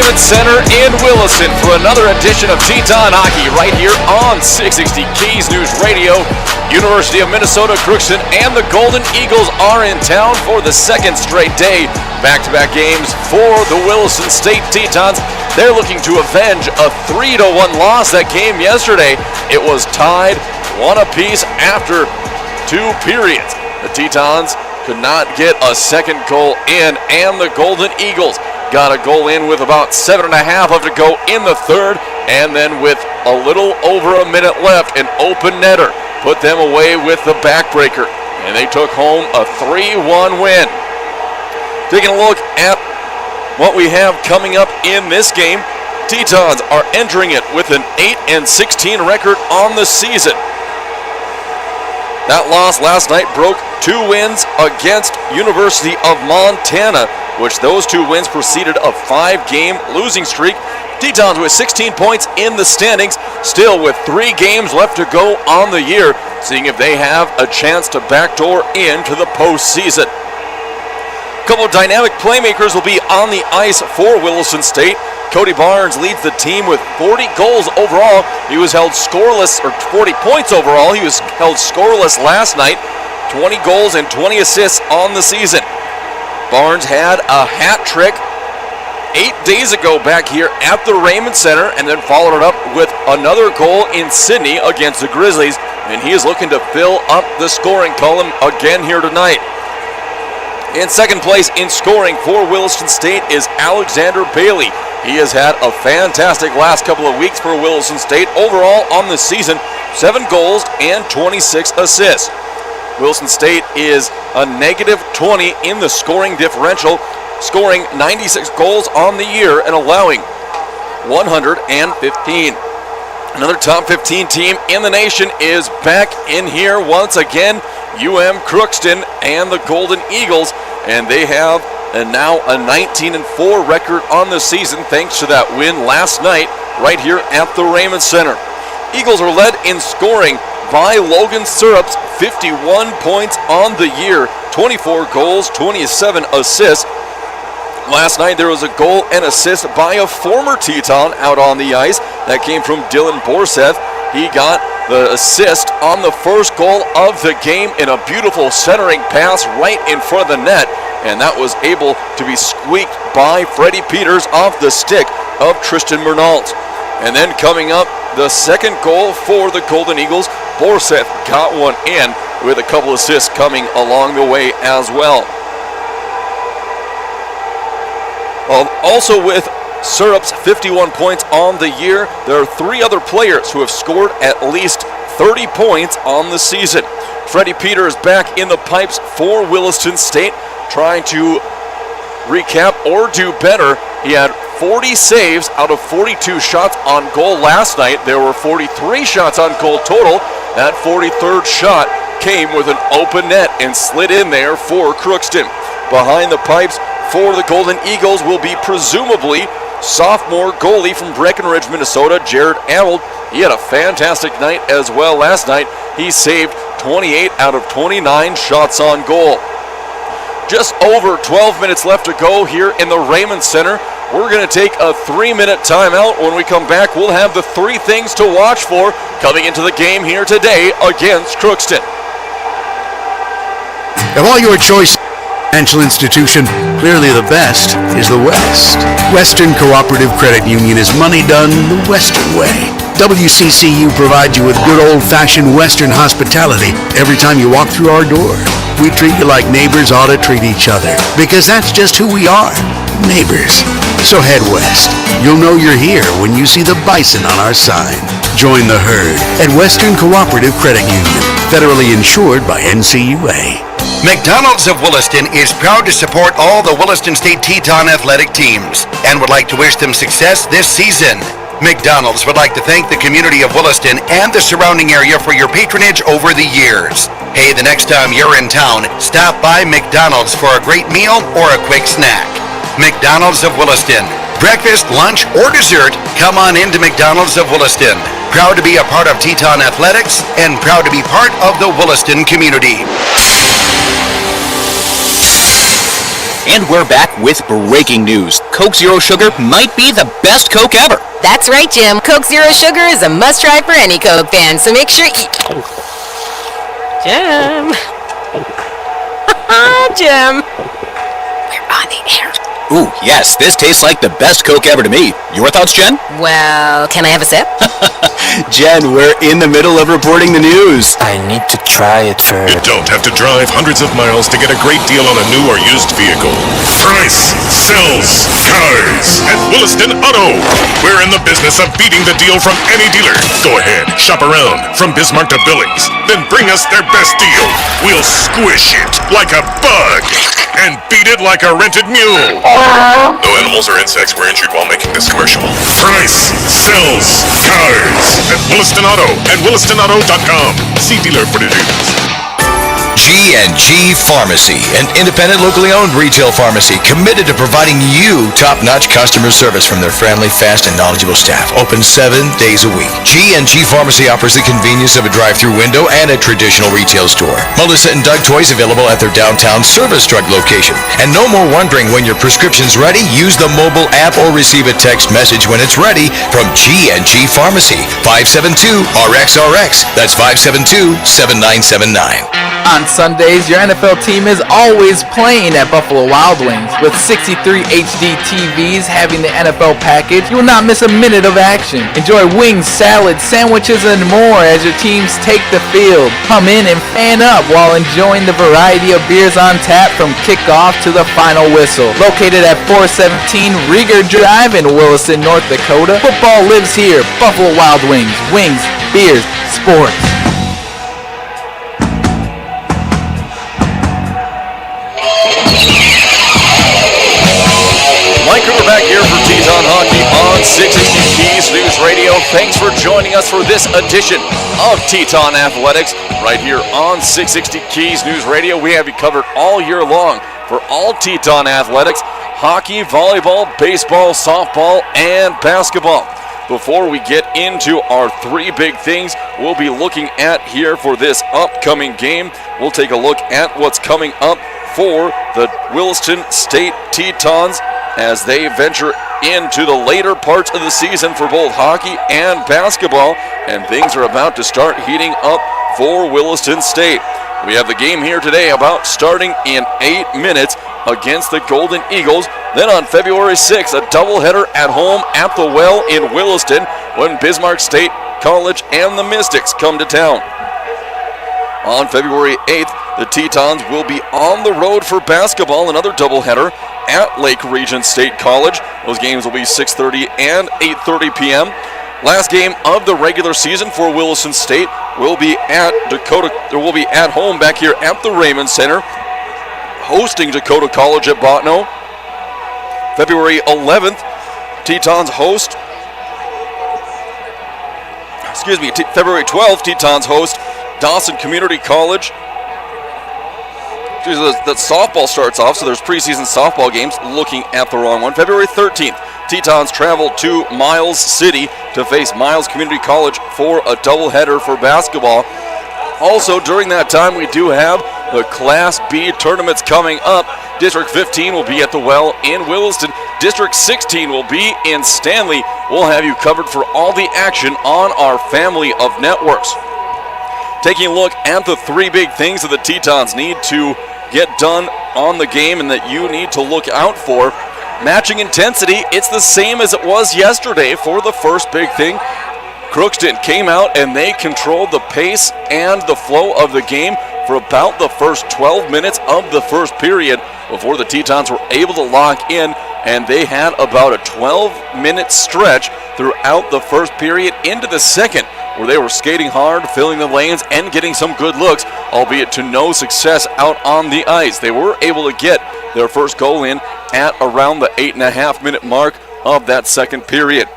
Raymond Center in Williston for another edition of Teton Hockey right here on 660 Keys News Radio. University of Minnesota, Crookston, and the Golden Eagles are in town for the second straight day. Back-to-back games for the Williston State Tetons. They're looking to avenge a 3-1 loss that came yesterday. It was tied 1 apiece after 2 periods. The Tetons could not get a second goal in, and the Golden Eagles got a goal in with about 7.5 left to go in the third, and then with a little over a minute left, an open netter put them away with the backbreaker, and they took home a 3-1 win. Taking a look at what we have coming up in this game, Tetons are entering it with an 8-16 record on the season. That loss last night broke 2 wins against University of Montana, which those 2 wins preceded a 5-game losing streak. Tetons with 16 points in the standings, still with 3 games left to go on the year, seeing if they have a chance to backdoor into the postseason. A couple of dynamic playmakers will be on the ice for Williston State. Cody Barnes leads the team with 40 goals overall. He was held scoreless, or 40 points overall. He was held scoreless last night. 20 goals and 20 assists on the season. Barnes had a hat trick 8 days ago back here at the Raymond Center, and then followed it up with another goal in Sydney against the Grizzlies, and he is looking to fill up the scoring column again here tonight. In second place in scoring for Williston State is Alexander Bailey. He has had a fantastic last couple of weeks for Williston State. Overall on the season, 7 goals and 26 assists. Williston State is a -20 in the scoring differential, scoring 96 goals on the year and allowing 115. Another top 15 team in the nation is back in here once again, UM Crookston and the Golden Eagles, and they have now a 19-4 record on the season thanks to that win last night right here at the Raymond Center. Eagles are led in scoring by Logan Syrups, 51 points on the year, 24 goals, 27 assists. Last night there was a goal and assist by a former Teton out on the ice. That came from Dylan Borseth. He got the assist on the first goal of the game in a beautiful centering pass right in front of the net, and that was able to be squeaked by Freddie Peters off the stick of Tristan Murnalt. And then coming up, the second goal for the Golden Eagles, Borseth got one in with a couple assists coming along the way as well. Also with Syrups, 51 points on the year, there are 3 other players who have scored at least 30 points on the season. Freddie Peters back in the pipes for Williston State, trying to recap or do better. He had 40 saves out of 42 shots on goal last night. There were 43 shots on goal total. That 43rd shot came with an open net and slid in there for Crookston. Behind the pipes for the Golden Eagles will be presumably sophomore goalie from Breckenridge, Minnesota, Jared Arnold. He had a fantastic night as well last night. He saved 28 out of 29 shots on goal. Just over 12 minutes left to go here in the Raymond Center. We're going to take a 3-minute timeout. When we come back, we'll have the 3 things to watch for coming into the game here today against Crookston. Of all your choice financial institution, clearly the best is the West. Western Cooperative Credit Union is money done the Western way. WCCU provides you with good old-fashioned Western hospitality every time you walk through our door. We treat you like neighbors ought to treat each other, because that's just who we are, neighbors. So head west. You'll know you're here when you see the bison on our sign. Join the herd at Western Cooperative Credit Union, federally insured by NCUA. McDonald's of Williston is proud to support all the Williston State Teton athletic teams and would like to wish them success this season. McDonald's would like to thank the community of Williston and the surrounding area for your patronage over the years. Hey, the next time you're in town, stop by McDonald's for a great meal or a quick snack. McDonald's of Williston. Breakfast, lunch, or dessert, come on into McDonald's of Williston. Proud to be a part of Teton Athletics and proud to be part of the Williston community. And we're back with breaking news. Coke Zero Sugar might be the best Coke ever. That's right, Jim. Coke Zero Sugar is a must-try for any Coke fan, so make sure you... Jim. Jim. We're on the air. Ooh, yes, this tastes like the best Coke ever to me. Your thoughts, Jen? Well, can I have a sip? Jen, we're in the middle of reporting the news. I need to try it first. You don't have to drive hundreds of miles to get a great deal on a new or used vehicle. Price sells cars at Williston Auto. We're in the business of beating the deal from any dealer. Go ahead, shop around from Bismarck to Billings. Then bring us their best deal. We'll squish it like a bug and beat it like a rented mule. No animals or insects were injured while making this commercial. Price sells cars at Williston Auto and WillistonAuto.com. See dealer for details. G&G Pharmacy, an independent, locally owned retail pharmacy committed to providing you top-notch customer service from their friendly, fast, and knowledgeable staff. Open 7 days a week. G&G Pharmacy offers the convenience of a drive-through window and a traditional retail store. Melissa and Doug toys available at their downtown service drug location. And no more wondering when your prescription's ready. Use the mobile app or receive a text message when it's ready from G&G Pharmacy. 572-RXRX. That's 572-7979. On Sundays, your NFL team is always playing at Buffalo Wild Wings. With 63 HD TVs having the NFL package, you will not miss a minute of action. Enjoy wings, salads, sandwiches, and more as your teams take the field. Come in and fan up while enjoying the variety of beers on tap from kickoff to the final whistle. Located at 417 Rieger Drive in Williston, North Dakota, football lives here. Buffalo Wild Wings. Wings, beers, sports. Mike Kruger back here for Teton Hockey on 660 Keys News Radio. Thanks for joining us for this edition of Teton Athletics right here on 660 Keys News Radio. We have you covered all year long for all Teton Athletics: hockey, volleyball, baseball, softball, and basketball. Before we get into our three big things we'll be looking at here for this upcoming game, we'll take a look at what's coming up for the Williston State Tetons as they venture into the later parts of the season for both hockey and basketball, and things are about to start heating up for Williston State. We have the game here today about starting in 8 minutes against the Golden Eagles. Then on February 6th, a doubleheader at home at the Well in Williston when Bismarck State College and the Mystics come to town. On February 8th, the Tetons will be on the road for basketball, another doubleheader at Lake Region State College. Those games will be 6:30 and 8:30 p.m. Last game of the regular season for Williston State will be at home back here at the Raymond Center, hosting Dakota College at Bottineau. February 11th, February 12th, Tetons host Dawson Community College. The softball starts off, so there's preseason softball games. Looking at the wrong one. February 13th, Tetons travel to Miles City to face Miles Community College for a doubleheader for basketball. Also, during that time, we do have the Class B tournaments coming up. District 15 will be at the Well in Williston. District 16 will be in Stanley. We'll have you covered for all the action on our family of networks. Taking a look at the three big things that the Tetons need to get done on the game and that you need to look out for. Matching intensity, it's the same as it was yesterday for the first big thing. Crookston came out and they controlled the pace and the flow of the game for about the first 12 minutes of the first period before the Tetons were able to lock in, and they had about a 12-minute stretch throughout the first period into the second where they were skating hard, filling the lanes, and getting some good looks, albeit to no success out on the ice. They were able to get their first goal in at around the 8.5-minute mark of that second period.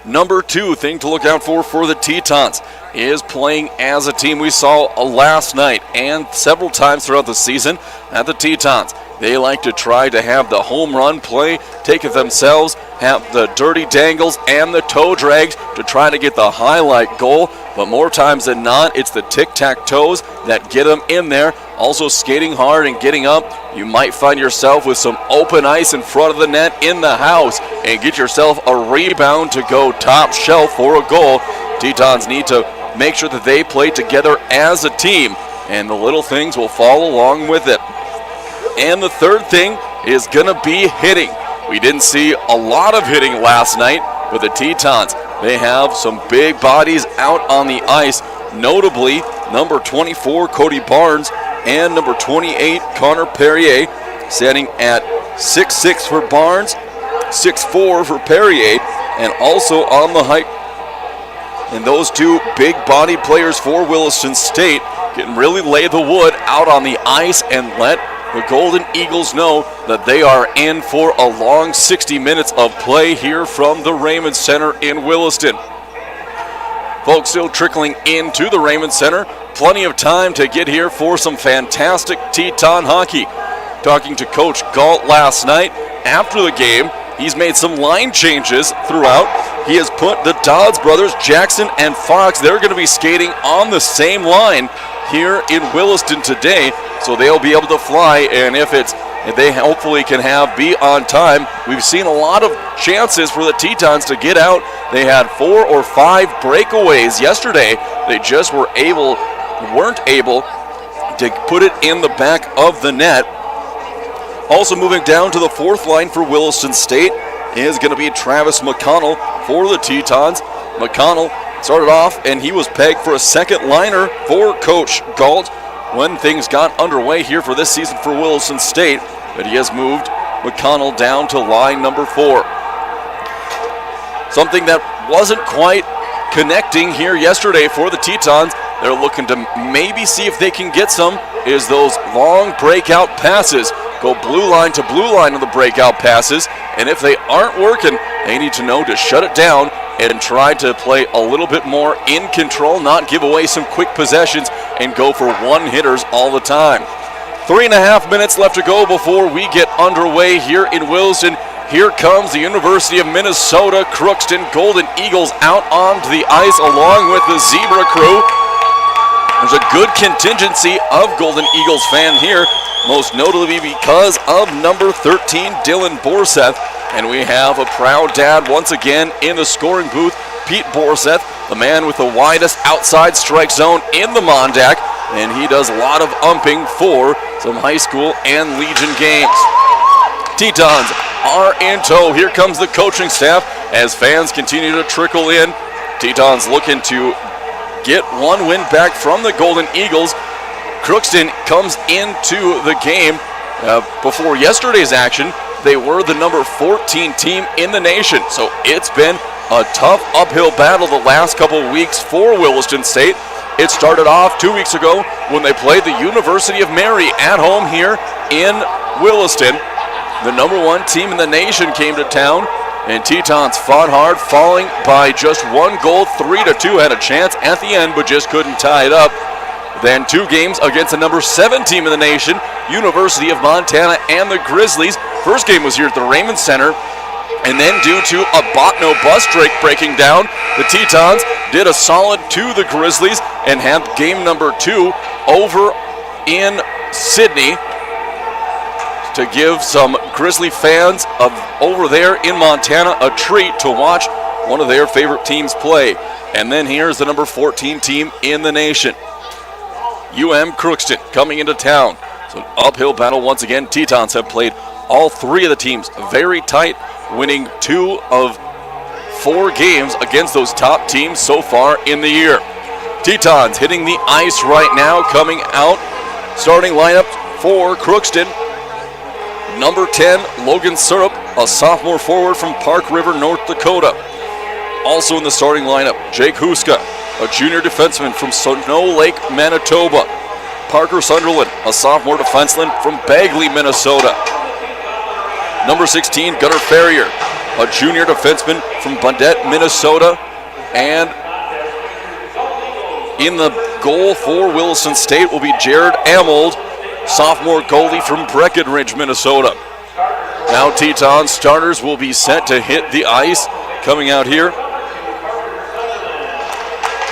Number two thing to look out for the Tetons is playing as a team. We saw last night and several times throughout the season at the Tetons. They like to try to have the home run play take it themselves have the dirty dangles and the toe drags to try to get the highlight goal. But more times than not, it's the tic-tac-toes that get them in there. Also skating hard and getting up. You might find yourself with some open ice in front of the net in the house and get yourself a rebound to go top shelf for a goal. Tetons need to make sure that they play together as a team, and the little things will fall along with it. And the third thing is going to be hitting. We didn't see a lot of hitting last night with the Tetons. They have some big bodies out on the ice, notably number 24, Cody Barnes, and number 28, Connor Perrier, standing at 6'6" for Barnes, 6'4" for Perrier, and also on the height. And those two big body players for Williston State can really lay the wood out on the ice and let the Golden Eagles know that they are in for a long 60 minutes of play here from the Raymond Center in Williston. Folks still trickling into the Raymond Center. Plenty of time to get here for some fantastic Teton hockey. Talking to Coach Galt last night after the game, he's made some line changes throughout. He has put the Dodds brothers, Jackson and Fox, they're going to be skating on the same line here in Williston today, so they'll be able to fly, and if they hopefully can be on time. We've seen a lot of chances for the Tetons to get out. They had 4 or 5 breakaways yesterday. They just weren't able to put it in the back of the net. Also moving down to the fourth line for Williston State is going to be Travis McConnell for the Tetons. McConnell started off and he was pegged for a second liner for Coach Galt when things got underway here for this season for Williston State, but he has moved McConnell down to line number 4. Something that wasn't quite connecting here yesterday for the Tetons. They're looking to maybe see if they can get some is those long breakout passes. Go blue line to blue line on the breakout passes, and if they aren't working, they need to know to shut it down and try to play a little bit more in control, not give away some quick possessions and go for one-hitters all the time. 3.5 minutes left to go before we get underway here in Williston. Here comes the University of Minnesota Crookston Golden Eagles out onto the ice along with the Zebra crew. There's a good contingency of Golden Eagles fan here, most notably because of number 13, Dylan Borseth. And we have a proud dad once again in the scoring booth, Pete Borseth, the man with the widest outside strike zone in the Mondac, and he does a lot of umping for some high school and Legion games. Tetons are in tow. Here comes the coaching staff as fans continue to trickle in. Tetons looking to get one win back from the Golden Eagles. Crookston comes into the game before yesterday's action. They were the number 14 team in the nation, so it's been a tough uphill battle the last couple of weeks for Williston State. It started off 2 weeks ago when they played the University of Mary at home here in Williston. The number 1 team in the nation came to town, and Tetons fought hard, falling by just 1 goal. 3-2 had a chance at the end, but just couldn't tie it up. Then 2 games against the number 7 team in the nation, University of Montana and the Grizzlies. First game was here at the Raymond Center, and then due to a Botno bus breaking down, the Tetons did a solid to the Grizzlies and had game number 2 over in Sydney to give some Grizzly fans over there in Montana a treat to watch one of their favorite teams play. And then here's the number 14 team in the nation, Crookston, coming into town. So an uphill battle once again. Tetons have played all 3 of the teams very tight, winning 2 of 4 games against those top teams so far in the year. Tetons hitting the ice right now, coming out. Starting lineup for Crookston. Number 10, Logan Syrup, a sophomore forward from Park River, North Dakota. Also in the starting lineup, Jake Huska, a junior defenseman from Snow Lake, Manitoba. Parker Sunderland, a sophomore defenseman from Bagley, Minnesota. Number 16, Gunnar Ferrier, a junior defenseman from Bundette, Minnesota. And in the goal for Williston State will be Jared Amold, sophomore goalie from Breckenridge, Minnesota. Now Teton starters will be set to hit the ice coming out here.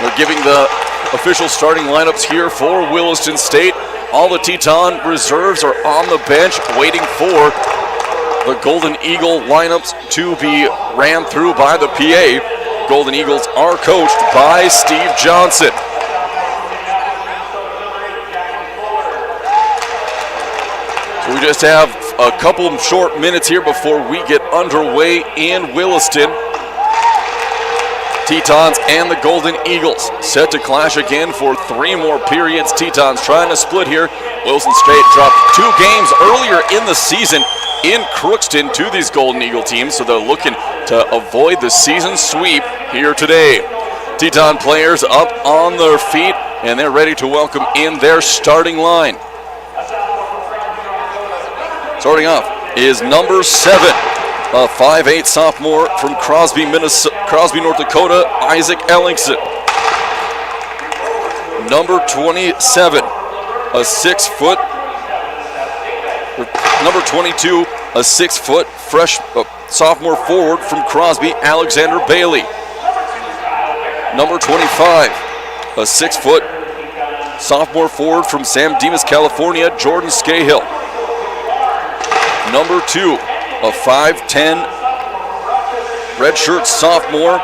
We're giving the official starting lineups here for Williston State. All the Teton reserves are on the bench waiting for the Golden Eagle lineups to be ran through by the PA. Golden Eagles are coached by Steve Johnson. So we just have a couple of short minutes here before we get underway in Williston. Tetons and the Golden Eagles set to clash again for 3 more periods. Tetons trying to split here. Williston State dropped 2 games earlier in the season in Crookston to these Golden Eagle teams, so they're looking to avoid the season sweep here today. Teton players up on their feet, and they're ready to welcome in their starting line. Starting off is number 7, a 5'8" sophomore from Crosby, North Dakota, Isaac Ellingson. Number 27, a 6-foot. Number 22, a 6-foot sophomore forward from Crosby, Alexander Bailey. Number 25, a 6-foot sophomore forward from San Dimas, California, Jordan Scahill. Number 2, a 5'10" redshirt sophomore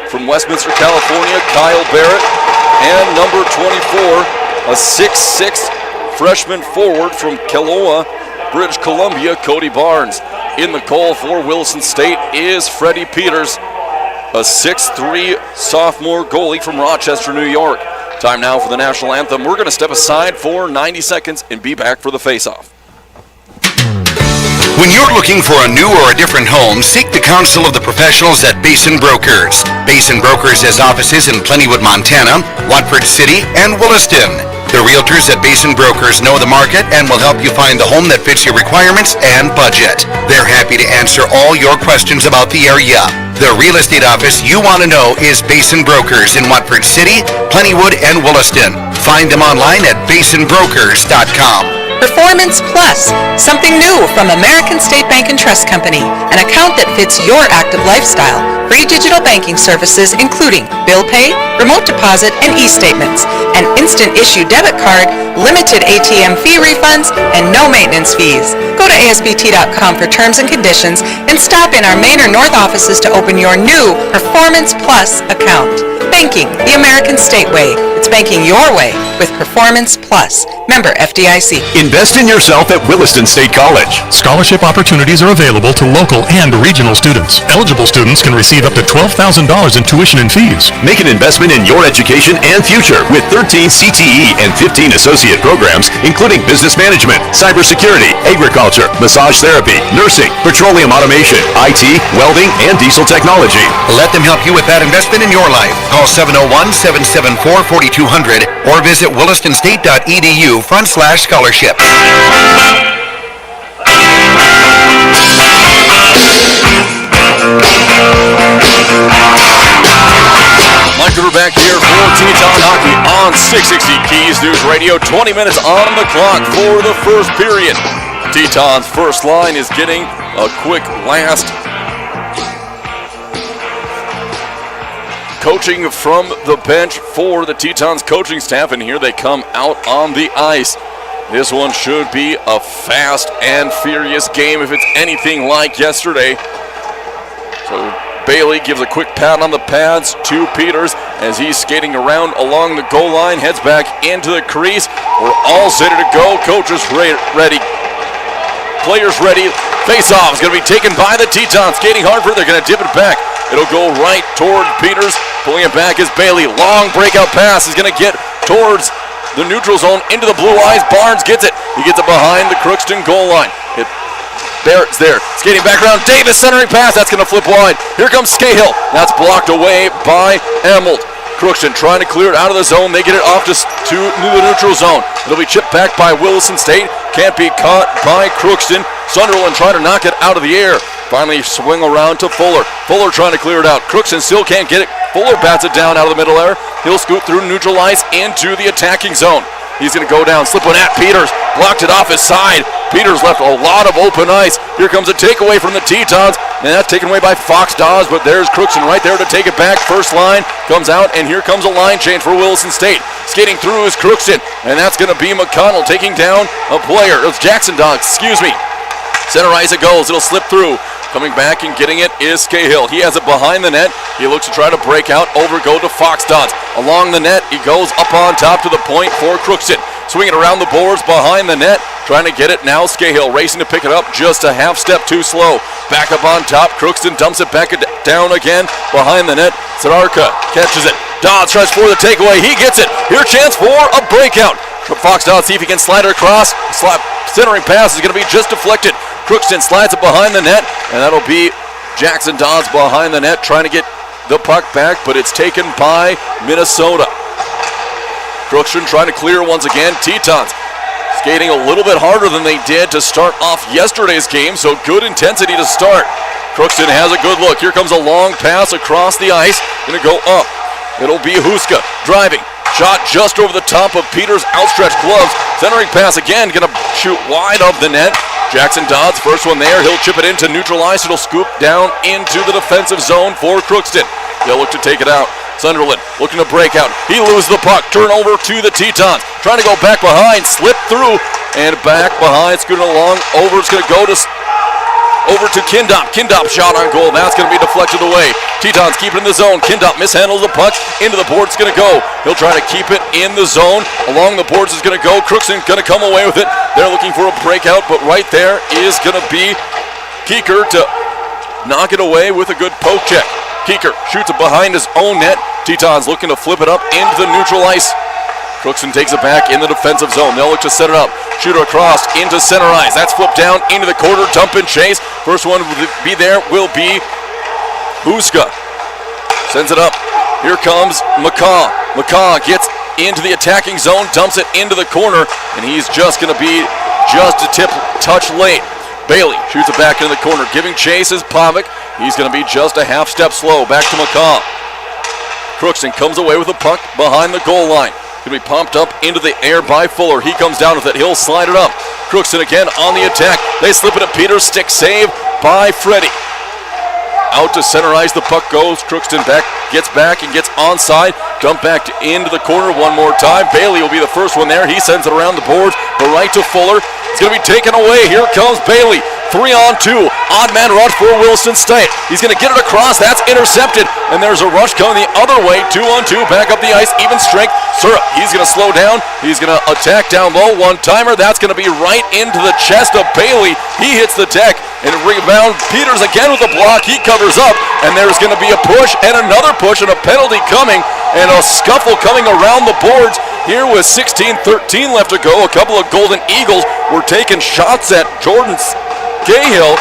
from Westminster, California, Kyle Barrett. And number 24, a 6'6" freshman forward from Keloa, British Columbia, Cody Barnes. In the goal for Williston State is Freddie Peters, a 6'3" sophomore goalie from Rochester, New York. Time now for the national anthem. We're going to step aside for 90 seconds and be back for the face-off. When you're looking for a new or a different home, seek the counsel of the professionals at Basin Brokers. Basin Brokers has offices in Plentywood, Montana, Watford City, and Williston. The realtors at Basin Brokers know the market and will help you find the home that fits your requirements and budget. They're happy to answer all your questions about the area. The real estate office you want to know is Basin Brokers in Watford City, Plentywood, and Williston. Find them online at basinbrokers.com. Performance Plus, something new from American State Bank and Trust Company, an account that fits your active lifestyle. Free digital banking services including bill pay, remote deposit, and e-statements, an instant issue debit card, limited ATM fee refunds, and no maintenance fees. Go to ASBT.com for terms and conditions and stop in our Main or North offices to open your new Performance Plus account. Banking the American State way. It's banking your way with Performance Plus. Member FDIC. Invest in yourself at Williston State College. Scholarship opportunities are available to local and regional students. Eligible students can receive up to $12,000 in tuition and fees. Make an investment in your education and future with 13 CTE and 15 associate programs, including business management, cybersecurity, agriculture, massage therapy, nursing, petroleum automation, IT, welding, and diesel technology. Let them help you with that investment in your life. Call 701-774-4200 or visit wilistonstate.edu/scholarship. Mike Gruber back here for Teton Hockey on 660 Keys News Radio. 20 minutes on the clock for the first period. Teton's first line is getting a quick last coaching from the bench for the Tetons coaching staff, and here they come out on the ice. This one should be a fast and furious game if it's anything like yesterday. So Bailey gives a quick pat on the pads to Peters as he's skating around along the goal line, heads back into the crease. We're all set to go. Coaches ready. Players ready. Face-off is going to be taken by the Tetons. Skating hard for it. They're going to dip it back. It'll go right toward Peters. Pulling it back is Bailey. Long breakout pass is going to get towards the neutral zone into the blue eyes. Barnes gets it. He gets it behind the Crookston goal line. Barrett's there. Skating back around. Davis centering pass. That's going to flip wide. Here comes Scahill. That's blocked away by Emmelt. Crookston trying to clear it out of the zone. They get it off to the neutral zone. It'll be chipped back by Williston State. Can't be caught by Crookston. Sunderland trying to knock it out of the air. Finally swing around to Fuller. Fuller trying to clear it out. Crookston still can't get it. Fuller bats it down out of the middle air. He'll scoot through neutral ice into the attacking zone. He's going to go down, slip one at Peters, blocked it off his side. Peters left a lot of open ice. Here comes a takeaway from the Tetons, and that's taken away by Fox Dawes, but there's Crookston right there to take it back. First line comes out, and here comes a line change for Williston State. Skating through is Crookston, and that's going to be McConnell taking down a player. It's Jackson Dawes, Center ice it goes, it'll slip through. Coming back and getting it is Cahill. He has it behind the net. He looks to try to break out, go to Fox Dawes. Along the net, he goes up on top to the point for Crookston. Swinging around the boards behind the net, trying to get it now. Cahill racing to pick it up, just a half step too slow. Back up on top, Crookston dumps it back down again behind the net. Sararka catches it. Dawes tries for the takeaway. He gets it. Here, chance for a breakout. Fox Dawes, see if he can slide it across. Centering pass is going to be just deflected. Crookston slides it behind the net, and that'll be Jackson Dawes behind the net trying to get the puck back, but it's taken by Minnesota. Crookston trying to clear once again. Tetons skating a little bit harder than they did to start off yesterday's game, so good intensity to start. Crookston has a good look. Here comes a long pass across the ice. Going to go up. It'll be Huska driving. Shot just over the top of Peters' outstretched gloves. Centering pass again, going to shoot wide of the net. Jackson Dawes, first one there. He'll chip it into neutral ice. It'll scoop down into the defensive zone for Crookston. They'll look to take it out. Sunderland looking to break out. He loses the puck. Turnover to the Tetons. Trying to go back behind. Slip through and back behind. Scooting along. Over. It's going to go to Kindop. Kindop shot on goal. That's going to be deflected away. Tetons keep it in the zone. Kindop mishandles the puck. Into the boards. It's going to go. He'll try to keep it in the zone. Along the boards is going to go. Crookston going to come away with it. They're looking for a breakout, but right there is going to be Keeker to knock it away with a good poke check. Keeker shoots it behind his own net. Tetons looking to flip it up into the neutral ice. Crookston takes it back in the defensive zone. They'll look to set it up. Shooter across into center ice. That's flipped down into the corner. Dump and chase. First one will be Huska. Sends it up. Here comes McCaw. McCaw gets into the attacking zone. Dumps it into the corner. And he's just going to be just a touch late. Bailey shoots it back into the corner. Giving chase is Pavic. He's going to be just a half step slow. Back to McCaw. Crookston comes away with the puck behind the goal line. Going to be pumped up into the air by Fuller. He comes down with it. He'll slide it up. Crookston again on the attack. They slip it at Peters. Stick save by Freddie. Out to center ice. The puck goes. Crookston gets back and gets onside. Dump back into the corner one more time. Bailey will be the first one there. He sends it around the boards. The right to Fuller. It's going to be taken away. Here comes Bailey. 3-on-2. Odd man rush for Williston State. He's going to get it across. That's intercepted. And there's a rush coming the other way. 2-on-2. Back up the ice. Even strength. Syrup. He's going to slow down. He's going to attack down low. One-timer. That's going to be right into the chest of Bailey. He hits the deck. And rebound. Peters again with a block. He covers up. And there's going to be a push and another push and a penalty coming. And a scuffle coming around the boards. Here with 16-13 left to go. A couple of Golden Eagles were taking shots at Jordan Cahill,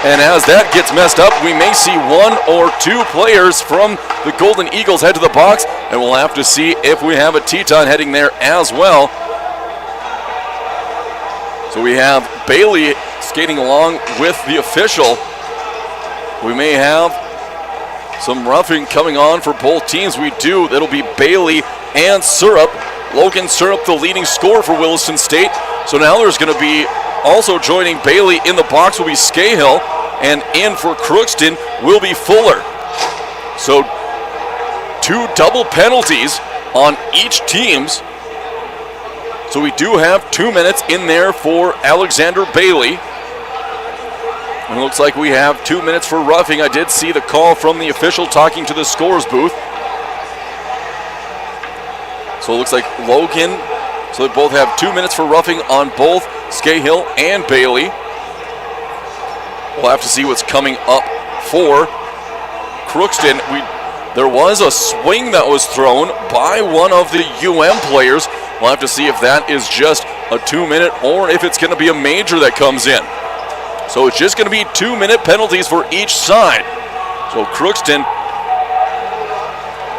and as that gets messed up, we may see one or two players from the Golden Eagles head to the box, and we'll have to see if we have a Teton heading there as well. So we have Bailey skating along with the official. We may have some roughing coming on for both teams. We do. That'll be Bailey and Syrup. Logan Syrup, the leading scorer for Williston State. So now there's going to be also joining Bailey in the box will be Scahill, and in for Crookston will be Fuller. So 2 double penalties on each teams. So we do have 2 minutes in there for Alexander Bailey. And it looks like we have 2 minutes for roughing. I did see the call from the official talking to the scorer's booth. So it looks like Logan, so they both have 2 minutes for roughing on both Scahill and Bailey. We'll have to see what's coming up for Crookston. There was a swing that was thrown by one of the players. We'll have to see if that is just a 2 minute or if it's going to be a major that comes in. So it's just going to be 2 minute penalties for each side. So Crookston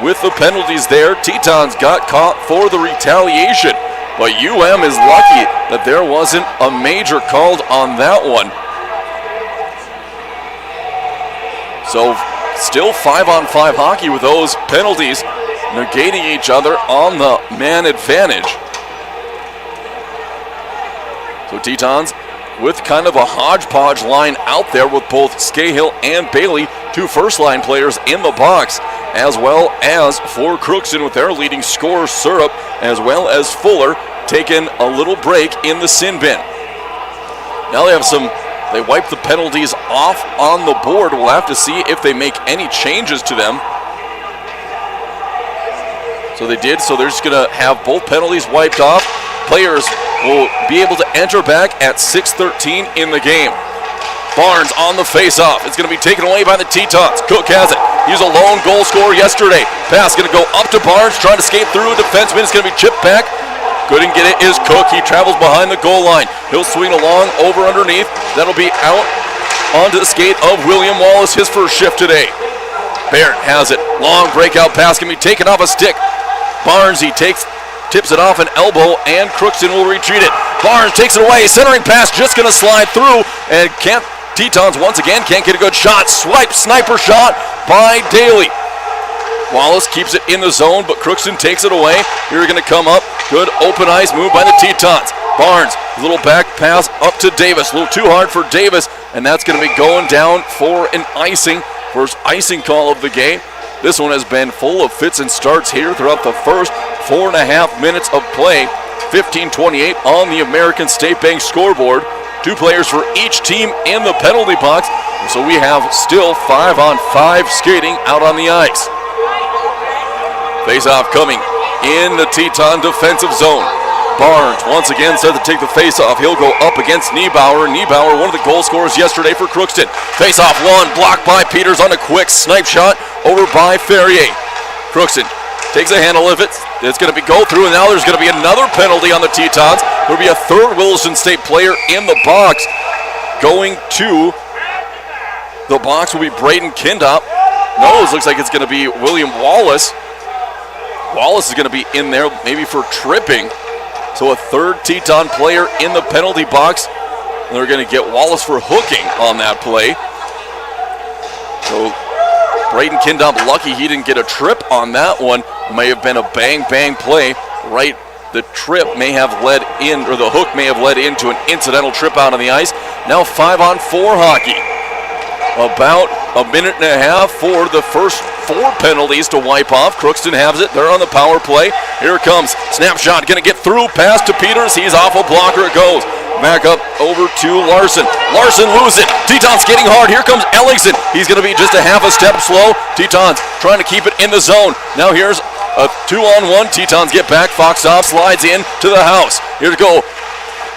with the penalties there. Tetons got caught for the retaliation, but is lucky that there wasn't a major called on that one. So still 5-on-5 hockey with those penalties negating each other on the man advantage. So Tetons with kind of a hodgepodge line out there with both Scahill and Bailey, two first-line players in the box, as well as for Crookston with their leading scorer, Syrup, as well as Fuller, taking a little break in the sin bin. Now they wipe the penalties off on the board. We'll have to see if they make any changes to them. So they did, so they're just going to have both penalties wiped off. Players will be able to enter back at 6:13 in the game. Barnes on the face-off. It's going to be taken away by the Tetons. Cook has it. He was a lone goal scorer yesterday. Pass going to go up to Barnes, trying to skate through a defenseman. It's going to be chipped back. Couldn't get it is Cook. He travels behind the goal line. He'll swing along over underneath. That'll be out onto the skate of William Wallace, his first shift today. Barrett has it. Long breakout pass can be taken off a stick. Barnes, tips it off an elbow, and Crookston will retreat it. Barnes takes it away. Centering pass just going to slide through, and Tetons once again can't get a good shot. Sniper shot by Daly. Wallace keeps it in the zone, but Crookston takes it away. Here going to come up. Good open ice move by the Tetons. Barnes, a little back pass up to Davis. A little too hard for Davis, and that's going to be going down for an icing. First icing call of the game. This one has been full of fits and starts here throughout the first 4.5 minutes of play. 15-28 on the American State Bank scoreboard. 2 players for each team in the penalty box. So we have still 5-on-5 skating out on the ice. Face-off coming in the Teton defensive zone. Barnes once again said to take the face-off. He'll go up against Niebauer. Niebauer, one of the goal scorers yesterday for Crookston. Face-off one, blocked by Peters on a quick snipe shot over by Ferrier. Crookston takes a handle of it. It's going to be go through, and now there's going to be another penalty on the Tetons. There'll be a third Williston State player in the box. Going to the box will be Braden Kindop. No, it looks like it's going to be William Wallace. Wallace is going to be in there maybe for tripping. So a third Teton player in the penalty box. And they're going to get Wallace for hooking on that play. So Braden Kindop lucky he didn't get a trip on that one. May have been a bang play. Right, the trip may have led in, or the hook may have led into an incidental trip out on the ice. Now 5-on-4 hockey. About a minute and a half for the first 4 penalties to wipe off. Crookston has it. They're on the power play. Here it comes. Snapshot going to get through. Pass to Peters. He's off a blocker. It goes. Back up over to Larson. Larson loses it. Tetons skating hard. Here comes Ellingson. He's going to be just a half a step slow. Tetons trying to keep it in the zone. Now here's a 2-on-1. Tetons get back. Fox off. Slides in to the house. Here to go.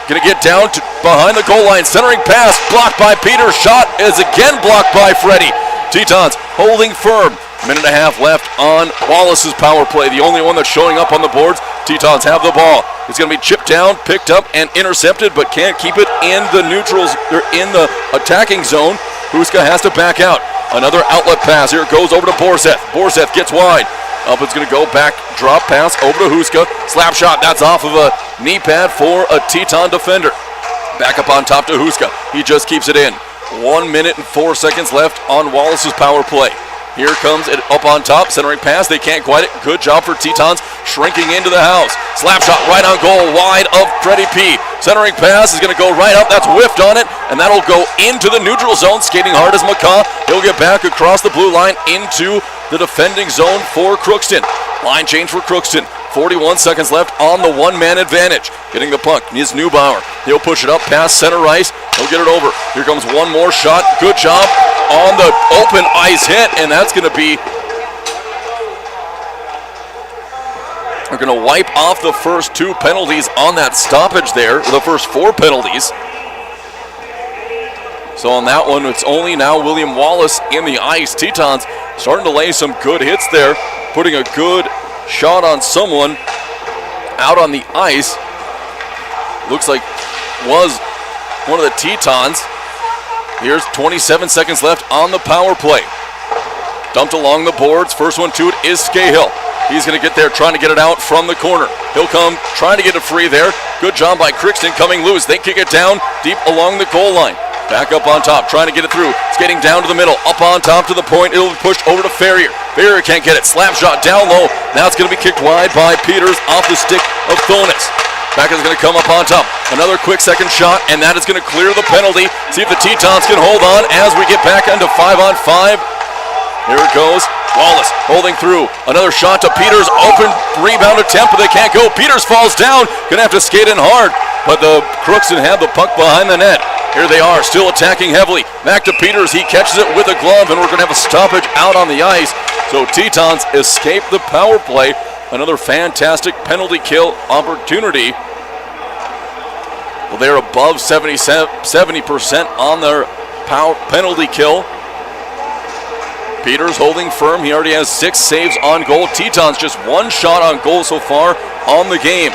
Going to get down to behind the goal line. Centering pass. Blocked by Peters. Shot is again blocked by Freddie. Tetons holding firm. Minute and a half left on Wallace's power play. The only one that's showing up on the boards. Tetons have the ball. It's going to be chipped down, picked up, and intercepted, but can't keep it in the neutrals, or in the attacking zone. Huska has to back out. Another outlet pass. Here it goes over to Borseth. Borseth gets wide. Up it's going to go back, drop pass over to Huska. Slap shot, that's off of a knee pad for a Teton defender. Back up on top to Huska. He just keeps it in. 1 minute and 4 seconds left on Wallace's power play. Here comes it up on top, centering pass. They can't quite it. Good job for Tetons, shrinking into the house. Slap shot right on goal, wide of Freddie P. Centering pass is going to go right up. That's whiffed on it, and that'll go into the neutral zone. Skating hard as McCaw. He'll get back across the blue line into the defending zone for Crookston. Line change for Crookston. 41 seconds left on the one-man advantage. Getting the puck is Neubauer. He'll push it up past center ice. He'll get it over. Here comes one more shot. Good job on the open ice hit, and that's going to be... We're going to wipe off the first 2 penalties on that stoppage there, the first 4 penalties. So on that one, it's only now William Wallace in the ice. Tetons starting to lay some good hits there, putting a good shot on someone out on the ice. Looks like was one of the Tetons. Here's 27 seconds left on the power play. Dumped along the boards. First one to it is Scahill. He's going to get there, trying to get it out from the corner. He'll come, trying to get it free there. Good job by Crookston coming loose. They kick it down deep along the goal line. Back up on top, trying to get it through. Skating down to the middle, up on top to the point. It'll be pushed over to Ferrier. Ferrier can't get it. Slap shot down low. Now it's going to be kicked wide by Peters off the stick of Thonis. Beck is going to come up on top. Another quick second shot, and that is going to clear the penalty. See if the Tetons can hold on as we get back into 5-on-5. Here it goes. Wallace holding through. Another shot to Peters. Open rebound attempt, but they can't go. Peters falls down. Going to have to skate in hard, but the Crookston have the puck behind the net. Here they are, still attacking heavily. Back to Peters. He catches it with a glove, and we're going to have a stoppage out on the ice. So Tetons escape the power play. Another fantastic penalty kill opportunity. Well, they're above 70% on their penalty kill. Peters holding firm. He already has 6 saves on goal. Tetons just 1 shot on goal so far on the game.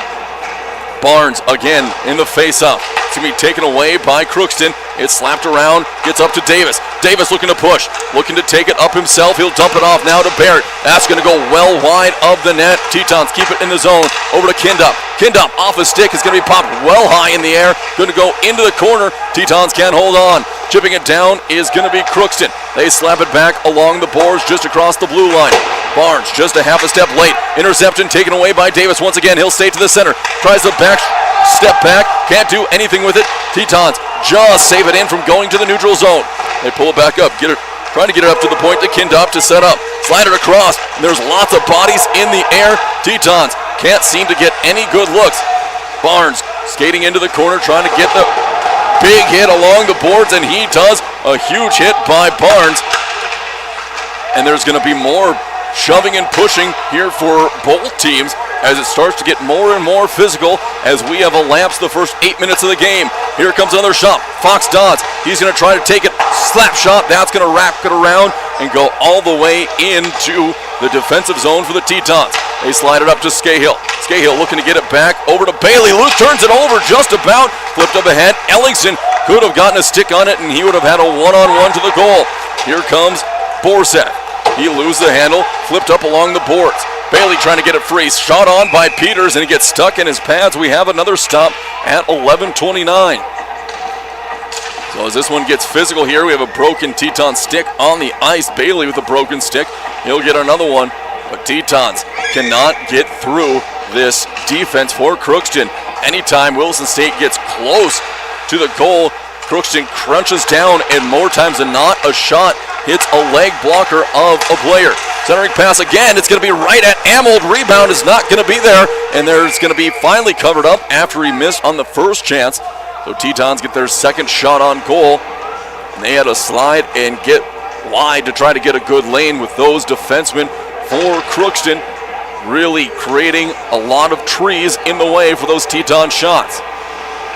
Barnes again in the face-off. It's going to be taken away by Crookston. It's slapped around, gets up to Davis. Davis looking to push, looking to take it up himself. He'll dump it off now to Barrett. That's going to go well wide of the net. Tetons keep it in the zone. Over to Kindup. Kindup off a stick is going to be popped well high in the air. Going to go into the corner. Tetons can't hold on. Chipping it down is going to be Crookston. They slap it back along the boards just across the blue line. Barnes just a half a step late. Interception taken away by Davis once again. He'll stay to the center. Tries the back step back. Can't do anything with it. Tetons just save it in from going to the neutral zone. They pull it back up. Trying to get it up to the point to Kindup to set up. Slide it across. And there's lots of bodies in the air. Tetons can't seem to get any good looks. Barnes skating into the corner trying to get the big hit along the boards, and he does a huge hit by Barnes. And there's going to be more shoving and pushing here for both teams as it starts to get more and more physical as we have elapsed the first 8 minutes of the game. Here comes another shot. Fox Dodds, he's going to try to take it. Slap shot, that's going to wrap it around and go all the way into the defensive zone for the Tetons. They slide it up to Scahill. Scahill looking to get it back over to Bailey. Luke turns it over just about. Flipped up ahead. Ellingson could have gotten a stick on it, and he would have had a one-on-one to the goal. Here comes Borsek. He loses the handle. Flipped up along the boards. Bailey trying to get it free. Shot on by Peters, and he gets stuck in his pads. We have another stop at 11:29. So as this one gets physical here, we have a broken Teton stick on the ice. Bailey with a broken stick. He'll get another one. But Tetons cannot get through this defense for Crookston. Anytime Williston State gets close to the goal, Crookston crunches down, and more times than not, a shot hits a leg blocker of a player. Centering pass again. It's going to be right at Amold. Rebound is not going to be there, and there's going to be finally covered up after he missed on the first chance. So Tetons get their second shot on goal, and they had to slide and get wide to try to get a good lane with those defensemen for Crookston, really creating a lot of trees in the way for those Teton shots.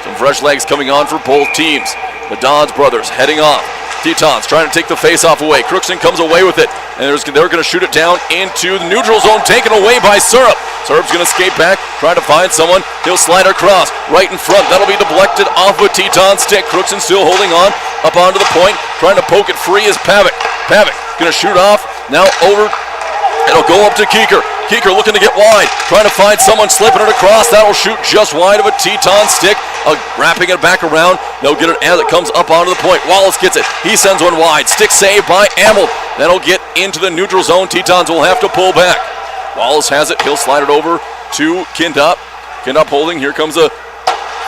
Some fresh legs coming on for both teams. The Dodds brothers heading off. Tetons trying to take the face-off away. Crookston comes away with it, and they're going to shoot it down into the neutral zone, taken away by Syrup. Syrup's going to skate back, try to find someone. He'll slide across, right in front. That'll be deflected off a Teton stick. Crookston still holding on, up onto the point, trying to poke it free is Pavic. Pavic going to shoot off, now over. It'll go up to Keeker. Keeker looking to get wide, trying to find someone slipping it across. That'll shoot just wide of a Teton stick. Wrapping it back around. They'll get it as it comes up onto the point. Wallace gets it. He sends one wide. Stick saved by Amold. That'll get into the neutral zone. Tetons will have to pull back. Wallace has it. He'll slide it over to Kindup. Kindup holding. Here comes a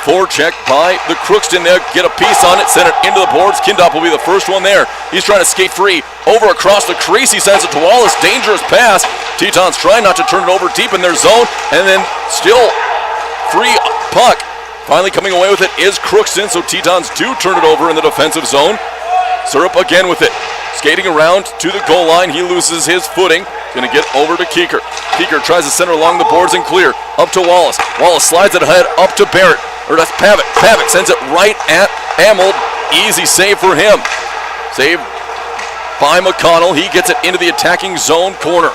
forecheck by the Crookston. They'll get a piece on it. Send it into the boards. Kindup will be the first one there. He's trying to skate free. Over across the crease. He sends it to Wallace. Dangerous pass. Tetons trying not to turn it over deep in their zone. And then still free puck. Finally coming away with it is Crookston, so Tetons do turn it over in the defensive zone. Syrup again with it. Skating around to the goal line. He loses his footing. Going to get over to Keeker. Keeker tries to center along the boards and clear. Up to Wallace. Wallace slides it ahead up to Barrett. Or that's Pavic. Pavic sends it right at Amold. Easy save for him. Save by McConnell. He gets it into the attacking zone corner.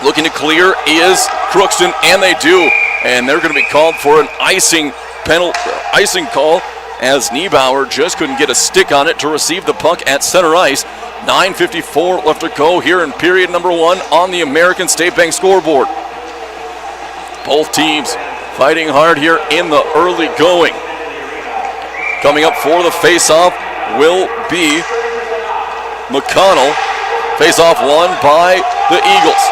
Looking to clear is Crookston, and they do. And they're going to be called for an icing call as Niebauer just couldn't get a stick on it to receive the puck at center ice. 9:54 left to go here in period number 1 on the American State Bank scoreboard. Both teams fighting hard here in the early going. Coming up for the face-off will be McConnell. Face-off won by the Eagles.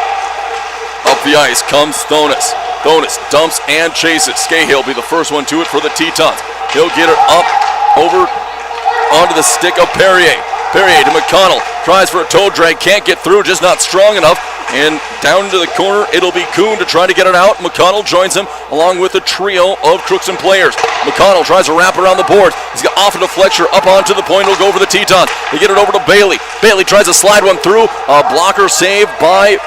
Up the ice comes Thonis. Bonus dumps and chases. Scahill will be the first one to it for the Tetons. He'll get it up over onto the stick of Perrier. Perrier to McConnell. Tries for a toe drag. Can't get through. Just not strong enough. And down to the corner, it'll be Kuhn to try to get it out. McConnell joins him along with a trio of Crookston players. McConnell tries to wrap around the boards. He's got off into Fletcher up onto the point. He'll go over the Tetons. They get it over to Bailey. Bailey tries to slide one through. A blocker save by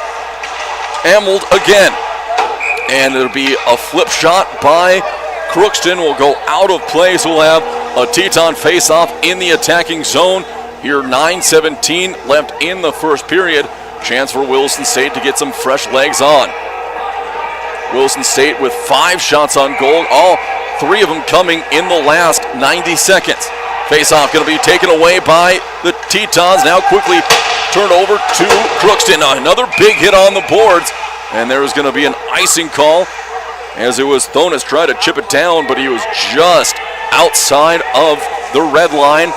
Amold again. And it'll be a flip shot by Crookston. Will go out of play, so we'll have a Teton face-off in the attacking zone. Here, 9:17 left in the first period. Chance for Williston State to get some fresh legs on. Williston State with 5 shots on goal, all 3 of them coming in the last 90 seconds. Face-off going to be taken away by the Tetons. Now quickly turned over to Crookston. Another big hit on the boards, and there is going to be an icing call as it was Thonis trying to chip it down, but he was just outside of the red line.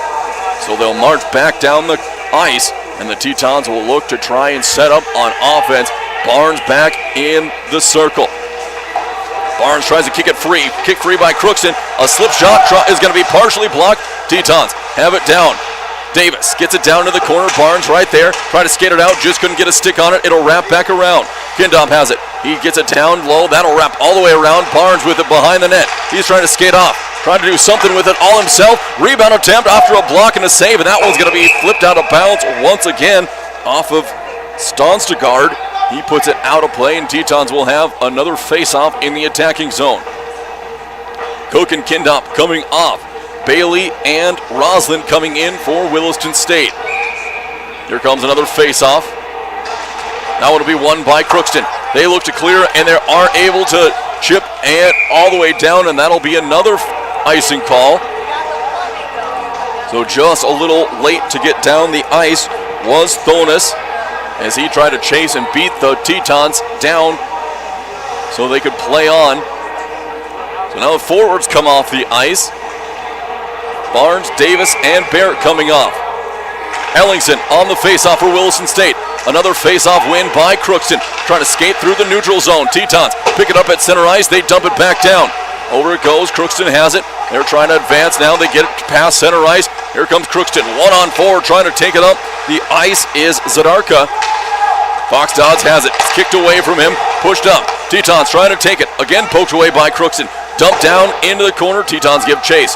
So they'll march back down the ice, and the Tetons will look to try and set up on offense. Barnes back in the circle. Barnes tries to kick it free. Kick free by Crookston. A slip shot is going to be partially blocked. Tetons have it down. Davis gets it down to the corner. Barnes right there. Try to skate it out. Just couldn't get a stick on it. It'll wrap back around. Kindom has it. He gets it down low. That'll wrap all the way around. Barnes with it behind the net. He's trying to skate off. Trying to do something with it all himself. Rebound attempt after a block and a save, and that one's going to be flipped out of bounds once again off of Stonstegard. He puts it out of play, and Tetons will have another face-off in the attacking zone. Cook and Kindop coming off. Bailey and Roslin coming in for Williston State. Here comes another face-off. Now it'll be won by Crookston. They look to clear, and they are able to chip and all the way down, and that'll be another icing call. So just a little late to get down the ice was Thonis as he tried to chase and beat the Tetons down so they could play on. So now the forwards come off the ice. Barnes, Davis, and Barrett coming off. Ellingson on the face-off for Williston State. Another face-off win by Crookston. Trying to skate through the neutral zone. Tetons pick it up at center ice. They dump it back down. Over it goes. Crookston has it. They're trying to advance now. They get it past center ice. Here comes Crookston. 1-on-4 trying to take it up. The ice is Zadarka. Fox Dodds has it. It's kicked away from him. Pushed up. Tetons trying to take it. Again poked away by Crookston. Dumped down into the corner. Tetons give chase.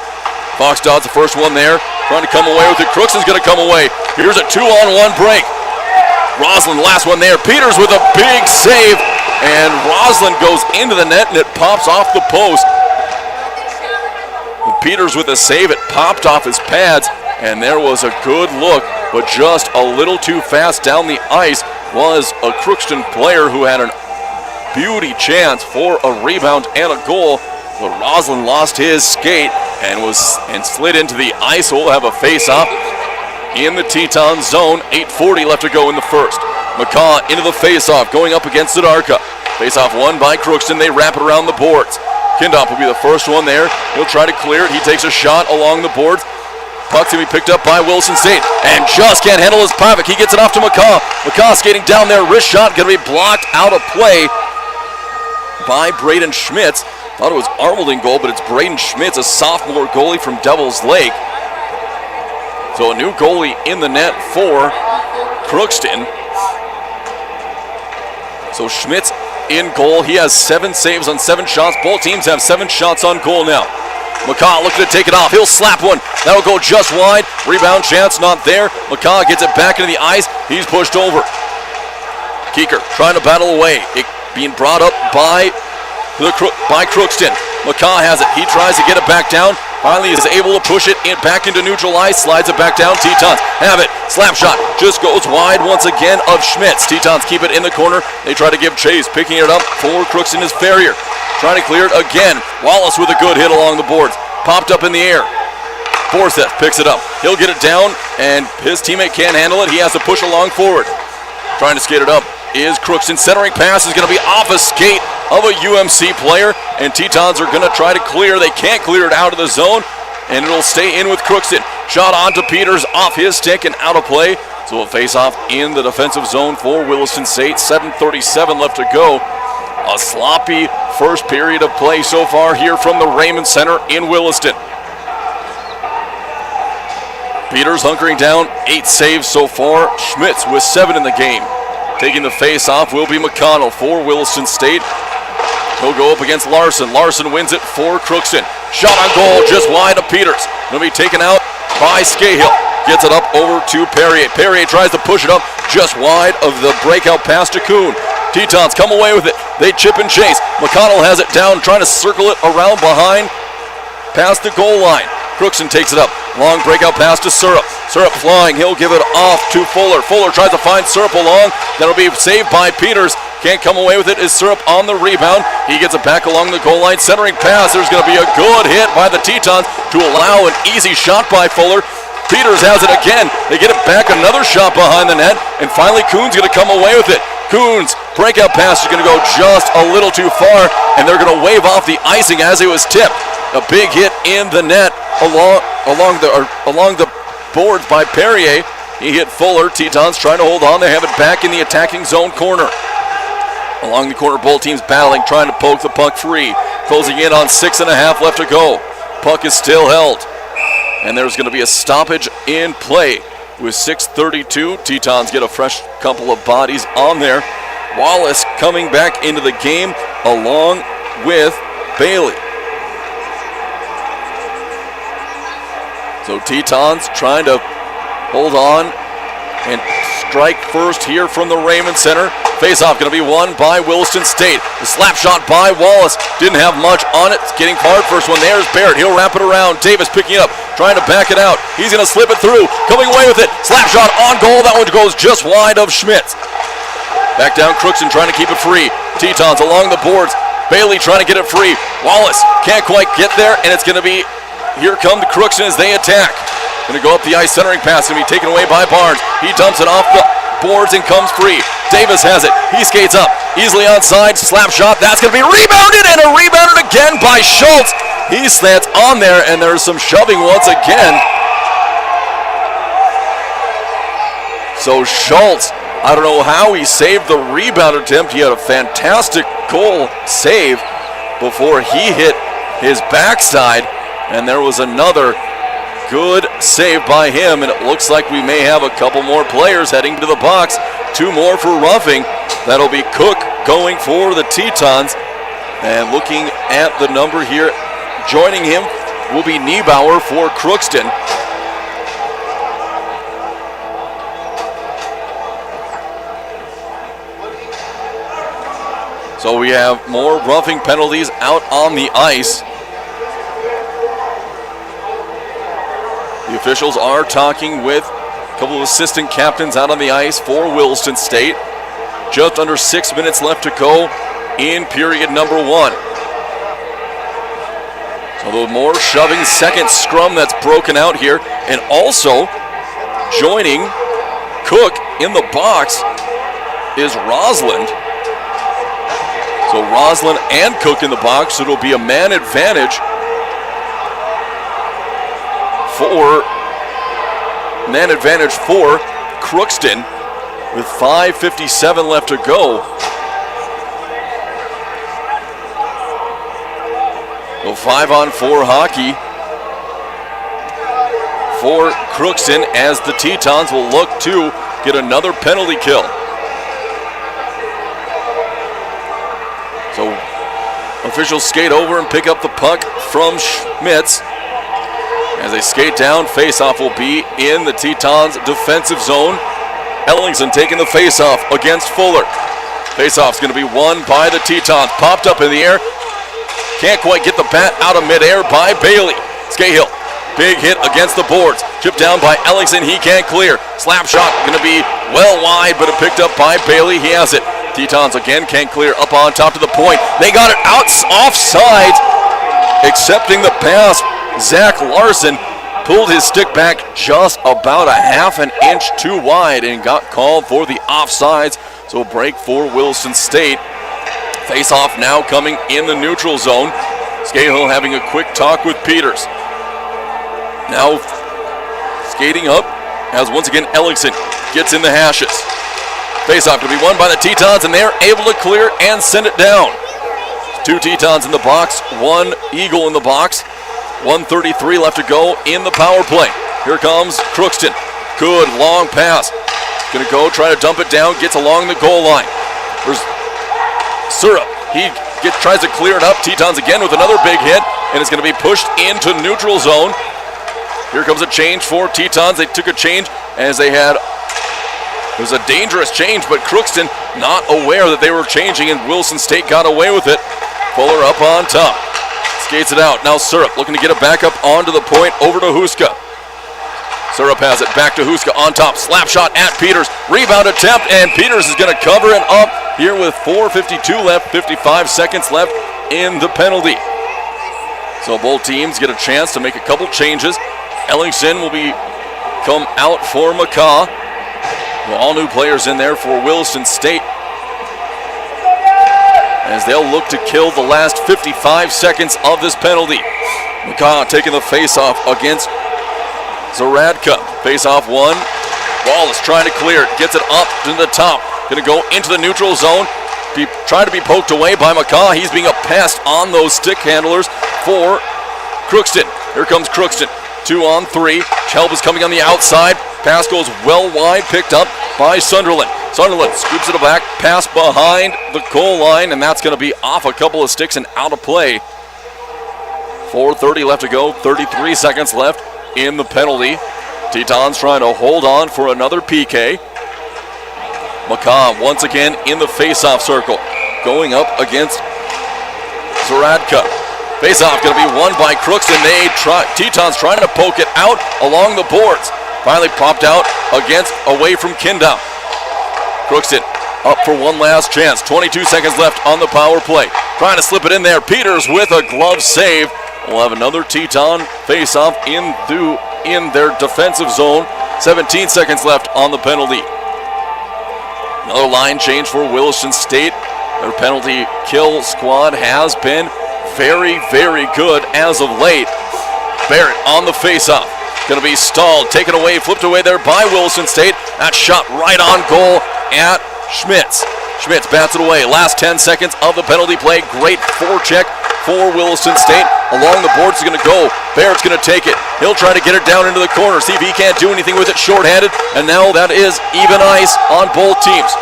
Fox Dodds the first one there. Trying to come away with it. Crookston's going to come away. Here's a 2-on-1 break. Roslin, last one there. Peters with a big save. And Roslin goes into the net and it pops off the post. Peters with a save. It popped off his pads. And there was a good look, but just a little too fast down the ice was a Crookston player who had a beauty chance for a rebound and a goal. But Roslin lost his skate and slid into the ice. We'll have a face-off in the Teton zone. 8:40 left to go in the first. McCaw into the face-off, going up against Zadarka. Face-off won by Crookston. They wrap it around the boards. Kindop will be the first one there. He'll try to clear it. He takes a shot along the boards. Puck's going to be picked up by Williston State and just can't handle his Pavic. He gets it off to McCaw. McCaw skating down there. Wrist shot going to be blocked out of play by Braden Schmitz. Thought it was Arnold in goal, but it's Braden Schmitz, a sophomore goalie from Devil's Lake. So a new goalie in the net for Crookston. So Schmitz in goal. He has 7 saves on 7 shots. Both teams have 7 shots on goal now. McCaw looking to take it off. He'll slap one. That'll go just wide. Rebound chance not there. McCaw gets it back into the ice. He's pushed over. Keeker trying to battle away. It being brought up by Crookston. McCaw has it. He tries to get it back down. Finally is able to push it back into neutral ice. Slides it back down. Tetons have it. Slap shot just goes wide once again of Schmitz. Tetons keep it in the corner. They try to give chase. Picking it up for Crookston is Ferrier. Trying to clear it again. Wallace with a good hit along the boards. Popped up in the air. Forsyth picks it up. He'll get it down, and his teammate can't handle it. He has to push along forward. Trying to skate it up is Crookston. Centering pass is going to be off a skate of a UMC player, and Tetons are going to try to clear. They can't clear it out of the zone, and it'll stay in with Crookston. Shot onto Peters off his stick and out of play. So a face-off in the defensive zone for Williston State. 7:37 left to go A sloppy first period of play so far here from the Raymond Center in Williston. Peters hunkering down, 8 saves so far. Schmitz with 7 in the game. Taking the face off will be McConnell for Williston State. He'll go up against Larson. Larson wins it for Crookston. Shot on goal just wide of Peters. Going to be taken out by Scahill. Gets it up over to Perrier. Perrier tries to push it up just wide of the breakout pass to Kuhn. Tetons come away with it. They chip and chase. McConnell has it down, trying to circle it around behind past the goal line. Crookston takes it up. Long breakout pass to Syrup. Syrup flying. He'll give it off to Fuller. Fuller tries to find Syrup along. That'll be saved by Peters. Can't come away with it is Syrup on the rebound. He gets it back along the goal line. Centering pass. There's going to be a good hit by the Tetons to allow an easy shot by Fuller. Peters has it again. They get it back. Another shot behind the net. And finally Kuhn's going to come away with it. Kuhn's breakout pass is going to go just a little too far. And they're going to wave off the icing as it was tipped. A big hit in the net along the boards by Perrier. He hit Fuller. Tetons trying to hold on. They have it back in the attacking zone corner. Along the corner, both teams battling, trying to poke the puck free. Closing in on 6.5 left to go. Puck is still held. And there's going to be a stoppage in play with 6:32. Tetons get a fresh couple of bodies on there. Wallace coming back into the game along with Bailey. So Tetons trying to hold on and strike first here from the Raymond Center. Face-off going to be won by Williston State. The slap shot by Wallace. Didn't have much on it. It's getting hard. First one there is Barrett. He'll wrap it around. Davis picking it up, trying to back it out. He's going to slip it through. Coming away with it. Slap shot on goal. That one goes just wide of Schmitz. Back down Crookston trying to keep it free. Tetons along the boards. Bailey trying to get it free. Wallace can't quite get there, and it's going to be, here come the Crookston as they attack. Going to go up the ice, centering pass, going to be taken away by Barnes. He dumps it off the boards and comes free. Davis has it. He skates up, easily onside, slap shot. That's going to be rebounded, and rebounded again by Schultz. He slants on there, and there's some shoving once again. So Schultz, I don't know how he saved the rebound attempt. He had a fantastic goal save before he hit his backside, and there was another good save by him, and it looks like we may have a couple more players heading to the box. 2 more for roughing. That'll be Cook going for the Tetons, and looking at the number here, joining him will be Niebauer for Crookston. So we have more roughing penalties out on the ice. The officials are talking with a couple of assistant captains out on the ice for Williston State. Just under 6 minutes left to go in period number 1. So a little more shoving, second scrum that's broken out here. And also joining Cook in the box is Rosland. So Rosland and Cook in the box. It'll be a man advantage for Crookston with 5:57 left to go. So 5-on-4 hockey for Crookston as the Tetons will look to get another penalty kill. So officials skate over and pick up the puck from Schmitz. As they skate down, face-off will be in the Tetons' defensive zone. Ellingson taking the face-off against Fuller. Face-off's going to be won by the Tetons. Popped up in the air. Can't quite get the bat out of midair by Bailey. Scahill, big hit against the boards. Chipped down by Ellingson. He can't clear. Slap shot going to be well wide, but it picked up by Bailey. He has it. Tetons again can't clear up on top to the point. They got it out offside. Accepting the pass, Zach Larson pulled his stick back just about a half an inch too wide and got called for the offsides. So a break for Williston State. Face-off now coming in the neutral zone. Scahill having a quick talk with Peters. Now skating up as once again Ellingson gets in the hashes. Face-off to be won by the Tetons, and they're able to clear and send it down. 2 Tetons in the box, 1 Eagle in the box. 1:33 left to go in the power play. Here comes Crookston. Good long pass. Going to go try to dump it down, gets along the goal line. There's Syrup. He tries to clear it up. Tetons again with another big hit, and it's going to be pushed into neutral zone. Here comes a change for Tetons. They took a change as they had, it was a dangerous change, but Crookston not aware that they were changing, and Williston State got away with it. Fuller up on top. Skates it out. Now Syrup looking to get it back up onto the point over to Huska. Syrup has it back to Huska on top. Slap shot at Peters. Rebound attempt, and Peters is going to cover it up here with 4:52 left, 55 seconds left in the penalty. So both teams get a chance to make a couple changes. Ellingson will come out for McCaw. All new players in there for Williston State, as they'll look to kill the last 55 seconds of this penalty. McCaw taking the face-off against Zaradka. Face-off one. Wallace trying to clear it. Gets it up to the top. Going to go into the neutral zone. Trying to be poked away by McCaw. He's being passed on those stick handlers for Crookston. Here comes Crookston. 2-on-3. Help is coming on the outside. Pass goes well wide, picked up by Sunderland. Sunderland scoops it back, pass behind the goal line, and that's going to be off a couple of sticks and out of play. 4:30 left to go, 33 seconds left in the penalty. Tetons trying to hold on for another PK. McCaw once again in the face-off circle, going up against Zaradka. Face-off going to be won by Crookston. Tetons trying to poke it out along the boards. Finally popped out away from Kindam. Crookston up for one last chance. 22 seconds left on the power play. Trying to slip it in there. Peters with a glove save. We'll have another Teton face-off in their defensive zone. 17 seconds left on the penalty. Another line change for Williston State. Their penalty kill squad has been very, very good as of late. Barrett on the face-off. Going to be stalled, taken away, flipped away there by Williston State. That shot right on goal at Schmitz. Schmitz bats it away. Last 10 seconds of the penalty play. Great forecheck for Williston State. Along the boards is going to go. Barrett's going to take it. He'll try to get it down into the corner. See if he can't do anything with it shorthanded. And now that is even ice on both teams.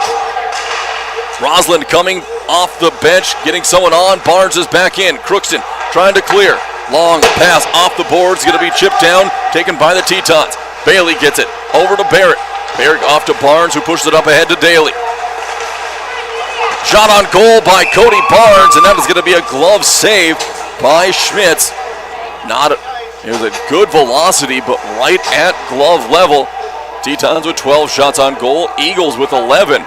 Roslin coming off the bench, getting someone on. Barnes is back in. Crookston trying to clear. Long pass off the boards, going to be chipped down, taken by the Tetons. Bailey gets it over to Barrett. Barrett off to Barnes, who pushes it up ahead to Daly. Shot on goal by Cody Barnes, and that is going to be a glove save by Schmitz. It was a good velocity, but right at glove level. Tetons with 12 shots on goal, Eagles with 11.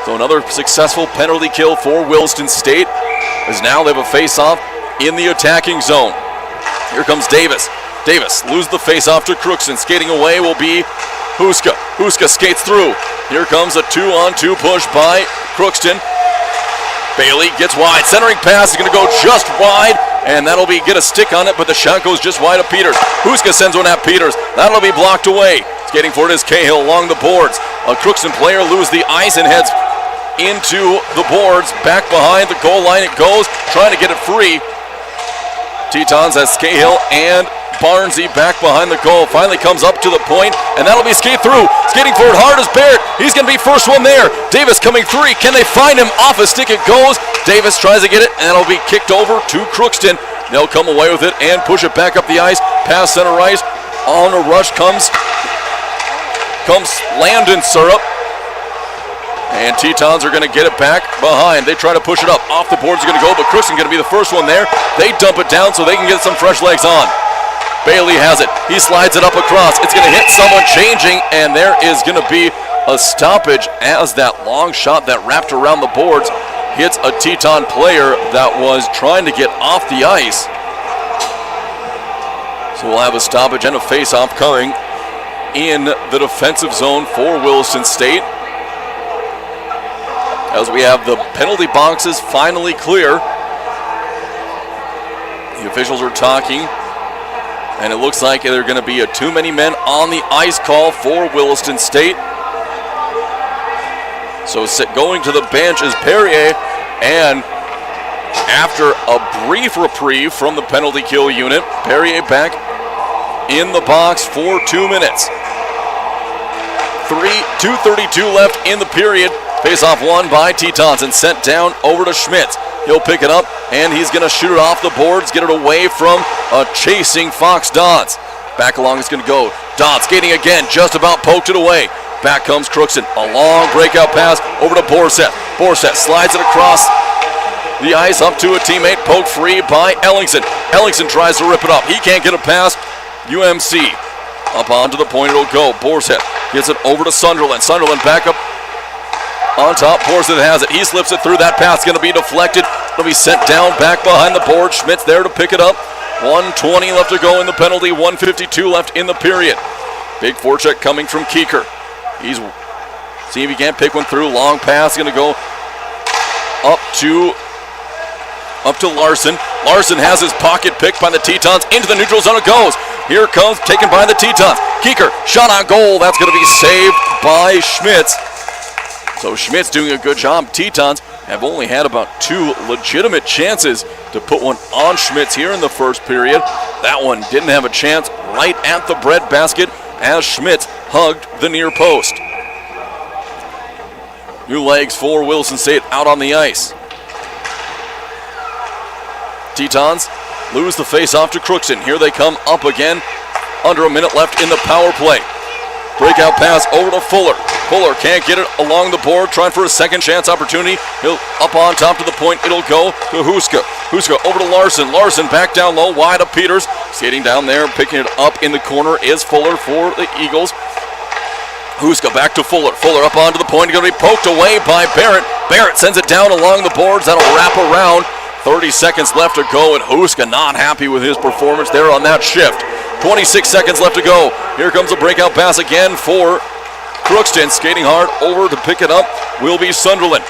So another successful penalty kill for Williston State, as now they have a face-off in the attacking zone. Here comes Davis. Davis loses the face-off to Crookston. Skating away will be Huska. Huska skates through. Here comes a 2-on-2 push by Crookston. Bailey gets wide. Centering pass is going to go just wide, and that'll get a stick on it, but the shot goes just wide of Peters. Huska sends one at Peters. That'll be blocked away. Skating for it is Cahill along the boards. A Crookston player loses the ice and heads into the boards. Back behind the goal line it goes, trying to get it free. Tetons has Cahill and Barnesy back behind the goal. Finally comes up to the point, and that'll be skate through. Skating for it hard is Barrett. He's going to be first one there. Davis coming free. Can they find him? Off a stick it goes. Davis tries to get it, and it'll be kicked over to Crookston. They'll come away with it and push it back up the ice. Past center ice. On a rush comes Landon Syrup. And Tetons are going to get it back behind. They try to push it up. Off the boards are going to go, but Crookston going to be the first one there. They dump it down so they can get some fresh legs on. Bailey has it. He slides it up across. It's going to hit someone changing, and there is going to be a stoppage as that long shot that wrapped around the boards hits a Teton player that was trying to get off the ice. So we'll have a stoppage and a face-off coming in the defensive zone for Williston State, as we have the penalty boxes finally clear. The officials are talking, and it looks like there are going to be a too many men on the ice call for Williston State. So going to the bench is Perrier, and after a brief reprieve from the penalty kill unit, Perrier back in the box for 2 minutes. 2:32 left in the period. Face-off won by Tetons and sent down over to Schmitz. He'll pick it up, and he's going to shoot it off the boards, get it away from a chasing Fox Dodds. Back along it's going to go. Dodds skating again, just about poked it away. Back comes Crookston. A long breakout pass over to Borseth. Borseth slides it across the ice up to a teammate, poked free by Ellingson. Ellingson tries to rip it up. He can't get it past UMC. Up onto the point it'll go. Borseth gets it over to Sunderland. Sunderland back up on top. Borseth has it. He slips it through. That pass going to be deflected. It'll be sent down back behind the board. Schmidt's there to pick it up. 1:20 left to go in the penalty. 1:52 left in the period. Big forecheck coming from Keeker. He's seeing if he can't pick one through. Long pass going to go up to Larson. Larson has his pocket picked by the Tetons. Into the neutral zone it goes. Here comes, taken by the Tetons. Keeker, shot on goal. That's going to be saved by Schmitz. So Schmitz doing a good job. Tetons have only had about 2 legitimate chances to put one on Schmitz here in the first period. That one didn't have a chance right at the breadbasket as Schmitz hugged the near post. New legs for Williston State out on the ice. Tetons lose the face-off to Crookston. Here they come up again. Under a minute left in the power play. Breakout pass over to Fuller. Fuller can't get it along the board, trying for a second chance opportunity. He'll up on top to the point. It'll go to Huska. Huska over to Larson. Larson back down low, wide of Peters. Skating down there, picking it up in the corner is Fuller for the Eagles. Huska back to Fuller. Fuller up onto the point. Going to be poked away by Barrett. Barrett sends it down along the boards. That'll wrap around. 30 seconds left to go, and Huska not happy with his performance there on that shift. 26 seconds left to go. Here comes a breakout pass again for Crookston. Skating hard over to pick it up will be Sunderland.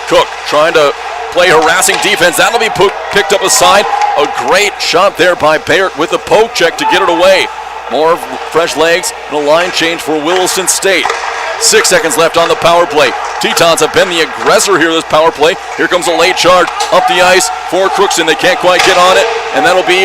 Cook trying to play harassing defense. That'll be picked up aside. A great shot there by Barrett with the poke check to get it away. More fresh legs and a line change for Williston State. 6 seconds left on the power play. Tetons have been the aggressor here this power play. Here comes a late charge up the ice for Crookston. They can't quite get on it, and that'll be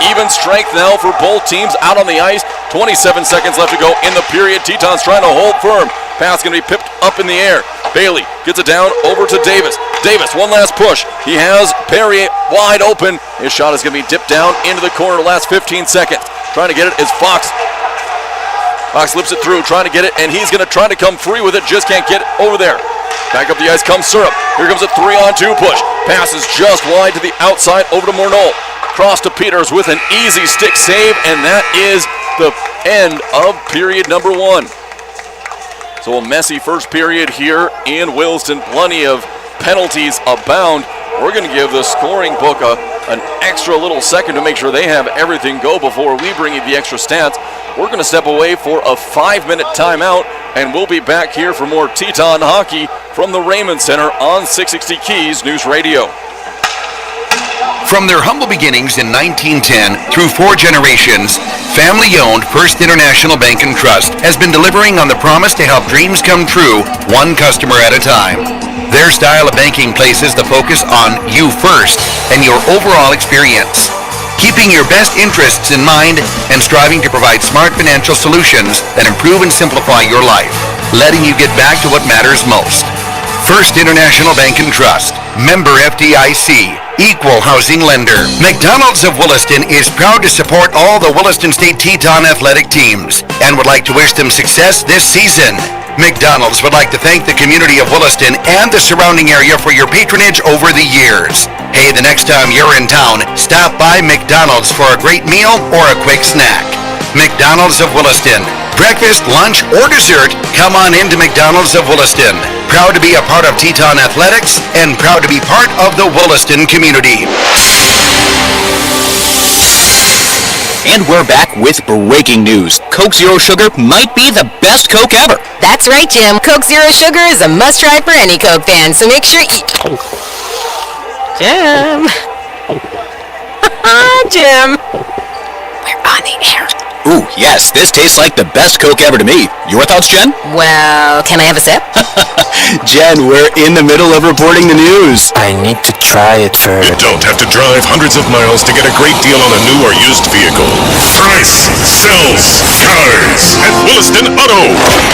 even strength now for both teams out on the ice. 27 seconds left to go in the period. Tetons trying to hold firm. Pass going to be pipped up in the air. Bailey gets it down over to Davis. Davis, one last push. He has Perrier wide open. His shot is going to be dipped down into the corner the last 15 seconds. Trying to get it is Fox. Fox slips it through, trying to get it, and he's going to try to come free with it, just can't get it over there. Back up the ice comes Syrup. Here comes a 3-on-2 push. Passes just wide to the outside, over to Morneau. Cross to Peters with an easy stick save, and that is the end of period number 1. So a messy first period here in Williston. Plenty of penalties abound. We're going to give the scoring book an extra little second to make sure they have everything go before we bring you the extra stats. We're going to step away for a 5-minute timeout, and we'll be back here for more Teton hockey from the Raymond Center on 660 Keys News Radio. From their humble beginnings in 1910 through 4 generations, family-owned First International Bank & Trust has been delivering on the promise to help dreams come true, one customer at a time. Their style of banking places the focus on you first and your overall experience, keeping your best interests in mind and striving to provide smart financial solutions that improve and simplify your life, letting you get back to what matters most. First International Bank & Trust, member FDIC, equal housing lender. McDonald's of Williston is proud to support all the Williston State Teton athletic teams and would like to wish them success this season. McDonald's would like to thank the community of Williston and the surrounding area for your patronage over the years. Hey, the next time you're in town, stop by McDonald's for a great meal or a quick snack. McDonald's of Williston. Breakfast, lunch, or dessert, come on into McDonald's of Williston. Proud to be a part of Teton Athletics and proud to be part of the Williston community. And we're back with breaking news. Coke Zero Sugar might be the best Coke ever. That's right, Jim. Coke Zero Sugar is a must-try for any Coke fan, so make sure you... Jim. Jim. We're on the air. Ooh, yes, this tastes like the best Coke ever to me. Your thoughts, Jen? Well, can I have a sip? Jen, we're in the middle of reporting the news. I need to try it first. You don't have to drive hundreds of miles to get a great deal on a new or used vehicle. Price sells cars at Williston Auto.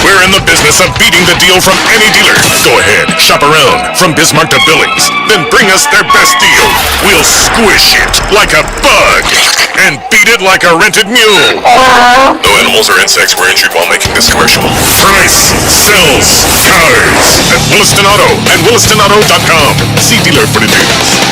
We're in the business of beating the deal from any dealer. Go ahead, shop around from Bismarck to Billings. Then bring us their best deal. We'll squish it like a bug and beat it like a rented mule. No animals or insects were injured while making this commercial. Price sells cars at Williston Auto and WillistonAuto.com. See dealer for details.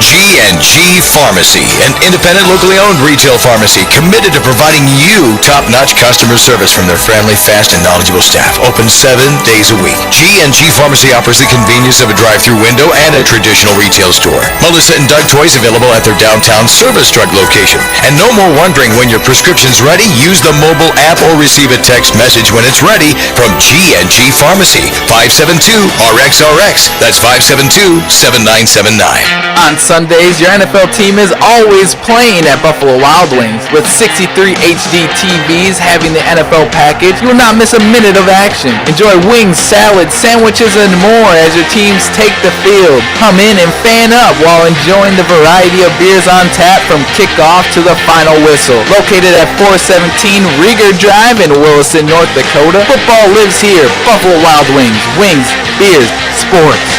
G&G Pharmacy, an independent, locally owned retail pharmacy committed to providing you top-notch customer service from their friendly, fast, and knowledgeable staff. Open 7 days a week. G&G Pharmacy offers the convenience of a drive-through window and a traditional retail store. Melissa and Doug toys available at their downtown service truck location. And no more wondering when your prescription's ready. Use the mobile app or receive a text message when it's ready from G&G Pharmacy. 572-RXRX. That's 572-7979. On Sundays, your NFL team is always playing at Buffalo Wild Wings. With 63 HD TVs having the NFL package, you will not miss a minute of action. Enjoy wings, salads, sandwiches, and more as your teams take the field. Come in and fan up while enjoying the variety of beers on tap from kickoff to the final whistle. Located at 417 Rieger Drive in Williston, North Dakota, football lives here. Buffalo Wild Wings. Wings, beers, sports.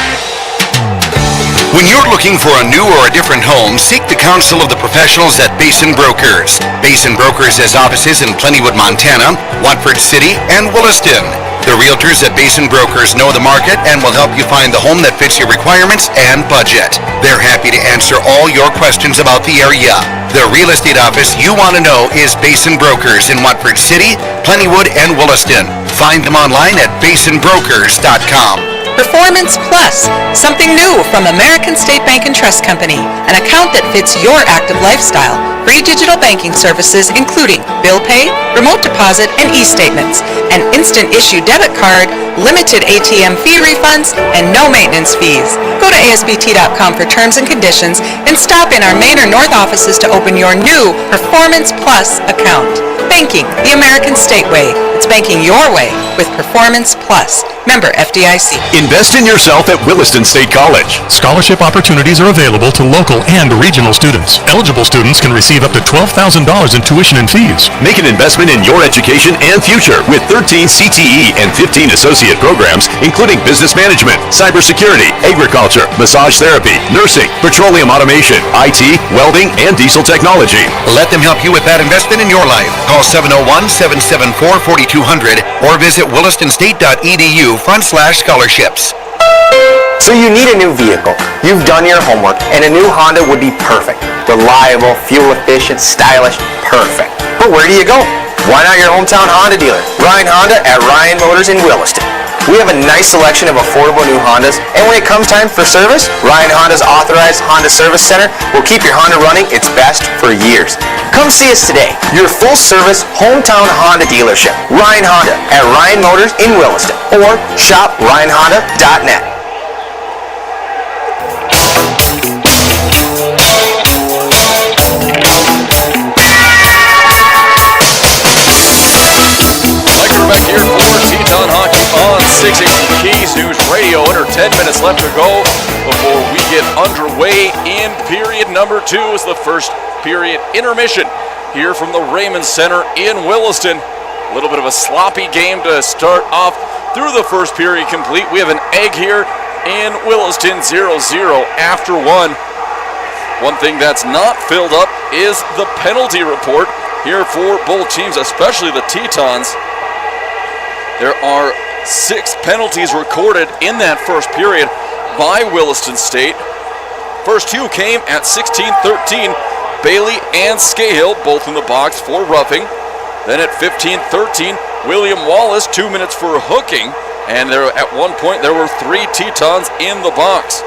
When you're looking for a new or a different home, seek the counsel of the professionals at Basin Brokers. Basin Brokers has offices in Plentywood, Montana, Watford City, and Williston. The realtors at Basin Brokers know the market and will help you find the home that fits your requirements and budget. They're happy to answer all your questions about the area. The real estate office you want to know is Basin Brokers in Watford City, Plentywood, and Williston. Find them online at basinbrokers.com. Performance Plus, something new from American State Bank and Trust Company, an account that fits your active lifestyle. Free digital banking services including bill pay, remote deposit, and e-statements, an instant issue debit card, limited ATM fee refunds, and no maintenance fees. Go to ASBT.com for terms and conditions and stop in our Main or North offices to open your new Performance Plus account. Banking the American State way. It's banking your way with Performance Plus. Member FDIC. Invest in yourself at Williston State College. Scholarship opportunities are available to local and regional students. Eligible students can receive up to $12,000 in tuition and fees. Make an investment in your education and future with 13 CTE and 15 associate programs, including business management, cybersecurity, agriculture, massage therapy, nursing, petroleum automation, IT, welding, and diesel technology. Let them help you with that investment in your life. Call 701-774-4200 or visit willistonState.edu/scholarships. So you need a new vehicle. You've done your homework, and a new Honda would be perfect. Reliable, fuel efficient, stylish, perfect. But where do you go? Why not your hometown Honda dealer, Ryan Honda at Ryan Motors in Williston. We have a nice selection of affordable new Hondas, and when it comes time for service, Ryan Honda's authorized Honda Service Center will keep your Honda running its best for years. Come see us today, your full-service hometown Honda dealership, Ryan Honda at Ryan Motors in Williston, or shop RyanHonda.net. Back here for Teton Hockey on 680 Keys News Radio. Under 10 minutes left to go before we get underway in period number 2 as the first period intermission here from the Raymond Center in Williston. A little bit of a sloppy game to start off through the first period complete. We have an egg here in Williston, 0-0 after 1. One thing that's not filled up is the penalty report here for both teams, especially the Tetons. There are 6 penalties recorded in that first period by Williston State. First 2 came at 16-13. Bailey and Scahill both in the box for roughing. Then at 15-13, William Wallace 2 minutes for hooking. And there at one point there were 3 Tetons in the box.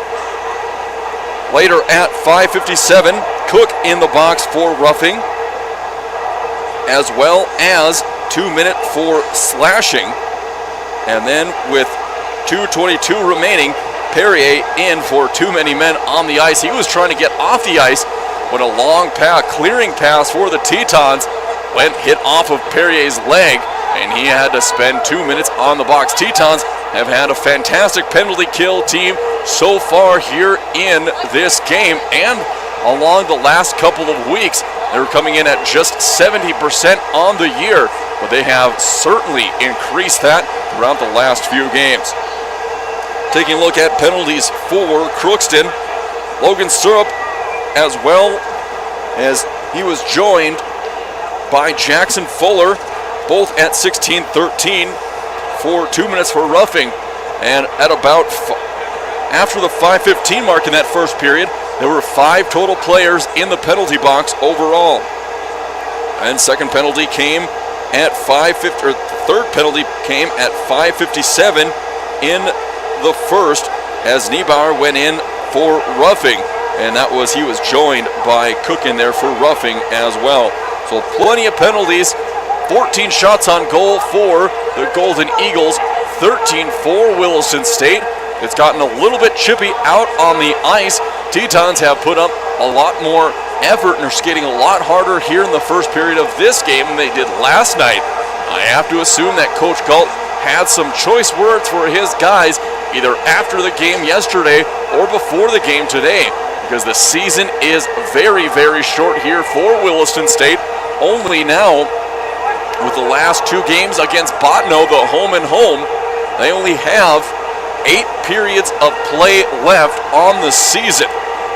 Later at 5:57, Cook in the box for roughing, as well as 2 minutes for slashing. And then with 2:22 remaining, Perrier in for too many men on the ice. He was trying to get off the ice when a long pass, clearing pass for the Tetons hit off of Perrier's leg, and he had to spend 2 minutes on the box. Tetons have had a fantastic penalty kill team so far here in this game, and along the last couple of weeks, they were coming in at just 70% on the year, but they have certainly increased that throughout the last few games. Taking a look at penalties for Crookston, Logan Syrup, as well as he was joined by Jackson Fuller, both at 16-13 for 2 minutes for roughing. And at about after the 5:15 mark in that first period, there were 5 total players in the penalty box overall. And second penalty came at 5:50, or third penalty came at 5:57 in the first, as Niebauer went in for roughing, and he was joined by Cook in there for roughing as well. So plenty of penalties. 14 shots on goal for the Golden Eagles, 13 for Williston State. It's gotten a little bit chippy out on the ice. Tetons have put up a lot more effort and are skating a lot harder here in the first period of this game than they did last night. I have to assume that Coach Galt had some choice words for his guys either after the game yesterday or before the game today, because the season is very, very short here for Williston State. Only now, with the last 2 games against Bottineau, the home and home, they only have 8 periods of play left on the season.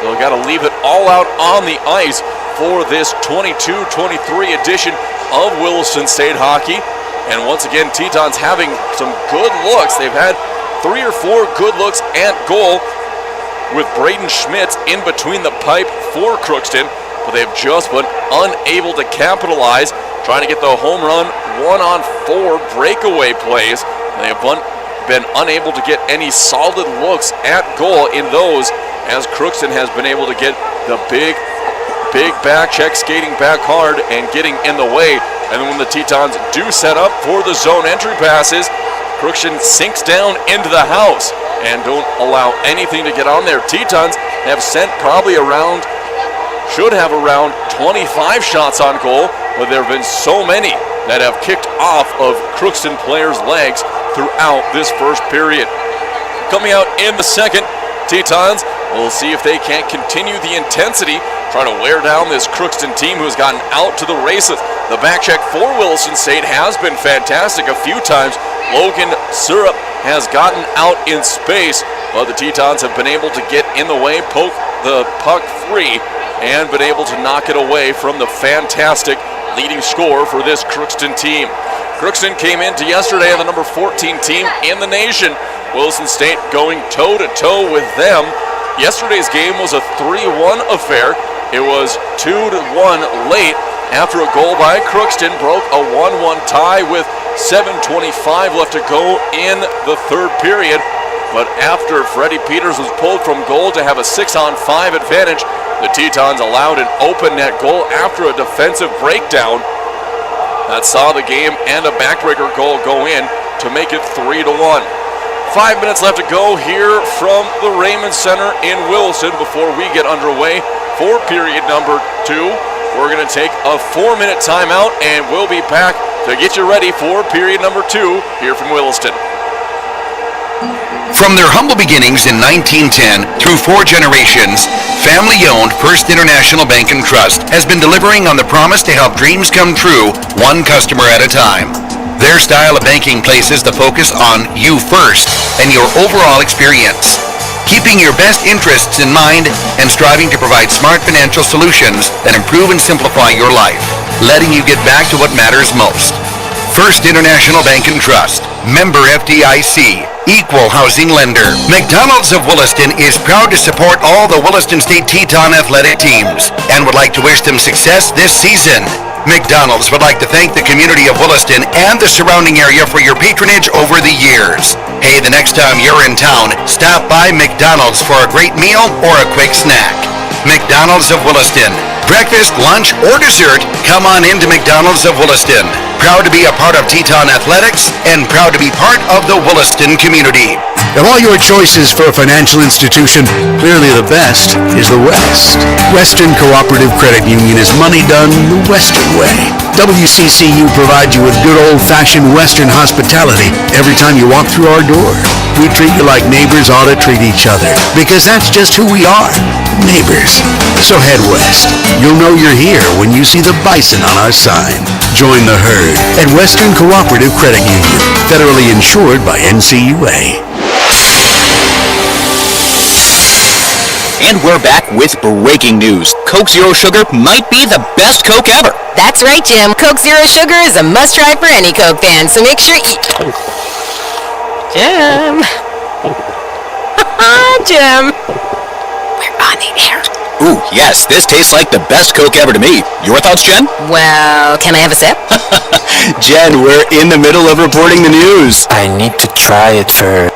They've got to leave it all out on the ice for this 22-23 edition of Williston State hockey. And once again, Tetons having some good looks. They've had 3 or 4 good looks at goal, with Braden Schmitz in between the pipe for Crookston, but they've just been unable to capitalize, trying to get the home run 1-on-4 breakaway plays. They have been unable to get any solid looks at goal in those, as Crookston has been able to get the big back check, skating back hard and getting in the way. And then when the Tetons do set up for the zone entry passes, Crookston sinks down into the house and don't allow anything to get on there. Tetons have sent should have around 25 shots on goal, but there have been so many that have kicked off of Crookston players' legs throughout this first period. Coming out in the second, Tetons will see if they can't continue the intensity, trying to wear down this Crookston team who has gotten out to the races. The back check for Williston State has been fantastic a few times. Logan Syrup has gotten out in space, but the Tetons have been able to get in the way, poke the puck free, and been able to knock it away from the fantastic leading scorer for this Crookston team. Crookston came into yesterday on the number 14 team in the nation. Williston State going toe-to-toe with them. Yesterday's game was a 3-1 affair. It was 2-1 late after a goal by Crookston broke a 1-1 tie with 7:25 left to go in the third period. But after Freddie Peters was pulled from goal to have a 6-on-5 advantage, the Tetons allowed an open net goal after a defensive breakdown that saw the game and a backbreaker goal go in to make it 3-1. 5 minutes left to go here from the Raymond Center in Williston before we get underway for period number 2. We're going to take a 4-minute timeout, and we'll be back to get you ready for period number 2 here from Williston. From their humble beginnings in 1910 through 4 generations, family-owned First International Bank & Trust has been delivering on the promise to help dreams come true, one customer at a time. Their style of banking places the focus on you first and your overall experience, keeping your best interests in mind and striving to provide smart financial solutions that improve and simplify your life, letting you get back to what matters most. First International Bank & Trust, member FDIC, equal housing lender. McDonald's of Williston is proud to support all the Williston State Teton athletic teams and would like to wish them success this season. McDonald's would like to thank the community of Williston and the surrounding area for your patronage over the years. Hey, the next time you're in town, stop by McDonald's for a great meal or a quick snack. McDonald's of Williston. Breakfast, lunch, or dessert, come on into McDonald's of Williston. proud to be a part of Teton Athletics and proud to be part of the Williston community. Of all your choices for a financial institution, clearly the best is the West. Western Cooperative Credit Union is money done the Western way. WCCU provides you with good old-fashioned Western hospitality every time you walk through our door. We treat you like neighbors ought to treat each other, because that's just who we are, neighbors. So head west. You'll know you're here when you see the bison on our sign. Join the herd at Western Cooperative Credit Union, federally insured by NCUA. And we're back with breaking news. Coke Zero Sugar might be the best Coke ever. That's right, Jim. Coke Zero Sugar is a must-try for any Coke fan, so make sure you... Jim. Jim. We're on the air. Ooh, yes, this tastes like the best Coke ever to me. Your thoughts, Jen? Well, can I have a sip? Jen, we're in the middle of reporting the news. I need to try it first.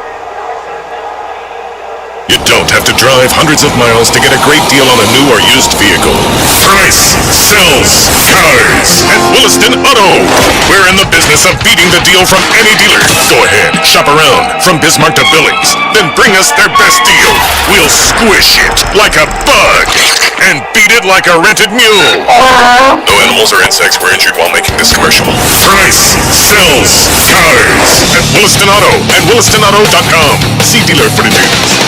You don't have to drive hundreds of miles to get a great deal on a new or used vehicle. Price sells cars at Williston Auto. We're in the business of beating the deal from any dealer. Go ahead, shop around from Bismarck to Billings. Then bring us their best deal. We'll squish it like a bug and beat it like a rented mule. No animals or insects were injured while making this commercial. Price sells cars at Williston Auto and WillistonAuto.com. See dealer for details.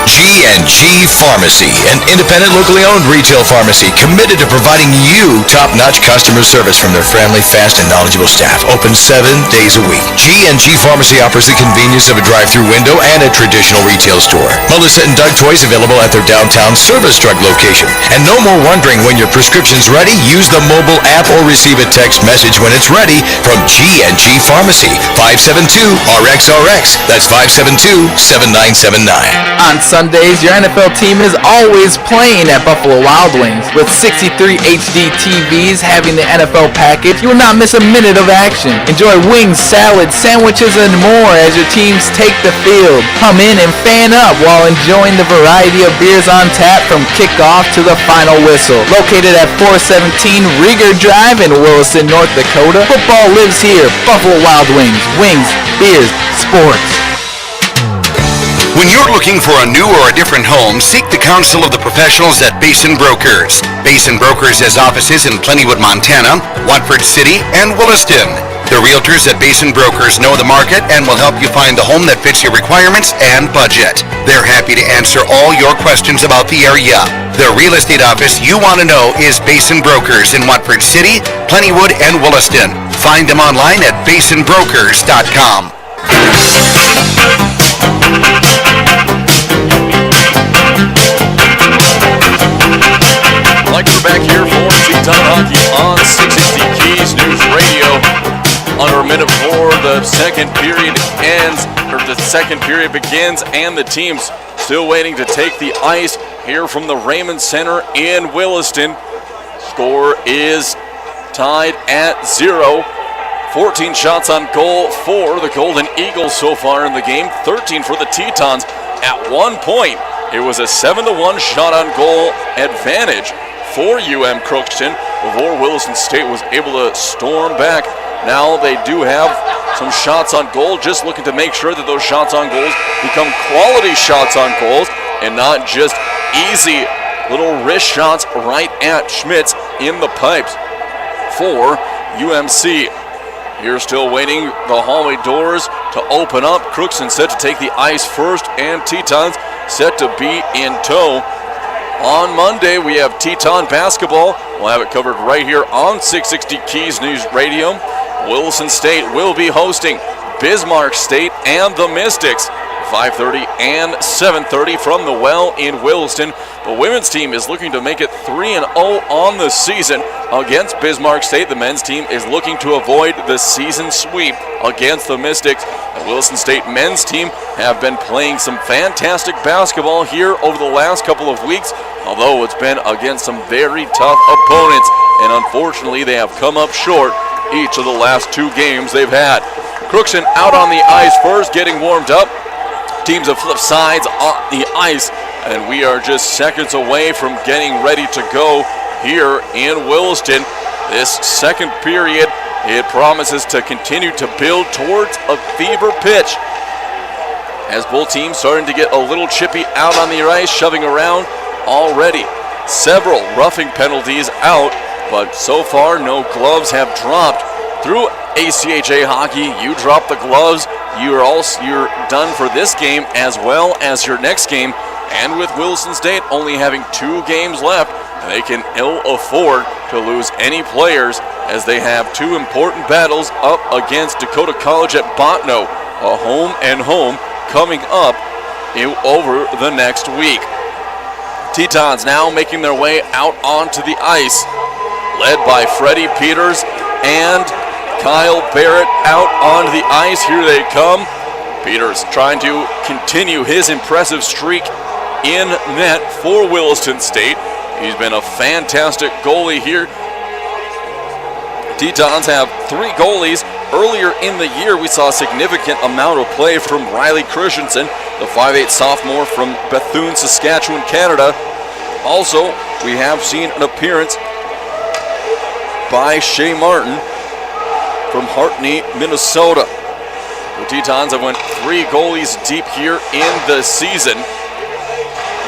G&G Pharmacy, an independent, locally owned retail pharmacy committed to providing you top-notch customer service from their friendly, fast, and knowledgeable staff. Open 7 days a week. G&G Pharmacy offers the convenience of a drive-through window and a traditional retail store. Melissa and Doug toys available at their downtown service drug location. And no more wondering when your prescription's ready. Use the mobile app or receive a text message when it's ready from G&G Pharmacy. 572-RXRX. That's 572-7979. On Sundays, your NFL team is always playing at Buffalo Wild Wings. With 63 HD TVs having the NFL package, you will not miss a minute of action. Enjoy wings, salads, sandwiches, and more as your teams take the field. Come in and fan up while enjoying the variety of beers on tap from kickoff to the final whistle. Located at 417 Rieger Drive in Williston, North Dakota, football lives here. Buffalo Wild Wings. Wings, beers, sports. When you're looking for a new or a different home, seek the counsel of the professionals at Basin Brokers. Basin Brokers has offices in Plentywood, Montana, Watford City, and Williston. The realtors at Basin Brokers know the market and will help you find the home that fits your requirements and budget. They're happy to answer all your questions about the area. The real estate office you want to know is Basin Brokers in Watford City, Plentywood, and Williston. Find them online at basinbrokers.com. Like we're back here for Teton Hockey on 660 Keys News Radio. Under a minute before the second period ends, or the second period begins, and the teams still waiting to take the ice here from the Raymond Center in Williston. Score is tied at 0. 14 shots on goal for the Golden Eagles so far in the game. 13 for the Tetons. At one point, it was a 7-1 shot on goal advantage for Crookston before Williston State was able to storm back. Now they do have some shots on goal, just looking to make sure that those shots on goals become quality shots on goals and not just easy little wrist shots right at Schmitz in the pipes for UMC. You're still waiting the hallway doors to open up. Crookston set to take the ice first, and Tetons set to be in tow. On Monday, we have Teton basketball. We'll have it covered right here on 660 Keys News Radio. Williston State will be hosting Bismarck State and the Mystics. 5:30 and 7:30 from the Well in Williston. The women's team is looking to make it 3-0 on the season against Bismarck State. The men's team is looking to avoid the season sweep against the Mystics. The Williston State men's team have been playing some fantastic basketball here over the last couple of weeks, although it's been against some very tough opponents, and unfortunately they have come up short each of the last 2 games they've had. Crookston out on the ice first, getting warmed up. Teams have flipped sides on the ice, and we are just seconds away from getting ready to go here in Williston. This second period it promises to continue to build towards a fever pitch. As both teams starting to get a little chippy out on the ice, shoving around already. Several roughing penalties out, but so far no gloves have dropped. Through ACHA hockey, you drop the gloves, you're done for this game as well as your next game. And with Williston State only having 2 games left, they can ill afford to lose any players as they have 2 important battles up against Dakota College at Botno, a home and home coming up over the next week. Tetons now making their way out onto the ice, led by Freddie Peters and Kyle Barrett out onto the ice. Here they come. Peters trying to continue his impressive streak in net for Williston State. He's been a fantastic goalie here. Tetons have 3 goalies. Earlier in the year, we saw a significant amount of play from Riley Christensen, the 5'8" sophomore from Bethune, Saskatchewan, Canada. Also, we have seen an appearance by Shea Martin from Hartney, Minnesota. The Tetons have went 3 goalies deep here in the season.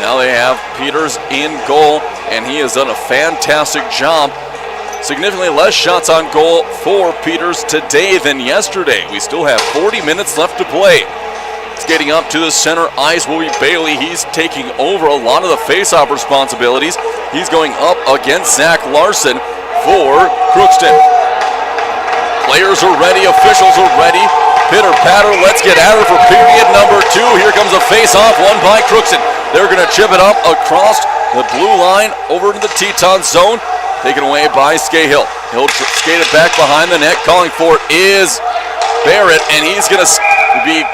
Now they have Peters in goal, and he has done a fantastic job. Significantly less shots on goal for Peters today than yesterday. We still have 40 minutes left to play. Skating up to the center ice will be Bailey. He's taking over a lot of the face-off responsibilities. He's going up against Zach Larson for Crookston. Players are ready, officials are ready. Pitter patter, let's get at her for period number 2. Here comes a face-off, won by Crookston. They're going to chip it up across the blue line over to the Teton zone. Taken away by Scahill. He'll skate it back behind the net. Calling for it is Barrett, and he's going to be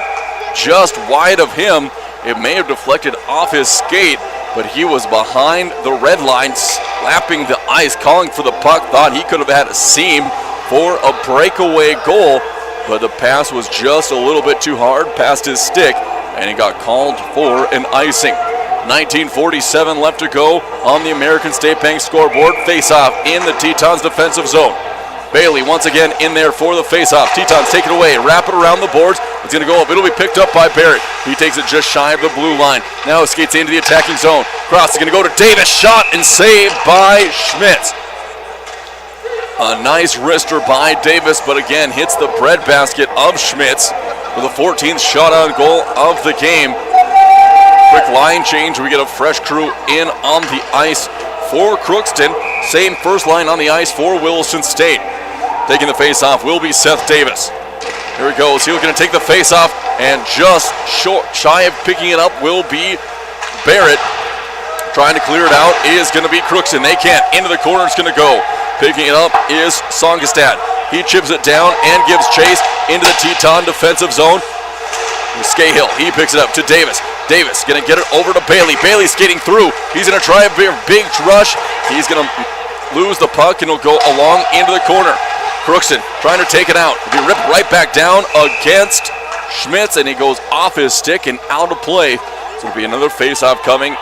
just wide of him. It may have deflected off his skate, but he was behind the red line, slapping the ice, calling for the puck. Thought he could have had a seam for a breakaway goal, but the pass was just a little bit too hard past his stick, and he got called for an icing. 19:47 left to go on the American State Bank scoreboard. Face-off in the Tetons defensive zone. Bailey once again in there for the face-off. Tetons take it away, wrap it around the boards. It's going to go up. It'll be picked up by Barrett. He takes it just shy of the blue line. Now skates into the attacking zone. Cross is going to go to Davis. Shot and saved by Schmitz. A nice wrister by Davis, but again hits the breadbasket of Schmitz for the 14th shot on goal of the game. Quick line change. We get a fresh crew in on the ice for Crookston. Same first line on the ice for Williston State. Taking the face-off will be Seth Davis. Here he goes. He's going to take the face-off, and just shy of picking it up will be Barrett. Trying to clear it out is going to be Crookston. They can't. Into the corner it's going to go. Picking it up is Songestad. He chips it down and gives chase into the Teton defensive zone. Scahill, he picks it up to Davis. Davis going to get it over to Bailey. Bailey skating through. He's going to try a big rush. He's going to lose the puck, and he'll go along into the corner. Crookston trying to take it out. He'll be ripped right back down against Schmitz, and he goes off his stick and out of play. So it'll be another face-off coming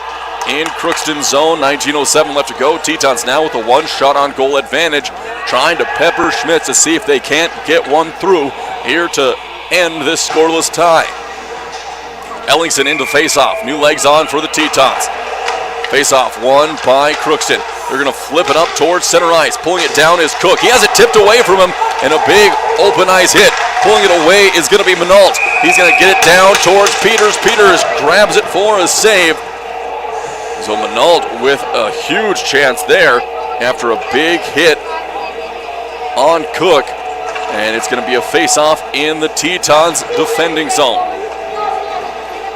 in Crookston zone. 19:07 left to go. Tetons now with a 1 shot on goal advantage, trying to pepper Schmitz to see if they can't get one through here to end this scoreless tie. Ellingson into face-off. New legs on for the Tetons. Face-off won by Crookston. They're going to flip it up towards center ice. Pulling it down is Cook. He has it tipped away from him, and a big open ice hit. Pulling it away is going to be Minalt. He's going to get it down towards Peters. Peters grabs it for a save. So Minalt with a huge chance there after a big hit on Cook. And it's going to be a face-off in the Tetons defending zone.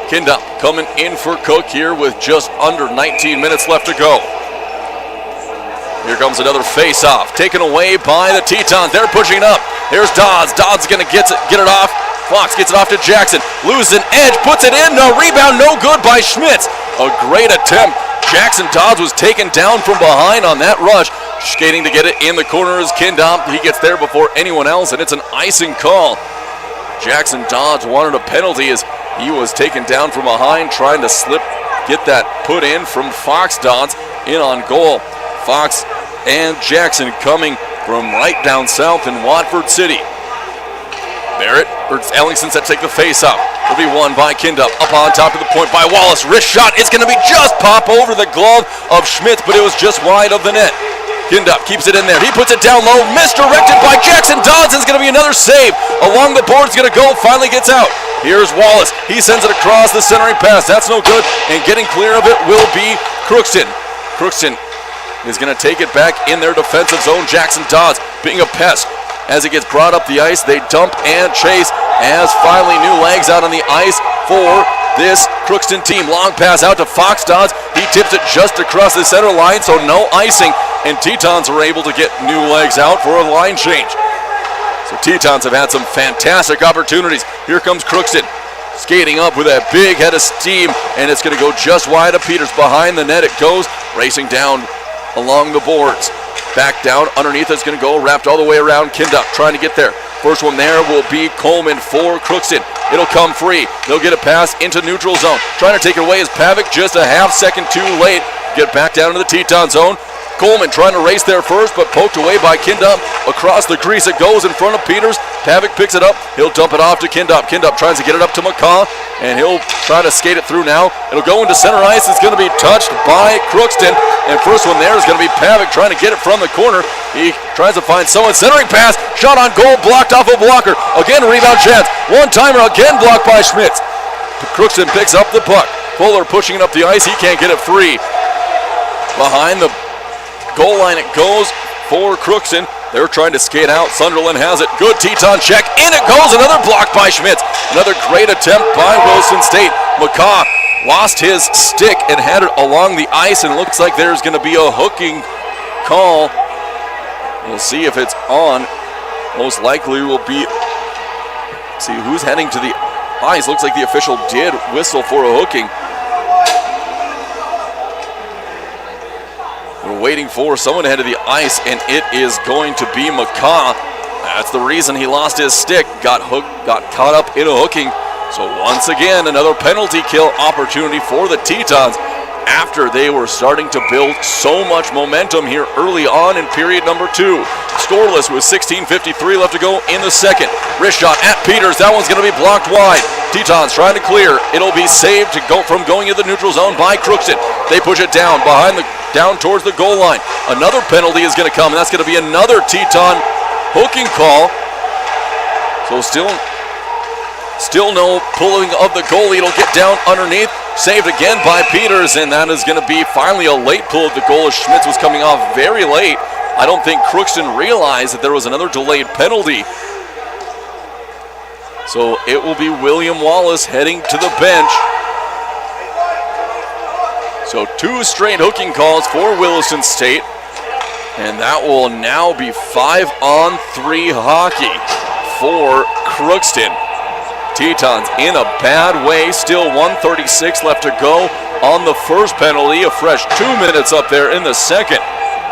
Kinda coming in for Cook here with just under 19 minutes left to go. Here comes another face-off, taken away by the Tetons. They're pushing it up. Here's Dodds. Dodds going to get it off. Fox gets it off to Jackson. Loses an edge, puts it in. No rebound, no good by Schmitz. A great attempt. Jackson Dodds was taken down from behind on that rush. Skating to get it in the corner is Kindop. He gets there before anyone else, and it's an icing call. Jackson Dodds wanted a penalty as he was taken down from behind, trying to get that put in from Fox. Dodds in on goal. Fox and Jackson coming from right down south in Watford City. Ellingson set to take the face-off. Will be won by Kindup. Up on top of the point by Wallace. Wrist shot. It's going to be just pop over the glove of Schmitz, but it was just wide of the net. Kindup keeps it in there. He puts it down low. Misdirected by Jackson Dodds. It's going to be another save. Along the board, it's going to go. Finally gets out. Here's Wallace. He sends it across the centering pass. That's no good. And getting clear of it will be Crookston. Crookston is going to take it back in their defensive zone. Jackson Dodds being a pest. As it gets brought up the ice, they dump and chase as finally new legs out on the ice for this Crookston team. Long pass out to Fox Dodds. He tips it just across the center line, so no icing. And Tetons are able to get new legs out for a line change. So Tetons have had some fantastic opportunities. Here comes Crookston. Skating up with that big head of steam, and it's going to go just wide of Peters. Behind the net it goes, racing down along the boards. Back down underneath it's going to go, wrapped all the way around. Kindup trying to get there. First one there will be Coleman for Crookston. It'll come free. They'll get a pass into neutral zone. Trying to take it away is Pavic, just a half second too late. Get back down to the Teton zone. Coleman trying to race there first, but poked away by Kindup. Across the crease it goes in front of Peters. Pavic picks it up. He'll dump it off to Kindup. Kindup tries to get it up to McCaw, and he'll try to skate it through now. It'll go into center ice. It's going to be touched by Crookston. And first one there is going to be Pavic trying to get it from the corner. He tries to find someone. Centering pass. Shot on goal. Blocked off a blocker. Again, rebound chance. One-timer again blocked by Schmitz. Crookston picks up the puck. Fuller pushing it up the ice. He can't get it free. Behind the goal line it goes for Crookston. They're trying to skate out. Sunderland has it. Good Teton check. In it goes. Another block by Schmitz. Another great attempt by Williston State. McCaw lost his stick and had it along the ice, and it looks like there's going to be a hooking call. We'll see if it's on. Most likely will be, see who's heading to the ice. Looks like the official did whistle for a hooking. We're waiting for someone to head to the ice, and it is going to be McCaw. That's the reason he lost his stick. Got caught up in a hooking. So once again, another penalty kill opportunity for the Tetons after they were starting to build so much momentum here early on in period number 2. Scoreless with 16:53 left to go in the second. Wrist shot at Peters. That one's going to be blocked wide. Tetons trying to clear. It'll be saved to go from going into the neutral zone by Crookston. They push it down down towards the goal line. Another penalty is going to come, and that's going to be another Teton hooking call. So Still no pulling of the goalie. It'll get down underneath. Saved again by Peters, and that is going to be finally a late pull of the goal as Schmitz was coming off very late. I don't think Crookston realized that there was another delayed penalty. So it will be William Wallace heading to the bench. So 2 straight hooking calls for Williston State. And that will now be 5-on-3 hockey for Crookston. Tetons in a bad way. Still 1:36 left to go on the first penalty. A fresh 2 minutes up there in the second.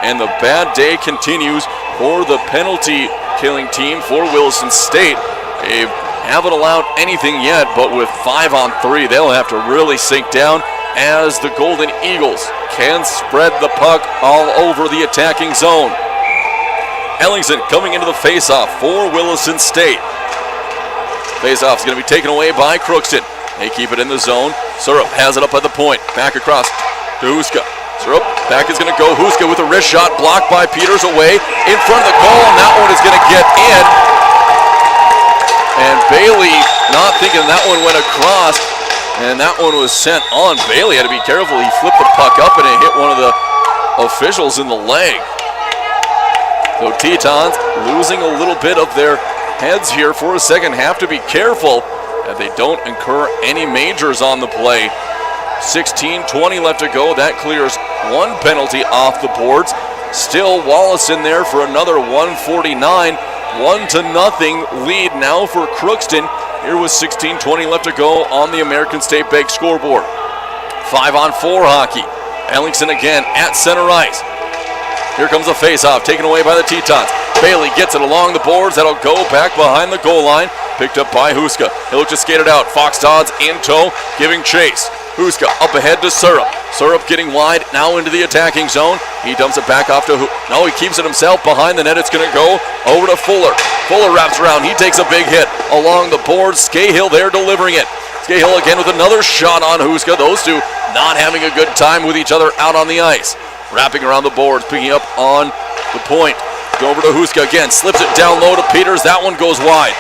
And the bad day continues for the penalty killing team for Williston State. They haven't allowed anything yet, but with 5-on-3, they'll have to really sink down as the Golden Eagles can spread the puck all over the attacking zone. Ellingson coming into the faceoff for Williston State. Faceoff is going to be taken away by Crookston. They keep it in the zone. Surup has it up at the point. Back across to Huska. Surup back is going to go. Huska with a wrist shot blocked by Peters away in front of the goal, and that one is going to get in. And Bailey not thinking that one went across, and that one was sent on. Bailey had to be careful. He flipped the puck up, and it hit one of the officials in the leg. So Tetons losing a little bit of their heads here for a second. Have to be careful that they don't incur any majors on the play. 16:20 left to go. That clears one penalty off the boards. Still Wallace in there for another 149. 1-0 lead now for Crookston. Here with 16:20 left to go on the American State Bank scoreboard. 5-on-4 hockey. Ellingson again at center ice. Here comes a face-off taken away by the Tetons. Bailey gets it along the boards. That'll go back behind the goal line. Picked up by Huska. He'll just skate it out. Fox Dodds in tow, giving chase. Huska up ahead to Syrup. Syrup getting wide now into the attacking zone. He dumps it back off to no, he keeps it himself behind the net. It's going to go over to Fuller. Fuller wraps around. He takes a big hit along the boards. Scahill there delivering it. Scahill again with another shot on Huska. Those two not having a good time with each other out on the ice. Wrapping around the boards, picking up on the point. Go over to Huska again. Slips it down low to Peters. That one goes wide.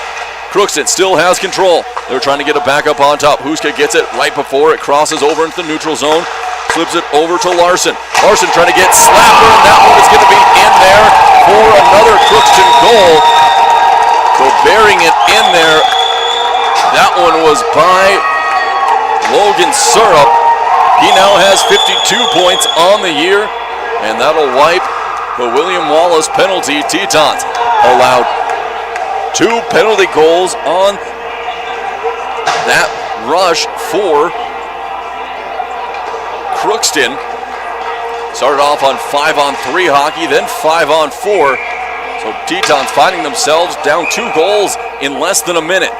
Crookston still has control. They're trying to get it back up on top. Huska gets it right before it crosses over into the neutral zone. Slips it over to Larson. Larson trying to get Slapper, and that one is going to be in there for another Crookston goal. So bearing it in there, that one was by Logan Syrup. He now has 52 points on the year, and that'll wipe the William Wallace penalty. Tetons allowed 2 penalty goals on that rush for Crookston. Started off on 5-on-3 hockey, then 5-on-4. So Tetons finding themselves down 2 goals in less than a minute.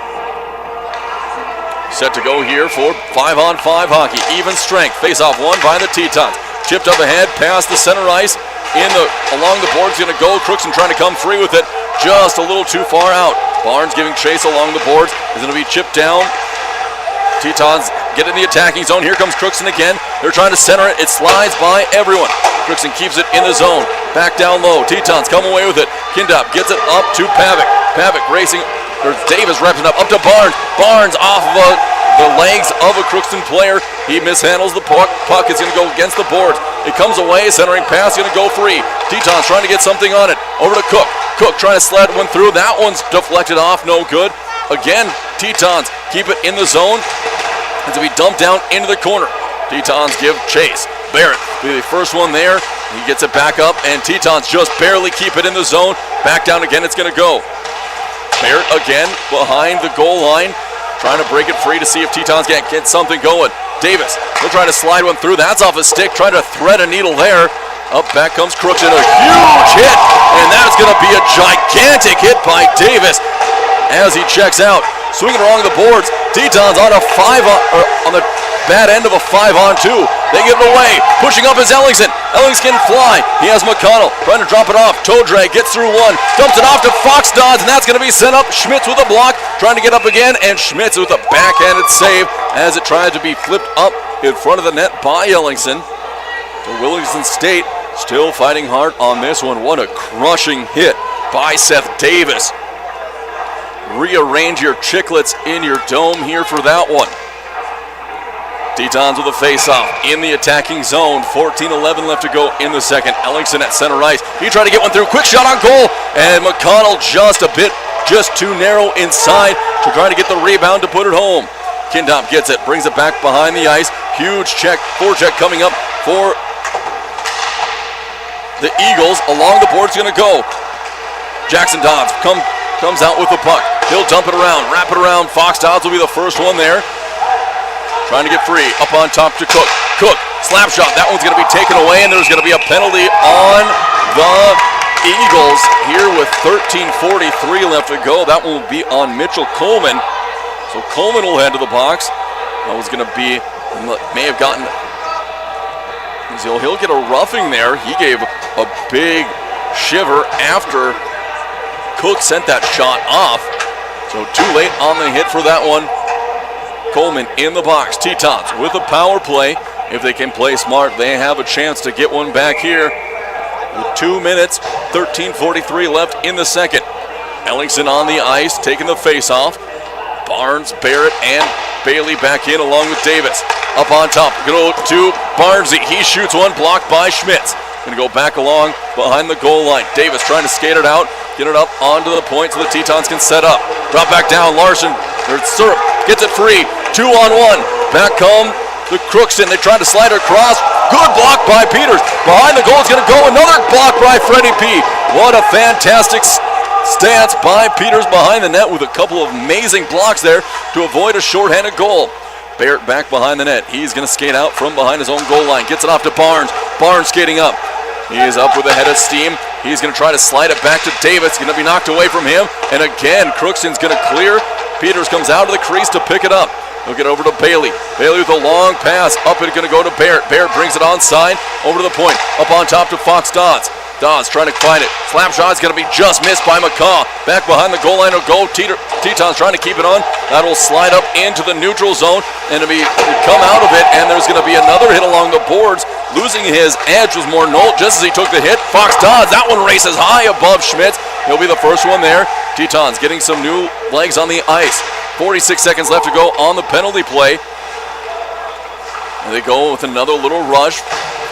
Set to go here for 5-on-5 hockey. Even strength. Face-off won by the Tetons. Chipped up ahead, past the center ice. Along the boards, going to go. Crookston trying to come free with it. Just a little too far out. Barnes giving chase along the boards. Is going to be chipped down. Tetons get in the attacking zone. Here comes Crookston again. They're trying to center it. It slides by everyone. Crookston keeps it in the zone. Back down low. Tetons come away with it. Kindop gets it up to Pavic. Pavic racing. Davis wraps it up to Barnes. Barnes off of the legs of a Crookston player. He mishandles the puck. Puck is going to go against the boards. It comes away. Centering pass going to go free. Tetons trying to get something on it. Over to Cook. Cook trying to slide one through. That one's deflected off. No good. Again, Tetons keep it in the zone. It's to be dumped down into the corner. Tetons give chase. Barrett be the first one there. He gets it back up, and Tetons just barely keep it in the zone. Back down again. It's going to go. Barrett again behind the goal line, trying to break it free to see if Tetons can get something going. Davis, he'll try to slide one through. That's off his stick, trying to thread a needle there. Up back comes Crookston, a huge hit, and that's going to be a gigantic hit by Davis as he checks out. Swinging along the boards, Tetons on on the bad end of a 5-on-2. They give it away. Pushing up is Ellingson. Ellingson can fly. He has McConnell trying to drop it off. Toe drag gets through one. Dumps it off to Fox Dodds, and that's going to be sent up. Schmitz with a block. Trying to get up again, and Schmitz with a backhanded save as it tried to be flipped up in front of the net by Ellingson. The Williston State still fighting hard on this one. What a crushing hit by Seth Davis. Rearrange your chiclets in your dome here for that one. Tetons with a face-off in the attacking zone. 14-11 left to go in the second. Ellingson at center ice. He tried to get one through. Quick shot on goal. And McConnell just too narrow inside to try to get the rebound to put it home. Kindop gets it. Brings it back behind the ice. Huge forecheck coming up for the Eagles. Along the board's going to go. Jackson Dodds comes out with the puck. He'll dump it around. Wrap it around. Fox Dodds will be the first one there. Trying to get free. Up on top to Cook. Cook, slap shot. That one's going to be taken away, and there's going to be a penalty on the Eagles here with 13:43 left to go. That one will be on Mitchell Coleman. So Coleman will head to the box. That was going to be, may have gotten, he'll get a roughing there. He gave a big shiver after Cook sent that shot off. So too late on the hit for that one. Coleman in the box. Tetons with a power play. If they can play smart, they have a chance to get one back here. With 2 minutes, 13:43 left in the second. Ellingson on the ice, taking the face-off. Barnes, Barrett, and Bailey back in along with Davis. Up on top, go to Barnesy. He shoots one, blocked by Schmitz. Gonna go back along behind the goal line. Davis trying to skate it out, get it up onto the point so the Tetons can set up. Drop back down, Larson, or Syrup gets it free. 2-on-1. Back come the Crookston. They try to slide it across. Good block by Peters. Behind the goal is going to go. Another block by Freddie P. What a fantastic stance by Peters behind the net with a couple of amazing blocks there to avoid a shorthanded goal. Barrett back behind the net. He's going to skate out from behind his own goal line. Gets it off to Barnes. Barnes skating up. He is up with a head of steam. He's going to try to slide it back to Davis. Going to be knocked away from him. And again, Crookston's going to clear. Peters comes out of the crease to pick it up. He'll get over to Bailey. Bailey with a long pass. Up it's going to go to Barrett. Barrett brings it onside. Over to the point. Up on top to Fox Dodds. Dodds trying to find it. Slap shot's going to be just missed by McCaw. Back behind the goal line will go. Tetons trying to keep it on. That'll slide up into the neutral zone and to come out of it. And there's going to be another hit along the boards. Losing his edge was Morneau just as he took the hit. Fox Dodds, that one races high above Schmitz. He'll be the first one there. Tetons getting some new legs on the ice. 46 seconds left to go on the penalty play. And they go with another little rush.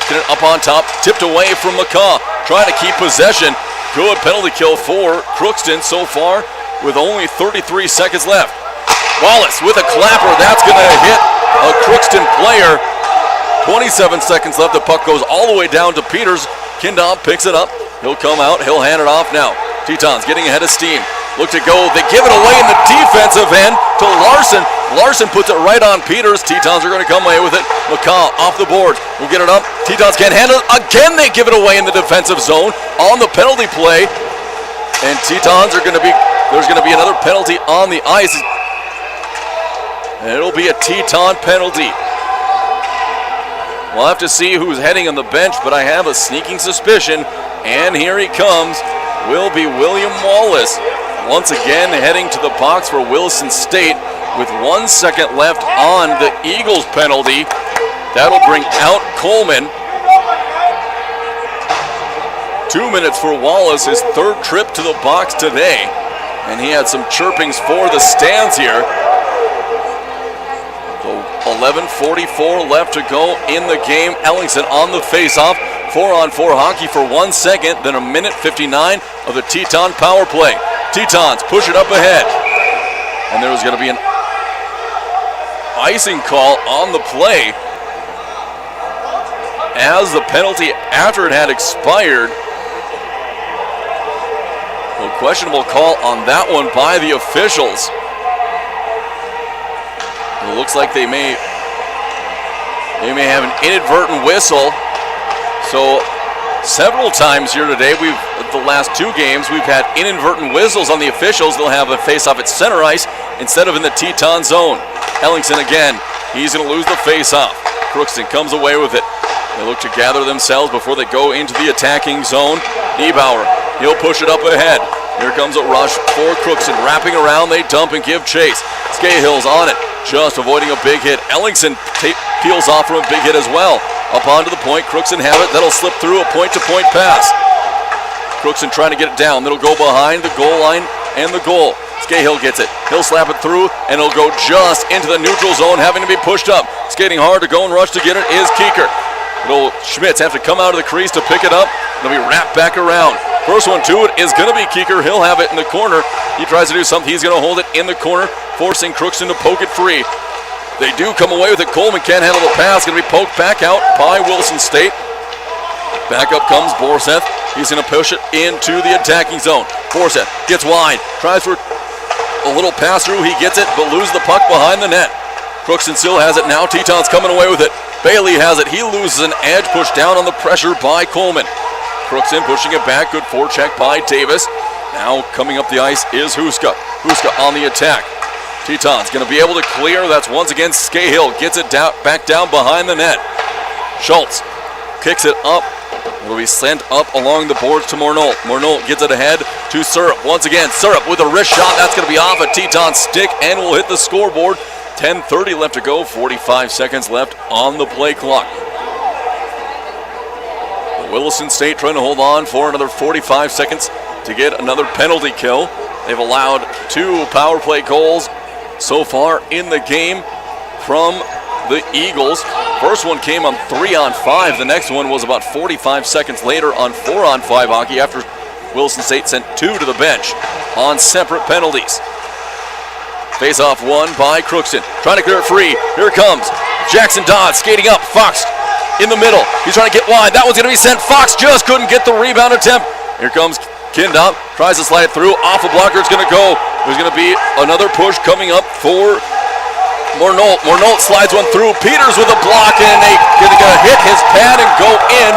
Get it up on top, tipped away from McCaw. Trying to keep possession. Good penalty kill for Crookston so far with only 33 seconds left. Wallace with a clapper. That's going to hit a Crookston player. 27 seconds left. The puck goes all the way down to Peters. Kindom picks it up. He'll come out. He'll hand it off now. Tetons getting ahead of steam. Look to go. They give it away in the defensive end to Larson. Larson puts it right on Peters. Tetons are going to come away with it. McCaw off the board. We'll get it up. Tetons can't handle it. Again, they give it away in the defensive zone on the penalty play. And Tetons are going to be, there's going to be another penalty on the ice. And it'll be a Teton penalty. We'll have to see who's heading on the bench, but I have a sneaking suspicion. And here he comes. Will be William Wallace. Once again heading to the box for Williston State with 1 second left on the Eagles penalty. That'll bring out Coleman. 2 minutes for Wallace, his third trip to the box today. And he had some chirpings for the stands here. So 11:44 left to go in the game. Ellingson on the faceoff. 4-on-4 hockey for 1 second, then 1:59 of the Teton power play. Tetons push it up ahead. And there was going to be an icing call on the play as the penalty after it had expired. A questionable call on that one by the officials. It looks like they may have an inadvertent whistle. So several times here today, the last two games, we've had inadvertent whistles on the officials. They'll have a face-off at center ice instead of in the Teton zone. Ellingson again, he's going to lose the face-off. Crookston comes away with it. They look to gather themselves before they go into the attacking zone. Niebauer, he'll push it up ahead. Here comes a rush for Crookston. Wrapping around, they dump and give chase. Scahill's on it, just avoiding a big hit. Ellingson peels off from a big hit as well. Up onto the point, Crookston have it. That'll slip through a point-to-point pass. Crookston trying to get it down. That'll go behind the goal line and the goal. Scahill gets it. He'll slap it through, and it'll go just into the neutral zone, having to be pushed up. Skating hard to go and rush to get it is Keeker. Schmitz have to come out of the crease to pick it up. It'll be wrapped back around. First one to it is going to be Keeker. He'll have it in the corner. He tries to do something. He's going to hold it in the corner, forcing Crookston to poke it free. They do come away with it. Coleman can't handle the pass. Going to be poked back out by Williston State. Back up comes Borseth. He's going to push it into the attacking zone. Borseth gets wide. Tries for a little pass through. He gets it, but loses the puck behind the net. Crookston still has it now. Teton's coming away with it. Bailey has it. He loses an edge. Pushed down on the pressure by Coleman. Crookston pushing it back. Good forecheck by Davis. Now coming up the ice is Huska. Huska on the attack. Teton's going to be able to clear. That's once again Scahill. Gets it back down behind the net. Schultz kicks it up. It'll be sent up along the boards to Morneau. Morneau gets it ahead to Syrup. Once again, Syrup with a wrist shot. That's going to be off a Teton stick and will hit the scoreboard. 10:30 left to go. 45 seconds left on the play clock. Williston State trying to hold on for another 45 seconds to get another penalty kill. They've allowed 2 power play goals so far in the game from the Eagles. First one came on 3-on-5. The next one was about 45 seconds later on 4-on-5 hockey after Williston State sent 2 to the bench on separate penalties. Face-off won by Crookston. Trying to clear it free. Here it comes. Jackson Dodd skating up. Fox in the middle. He's trying to get wide. That one's going to be sent. Fox just couldn't get the rebound attempt. Here comes Kindop. Tries to slide it through. Off a blocker. It's going to go. There's going to be another push coming up for Morneau. Morneau slides one through. Peters with a block, and they're going to hit his pad and go in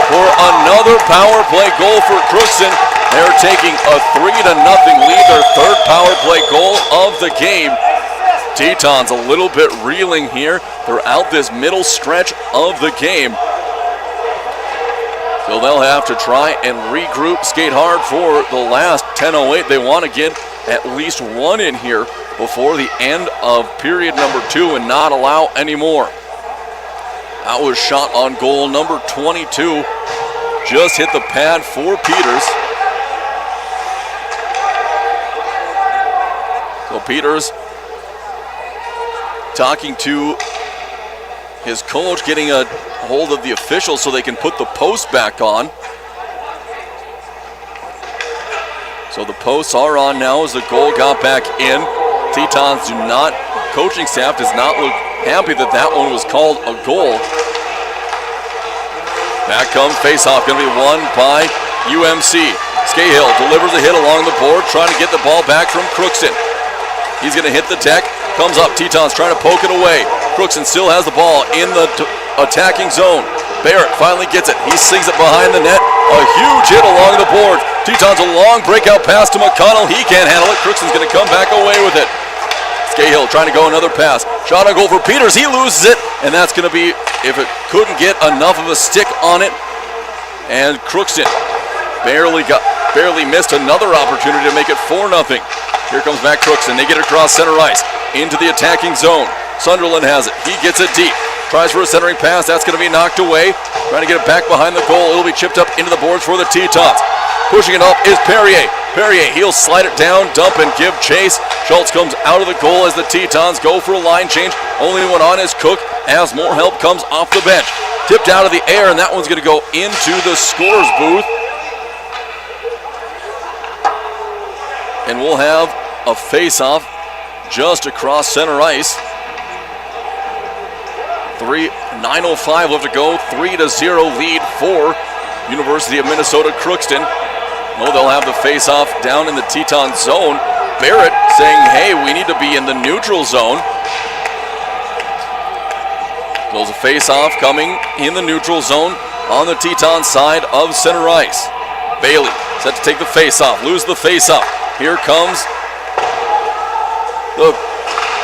for another power play goal for Crookston. They're taking a 3-0 lead, their third power play goal of the game. Tetons a little bit reeling here throughout this middle stretch of the game. So they'll have to try and regroup, skate hard for the last 10:08. They want to get at least one in here before the end of period number 2 and not allow any more. That was shot on goal number 22. Just hit the pad for Peters. So Peters talking to his coach, getting a hold of the officials so they can put the post back on. So the posts are on now as the goal got back in. Tetons coaching staff does not look happy that that one was called a goal. Back comes face-off, going to be won by UMC. Scahill delivers a hit along the board, trying to get the ball back from Crookston. He's going to hit the deck, comes up, Tetons trying to poke it away. Crookston still has the ball in the attacking zone. Barrett finally gets it. He sings it behind the net. A huge hit along the board. Tetons a long breakout pass to McConnell. He can't handle it. Crookston's going to come back away with it. Scahill trying to go another pass. Shot on goal for Peters. He loses it. And that's going to be, if it couldn't get enough of a stick on it. And Crookston barely missed another opportunity to make it 4-0. Here comes back Crookston. They get it across center ice into the attacking zone. Sunderland has it. He gets it deep. Tries for a centering pass. That's going to be knocked away. Trying to get it back behind the goal. It'll be chipped up into the boards for the Tetons. Pushing it up is Perrier. Perrier, he'll slide it down, dump, and give chase. Schultz comes out of the goal as the Tetons go for a line change. Only one on is Cook as more help comes off the bench. Tipped out of the air, and that one's going to go into the scorer's booth. And we'll have a face-off just across center ice. 9:05 left to go. 3-0 lead for University of Minnesota Crookston. Well, they'll have the face-off down in the Teton zone. Barrett saying, hey, we need to be in the neutral zone. There's a face-off coming in the neutral zone on the Teton side of center ice. Bailey set to take the face-off, lose the face-off. Here comes the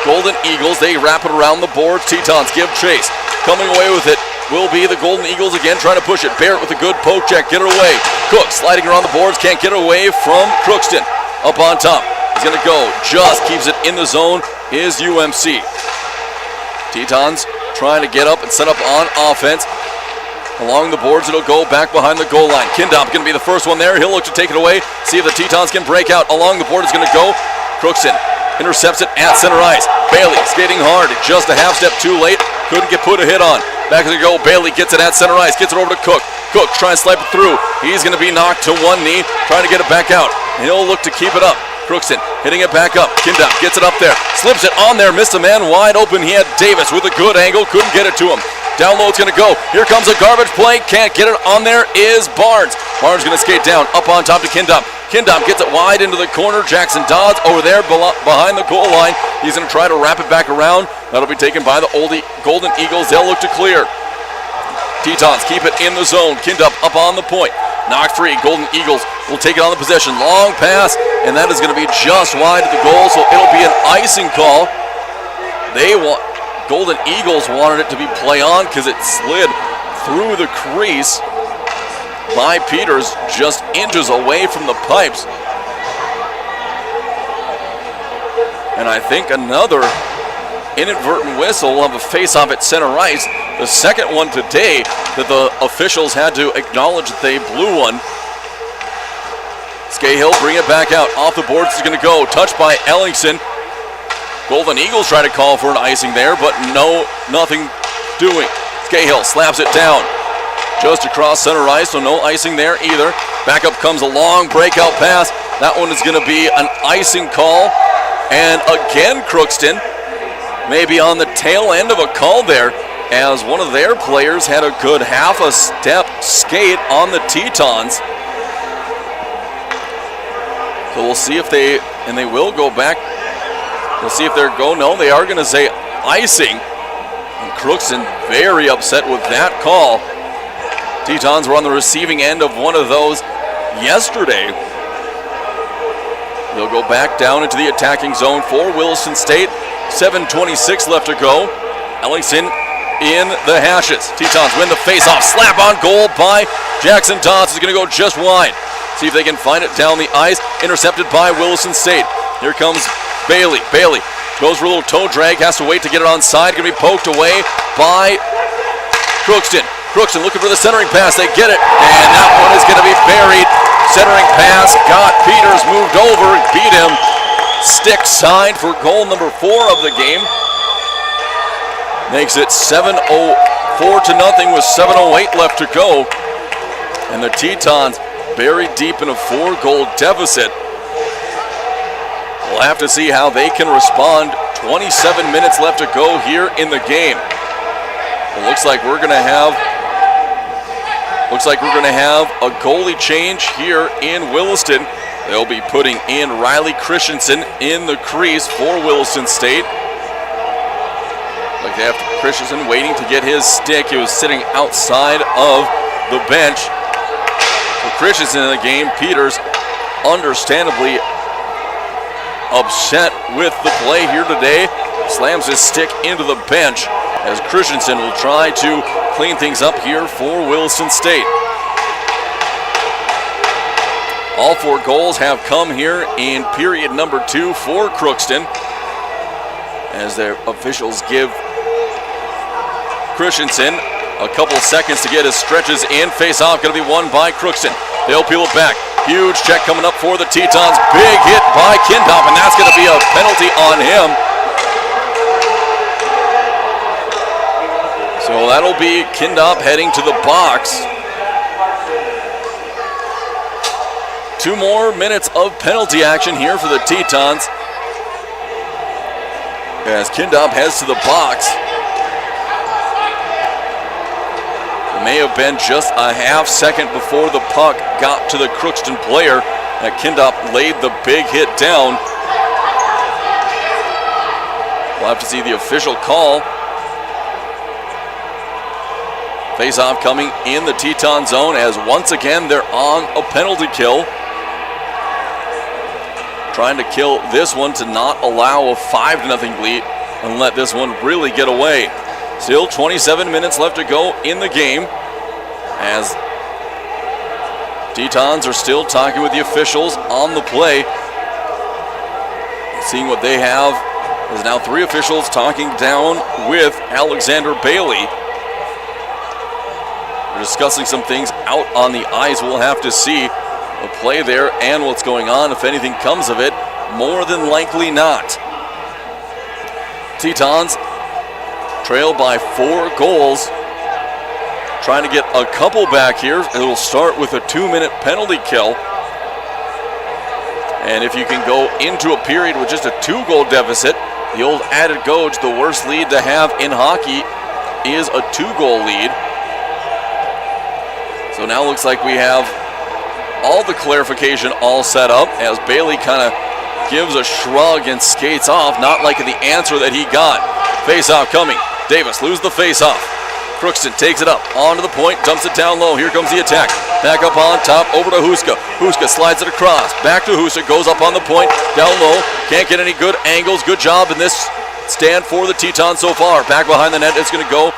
Golden Eagles. They wrap it around the boards. Tetons give chase. Coming away with it will be the Golden Eagles again, trying to push it. Barrett with a good poke check, get it away. Cook sliding around the boards, can't get it away from Crookston. Up on top, he's going to go, just keeps it in the zone, is UMC. Tetons trying to get up and set up on offense. Along the boards, it'll go back behind the goal line. Kindop going to be the first one there. He'll look to take it away, see if the Tetons can break out. Along the board is going to go. Crookston intercepts it at center ice. Bailey skating hard, just a half step too late. Couldn't get put a hit on. Back as we go, Bailey gets it at center ice, gets it over to Cook. Cook trying to slide it through. He's going to be knocked to one knee, trying to get it back out. And he'll look to keep it up. Crookston hitting it back up. Kindop gets it up there, slips it on there, missed a man wide open. He had Davis with a good angle, couldn't get it to him. Down low it's going to go. Here comes a garbage play, can't get it on there is Barnes. Barnes going to skate down, up on top to Kindop. Kindop gets it wide into the corner. Jackson Dodds over there behind the goal line. He's going to try to wrap it back around. That'll be taken by the Golden Eagles. They'll look to clear. Tetons keep it in the zone. Kindop up on the point. Knocked free. Golden Eagles will take it on the possession. Long pass, and that is going to be just wide of the goal, so it'll be an icing call. Golden Eagles wanted it to be play on because it slid through the crease by Peters, just inches away from the pipes. And I think another inadvertent whistle will have a face-off at center ice. The second one today that the officials had to acknowledge that they blew one. Scahill bring it back out. Off the boards is going to go. Touched by Ellingson. Golden Eagles try to call for an icing there, but nothing doing. Scahill slaps it down. Just across center ice, so no icing there either. Back up comes a long breakout pass. That one is going to be an icing call. And again, Crookston maybe on the tail end of a call there, as one of their players had a good half a step skate on the Tetons. So we'll see if they will go back. We'll see if they're no, they are going to say icing. And Crookston very upset with that call. Tetons were on the receiving end of one of those yesterday. They'll go back down into the attacking zone for Williston State. 7:26 left to go. Ellingson in the hashes. Tetons win the face-off. Slap on goal by Jackson Dodds. Is going to go just wide. See if they can find it down the ice. Intercepted by Williston State. Here comes Bailey. Bailey goes for a little toe drag. Has to wait to get it on side. Going to be poked away by Crookston. Crookston looking for the centering pass. They get it. And that one is going to be buried. Centering pass got Peters moved over. Beat him. Stick side for goal number 4 of the game. Makes it 4-0 with 7:08 left to go. And the Tetons buried deep in a 4-goal deficit. We'll have to see how they can respond. 27 minutes left to go here in the game. It looks like we're going to have a goalie change here in Williston. They'll be putting in Riley Christensen in the crease for Williston State. Like they have Christensen waiting to get his stick. He was sitting outside of the bench. So Christensen in the game. Peters understandably upset with the play here today. Slams his stick into the bench as Christensen will try to clean things up here for Williston State. All 4 goals have come here in period number 2 for Crookston as their officials give Christensen a couple seconds to get his stretches in. Face off going to be won by Crookston. They'll peel it back. Huge check coming up for the Tetons. Big hit by Kindop, and that's going to be a penalty on him. So that'll be Kindop heading to the box. 2 more minutes of penalty action here for the Tetons as Kindop heads to the box. It may have been just a half second before the puck got to the Crookston player that Kindop laid the big hit down. We'll have to see the official call. Face-off coming in the Teton zone as once again they're on a penalty kill. Trying to kill this one to not allow a 5-0 lead and let this one really get away. Still 27 minutes left to go in the game as Tetons are still talking with the officials on the play. Seeing what they have. There's now 3 officials talking down with Alexander Bailey. They're discussing some things out on the ice. We'll have to see the play there and what's going on. If anything comes of it, more than likely not. Tetons trail by 4 goals. Trying to get a couple back here. It'll start with a 2-minute penalty kill. And if you can go into a period with just a 2-goal deficit, the old adage, the worst lead to have in hockey is a 2-goal lead. So now looks like we have all the clarification all set up as Bailey kind of gives a shrug and skates off, not liking the answer that he got. Face-off coming. Davis loses the face-off. Crookston takes it up onto the point, dumps it down low. Here comes the attack. Back up on top, over to Huska. Huska slides it across. Back to Huska, goes up on the point, down low. Can't get any good angles. Good job in this stand for the Tetons so far. Back behind the net, it's going to go.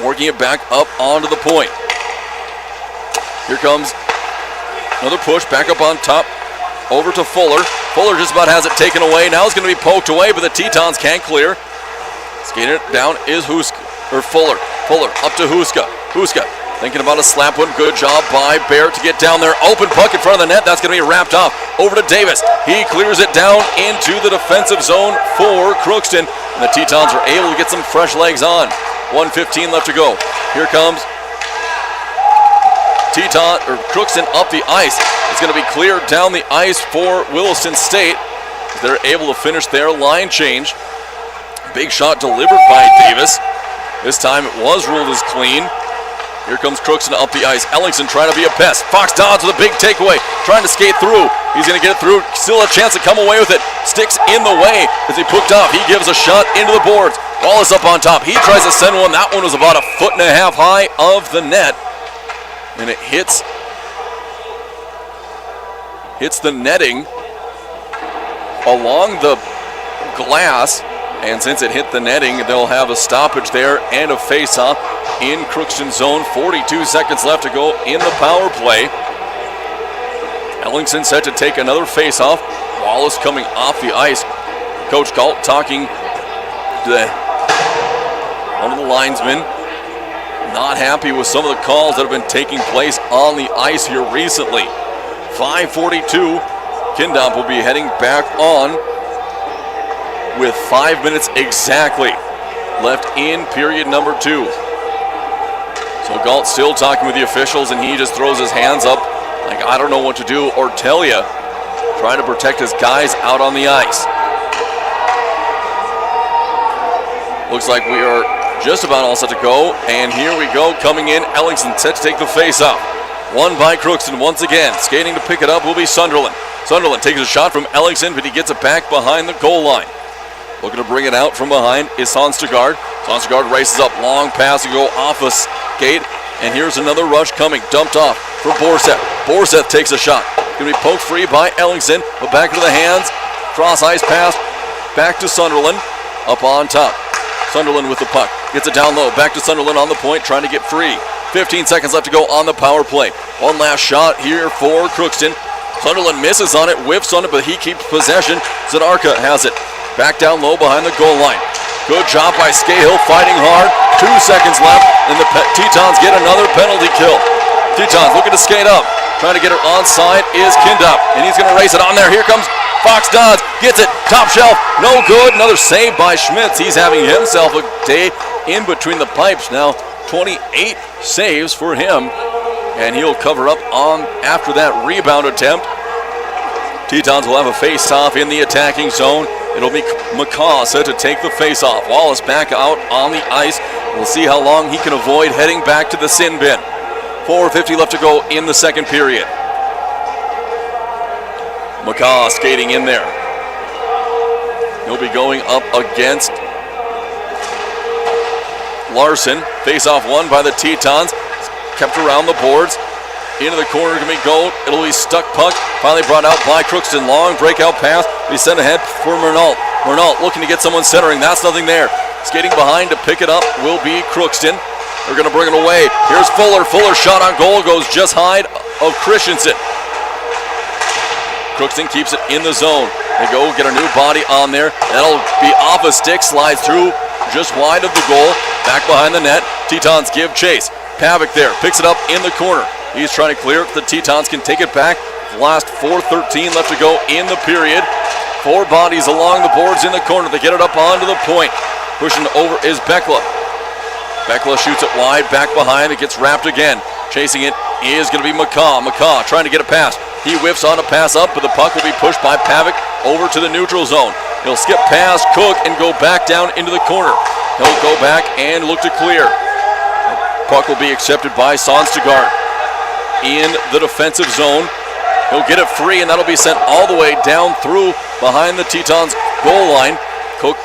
Working it back up onto the point. Here comes another push, back up on top, over to Fuller. Fuller just about has it taken away. Now it's going to be poked away, but the Tetons can't clear. Skating it down is Fuller. Fuller up to Huska. Huska thinking about a slap one. Good job by Barrett to get down there. Open puck in front of the net. That's going to be wrapped off. Over to Davis. He clears it down into the defensive zone for Crookston. And the Tetons are able to get some fresh legs on. 1:15 left to go. Here comes Crookston up the ice. It's going to be cleared down the ice for Williston State. They're able to finish their line change. Big shot delivered by Davis. This time it was ruled as clean. Here comes Crookston up the ice. Ellingson trying to be a pest. Fox Dodds with a big takeaway. Trying to skate through. He's going to get it through. Still a chance to come away with it. Sticks in the way as he poked off. He gives a shot into the boards. Ball is up on top. He tries to send one. That one was about 1.5 feet high of the net. And it hits the netting along the glass. And since it hit the netting, they'll have a stoppage there and a face-off in Crookston zone. 42 seconds left to go in the power play. Ellingson set to take another face-off. Wallace coming off the ice. Coach Galt talking to one of the linesmen. Not happy with some of the calls that have been taking place on the ice here recently. 5:42. Kindop will be heading back on with 5 minutes exactly left in period number 2. So Galt still talking with the officials, and he just throws his hands up like, I don't know what to do or tell you, trying to protect his guys out on the ice. Looks like we are just about all set to go, and here we go, coming in, Ellingson set to take the face-off. Won by Crookston once again. Skating to pick it up will be Sunderland. Sunderland takes a shot from Ellingson, but he gets it back behind the goal line. Looking to bring it out from behind is Sonstergaard. Sonstergaard races up, long pass to go off a skate, and here's another rush coming, dumped off for Borseth. Borseth takes a shot. Going to be poked free by Ellingson, but back into the hands. Cross ice pass, back to Sunderland, up on top. Sunderland with the puck, gets it down low, back to Sunderland on the point, trying to get free. 15 seconds left to go on the power play. One last shot here for Crookston. Sunderland misses on it, whiffs on it, but he keeps possession. Zadarka has it. Back down low behind the goal line. Good job by Scahill, fighting hard. 2 seconds left, and the Tetons get another penalty kill. Tetons looking to skate up. Trying to get her onside is Kindop, and he's going to race it on there. Here comes Fox Dodds, gets it, top shelf, no good. Another save by Schmitz. He's having himself a day in between the pipes now. 28 saves for him, and he'll cover up on after that rebound attempt. Tetons will have a face-off in the attacking zone. It'll be McCaw set to take the face-off. Wallace back out on the ice. We'll see how long he can avoid heading back to the sin bin. 4:50 left to go in the second period. McCaw skating in there. He'll be going up against Larson. Face-off won by the Tetons. Kept around the boards. Into the corner can be Gold. It'll be stuck puck. Finally brought out by Crookston. Long breakout pass. Be sent ahead for Murnalt. Murnalt looking to get someone centering. That's nothing there. Skating behind to pick it up will be Crookston. They're going to bring it away. Here's Fuller. Fuller shot on goal goes just hide of Christensen. Crookston keeps it in the zone. They go get a new body on there. That'll be off a stick. Slides through just wide of the goal. Back behind the net. Tetons give chase. Pavic there. Picks it up in the corner. He's trying to clear it. The Tetons can take it back. Last 4:13 left to go in the period. 4 bodies along the boards in the corner. They get it up onto the point. Pushing over is Bekla. Bekla shoots it wide, back behind. It gets wrapped again. Chasing it is going to be McCaw. McCaw trying to get it past. He whiffs on a pass up, but the puck will be pushed by Pavic over to the neutral zone. He'll skip past Cook and go back down into the corner. He'll go back and look to clear. Puck will be accepted by Sonstergaard in the defensive zone. He'll get it free, and that'll be sent all the way down through behind the Tetons goal line. Cook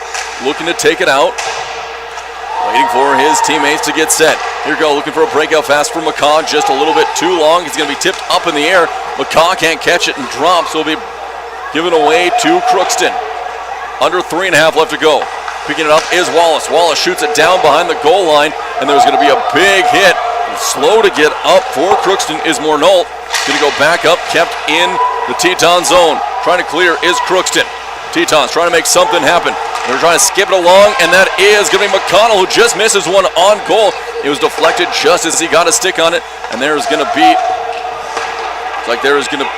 looking to take it out. Waiting for his teammates to get set. Here we go, looking for a breakout pass for McCaw. Just a little bit too long. He's going to be tipped up in the air. McCaw can't catch it and drops. So it'll be given away to Crookston. Under 3.5 left to go. Picking it up is Wallace. Wallace shoots it down behind the goal line, and there's going to be a big hit. Slow to get up for Crookston is Mornault. Going to go back up, kept in the Teton zone. Trying to clear is Crookston. Tetons trying to make something happen. They're trying to skip it along, and that is going to be McConnell, who just misses one on goal. It was deflected just as he got a stick on it, and there's going to be, it's like there is going to,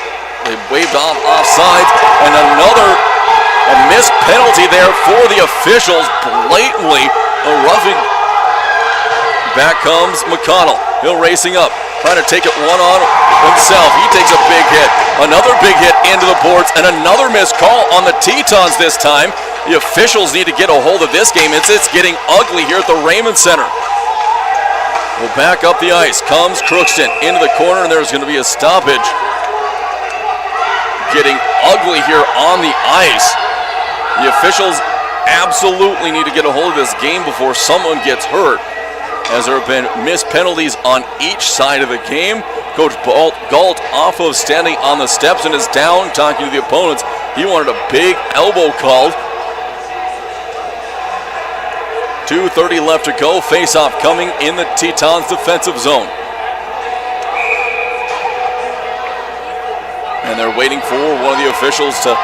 they waved off offsides, and a missed penalty there for the officials, blatantly a roughing. Back comes McConnell. He'll racing up, trying to take it one on himself. He takes a big hit. Another big hit into the boards, and another missed call on the Tetons this time. The officials need to get a hold of this game. It's getting ugly here at the Raymond Center. Well, back up the ice comes Crookston into the corner, and there's going to be a stoppage. Getting ugly here on the ice. The officials absolutely need to get a hold of this game before someone gets hurt, as there have been missed penalties on each side of the game. Coach Galt off of standing on the steps and is down talking to the opponents. He wanted a big elbow called. 2:30 left to go. Face-off coming in the Tetons defensive zone. And they're waiting for one of the officials to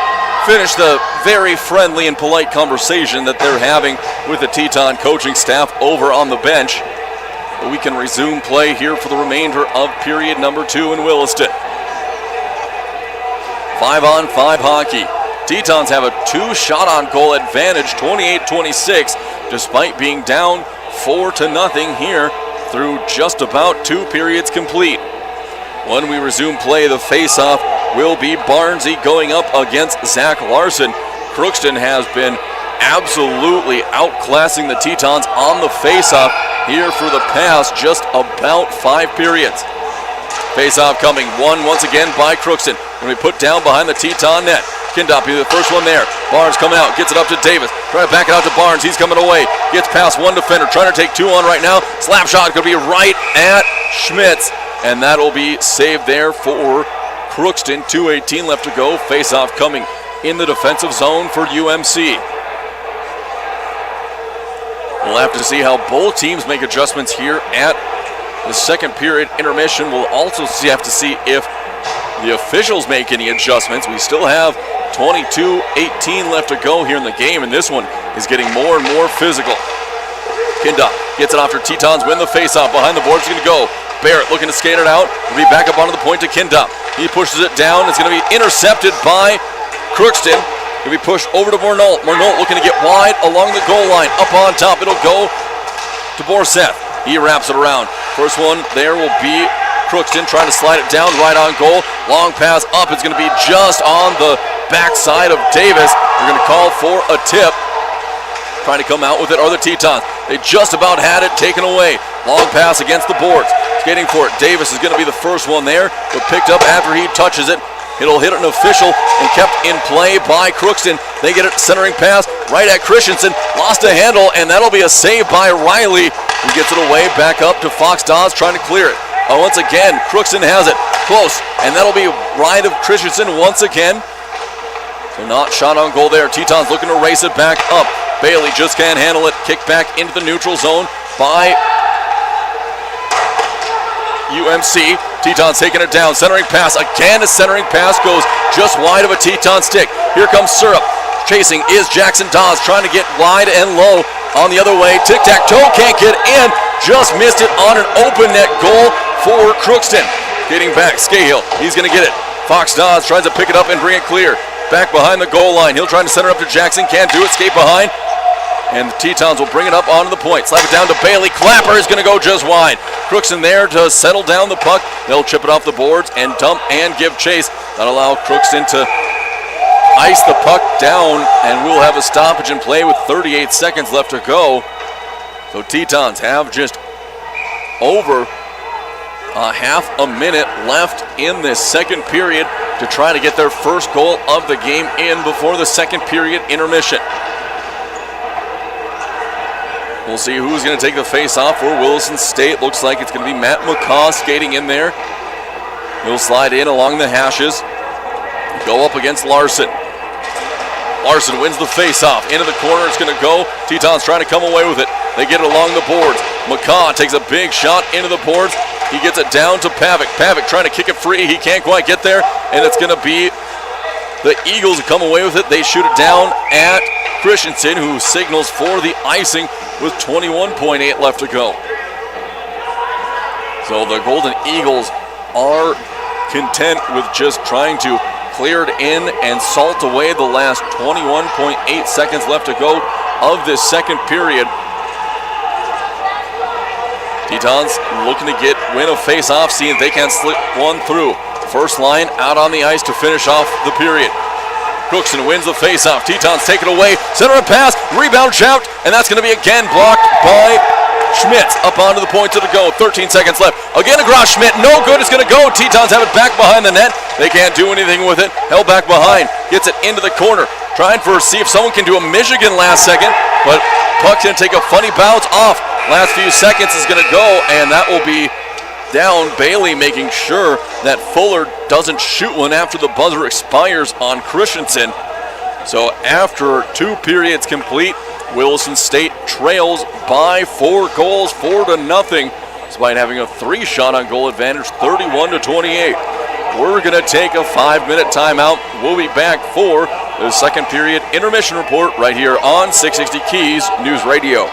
finish the very friendly and polite conversation that they're having with the Teton coaching staff over on the bench. But we can resume play here for the remainder of period number 2 in Williston. 5-on-5 hockey. Tetons have a 2-shot-on-goal advantage, 28-26, despite being down 4-0 here through just about 2 periods complete. When we resume play, the face-off will be Barnesy going up against Zach Larson. Crookston has been absolutely outclassing the Tetons on the face-off here for the past just about 5 periods. Face-off coming, won once again by Crookston. When we put down behind the Teton net. Kindop be the first one there. Barnes coming out, gets it up to Davis. Trying to back it out to Barnes, he's coming away. Gets past one defender, trying to take 2 on right now. Slap shot could be right at Schmitz. And that'll be saved there for Crookston. 2:18 left to go. Face-off coming in the defensive zone for UMC. We'll have to see how both teams make adjustments here at the second period intermission. We'll also have to see if the officials make any adjustments. We still have 22-18 left to go here in the game, and this one is getting more and more physical. Kindop gets it after Tetons win the face-off. Behind the board, it's going to go. Barrett looking to skate it out. Will be back up onto the point to Kindop. He pushes it down. It's going to be intercepted by Crookston. Going to be pushed over to Mornault. Mornault looking to get wide along the goal line. Up on top, it'll go to Borseth. He wraps it around. First one there will be Crookston trying to slide it down right on goal. Long pass up. It's going to be just on the backside of Davis. They're going to call for a tip. Trying to come out with it are the Tetons. They just about had it taken away. Long pass against the boards. Skating for it. Davis is going to be the first one there, but picked up after he touches it. It'll hit an official and kept in play by Crookston. They get it centering pass right at Christensen. Lost a handle, and that'll be a save by Riley, who gets it away back up to Fox Dawes trying to clear it. Once again, Crookston has it. Close, and that'll be right of Christensen once again. So not shot on goal there. Tetons looking to race it back up. Bailey just can't handle it. Kicked back into the neutral zone by UMC. Tetons taking it down. Centering pass. Again, a centering pass goes just wide of a Teton stick. Here comes Syrup. Chasing is Jackson Dawes. Trying to get wide and low on the other way. Tic-tac-toe can't get in. Just missed it on an open net goal for Crookston. Getting back. Scahill. He's going to get it. Fox Dawes tries to pick it up and bring it clear. Back behind the goal line. He'll try to center up to Jackson. Can't do it. Skate behind. And the Tetons will bring it up onto the point. Slap it down to Bailey. Clapper is going to go just wide. Crookston there to settle down the puck. They'll chip it off the boards and dump and give chase. That'll allow Crookston to ice the puck down, and we'll have a stoppage in play with 38 seconds left to go. So Tetons have just over a half a minute left in this second period to try to get their first goal of the game in before the second period intermission. We'll see who's going to take the face-off for Williston State. Looks like it's going to be Matt McCaw skating in there. He'll slide in along the hashes. Go up against Larson. Larson wins the face-off. Into the corner it's going to go. Tetons trying to come away with it. They get it along the boards. McCaw takes a big shot into the boards. He gets it down to Pavic. Pavic trying to kick it free. He can't quite get there. And it's going to be the Eagles who come away with it. They shoot it down at Christensen, who signals for the icing with 21.8 left to go. So the Golden Eagles are content with just trying to clear it in and salt away the last 21.8 seconds left to go of this second period. Tetons looking to win a face-off, seeing if they can slip one through. First line out on the ice to finish off the period. Crookston wins the face-off. Tetons take it away. Center and pass. Rebound shout. And that's going to be again blocked by Schmitz. Up onto the point to the go. 13 seconds left. Again across Schmidt. No good. It's going to go. Tetons have it back behind the net. They can't do anything with it. Held back behind. Gets it into the corner. Trying for see if someone can do a Michigan last second. But puck's going to take a funny bounce off. Last few seconds is going to go. And that will be down. Bailey making sure that Fuller doesn't shoot one after the buzzer expires on Christensen. So after 2 periods complete, Williston State trails by 4 goals, 4-0, despite having a 3-shot on goal advantage, 31-28. We're going to take a 5-minute timeout. We'll be back for the second period intermission report right here on 660 Keys News Radio.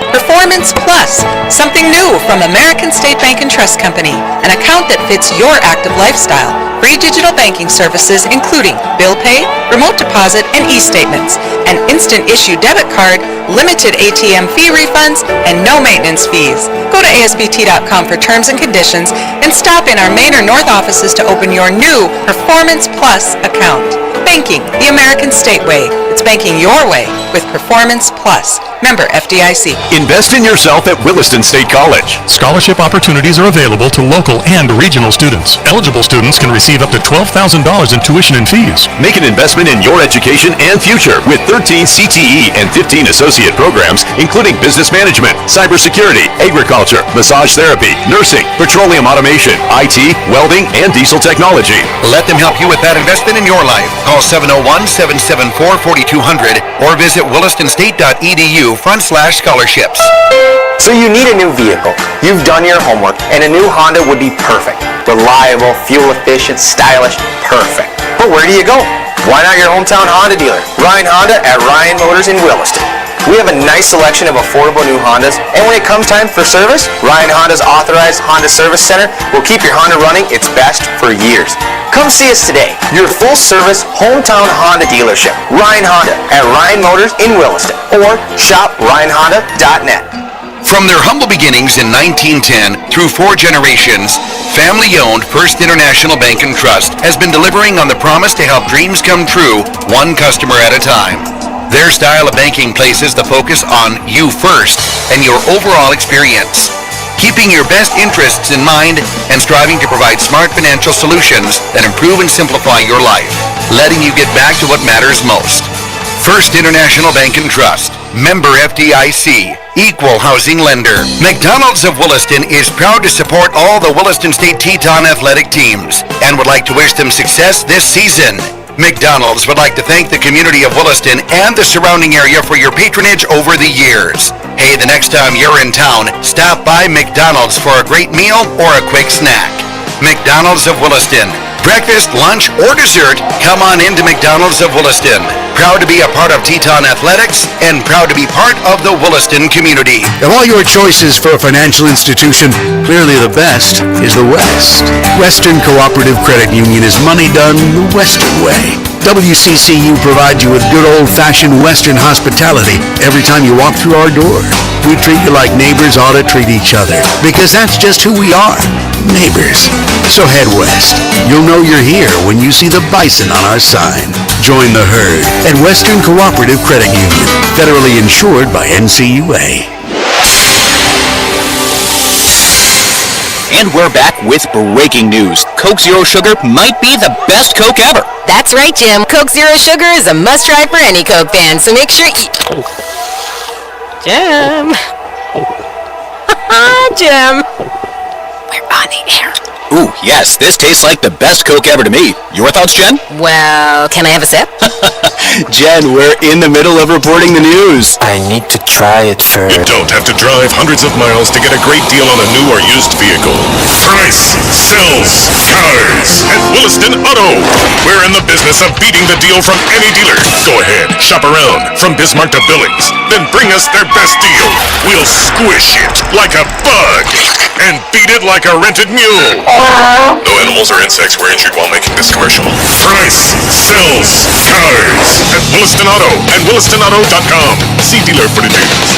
Performance Plus, something new from American State Bank and Trust Company, an account that fits your active lifestyle. Free digital banking services including bill pay, remote deposit, and e-statements, an instant issue debit card, limited ATM fee refunds, and no maintenance fees. Go to asbt.com for terms and conditions and stop in our Main or North offices to open your new Performance Plus account. Banking the American State way. It's banking your way with Performance Plus. Member FDIC. Invest in yourself at Williston State College. Scholarship opportunities are available to local and regional students. Eligible students can receive up to $12,000 in tuition and fees. Make an investment in your education and future with 13 CTE and 15 associate programs, including business management, cybersecurity, agriculture, massage therapy, nursing, petroleum automation, IT, welding, and diesel technology. Let them help you with that investment in your life. Call 701-774-4200 or visit willistonState.edu/scholarships. So you need a new vehicle. You've done your homework, and a new Honda would be perfect. Reliable, fuel efficient, stylish, perfect. But where do you go? Why not your hometown Honda dealer? Ryan Honda at Ryan Motors in Williston. We have a nice selection of affordable new Hondas, and when it comes time for service, Ryan Honda's authorized Honda Service Center will keep your Honda running its best for years. Come see us today, your full-service hometown Honda dealership, Ryan Honda at Ryan Motors in Williston, or shop RyanHonda.net. From their humble beginnings in 1910 through 4 generations, family-owned First International Bank and Trust has been delivering on the promise to help dreams come true, one customer at a time. Their style of banking places the focus on you first and your overall experience, keeping your best interests in mind and striving to provide smart financial solutions that improve and simplify your life, letting you get back to what matters most. First International Bank and Trust, member FDIC, equal housing lender. McDonald's of Williston is proud to support all the Williston State Teton athletic teams and would like to wish them success this season. McDonald's would like to thank the community of Williston and the surrounding area for your patronage over the years. Hey, the next time you're in town, stop by McDonald's for a great meal or a quick snack. McDonald's of Williston. Breakfast, lunch, or dessert, come on into McDonald's of Williston. Proud to be a part of Teton Athletics and proud to be part of the Williston community. Of all your choices for a financial institution, clearly the best is the West. Western Cooperative Credit Union is money done the Western way. WCCU provides you with good old-fashioned Western hospitality every time you walk through our door. We treat you like neighbors ought to treat each other, because that's just who we are, neighbors. So head west. You'll know you're here when you see the bison on our sign. Join the herd at Western Cooperative Credit Union, federally insured by NCUA. And we're back with breaking news. Coke Zero Sugar might be the best Coke ever. That's right, Jim. Coke Zero Sugar is a must-try for any Coke fan, so make sure you... Jim. Jim. We're on the air. Ooh, yes, this tastes like the best Coke ever to me. Your thoughts, Jen? Well, can I have a sip? Jen, we're in the middle of reporting the news. I need to try it first. You don't have to drive hundreds of miles to get a great deal on a new or used vehicle. Price sells cars at Williston Auto. We're in the business of beating the deal from any dealer. Go ahead, shop around from Bismarck to Billings. Then bring us their best deal. We'll squish it like a bug and beat it like a rented mule. No animals or insects were injured while making this commercial. Price sells cars at Williston Auto and WillistonAuto.com. See dealer for details.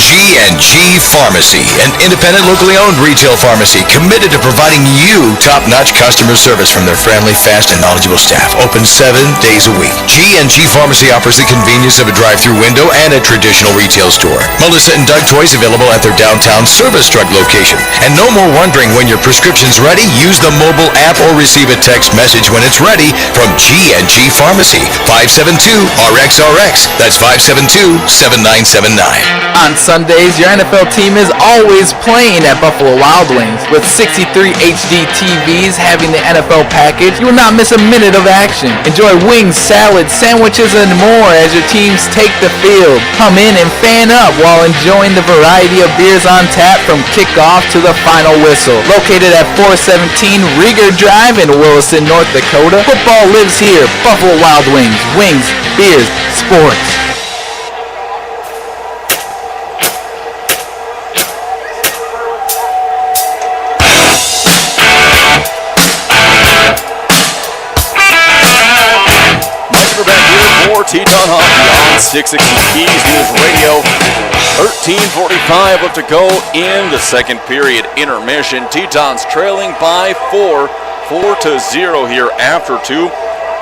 G&G Pharmacy, an independent, locally owned retail pharmacy committed to providing you top-notch customer service from their friendly, fast, and knowledgeable staff. Open 7 days a week. G&G Pharmacy offers the convenience of a drive-through window and a traditional retail store. Melissa and Doug toys available at their downtown service truck location. And no more wondering when your prescription's ready. Use the mobile app or receive a text message when it's ready from G&G Pharmacy. 572-RXRX. That's 572-7979. On Sundays, your NFL team is always playing at Buffalo Wild Wings. With 63 HD TVs having the NFL package, you will not miss a minute of action. Enjoy wings, salads, sandwiches, and more as your teams take the field. Come in and fan up while enjoying the variety of beers on tap from kickoff to the final whistle. Located at 417 Rieger Drive in Williston, North Dakota, football lives here. Buffalo Wild Wings. Wings, beers, sports. Teton Hockey on 660 Keys News Radio. 13:45 left to go in the second period intermission. Tetons trailing by 4-0 here after 2.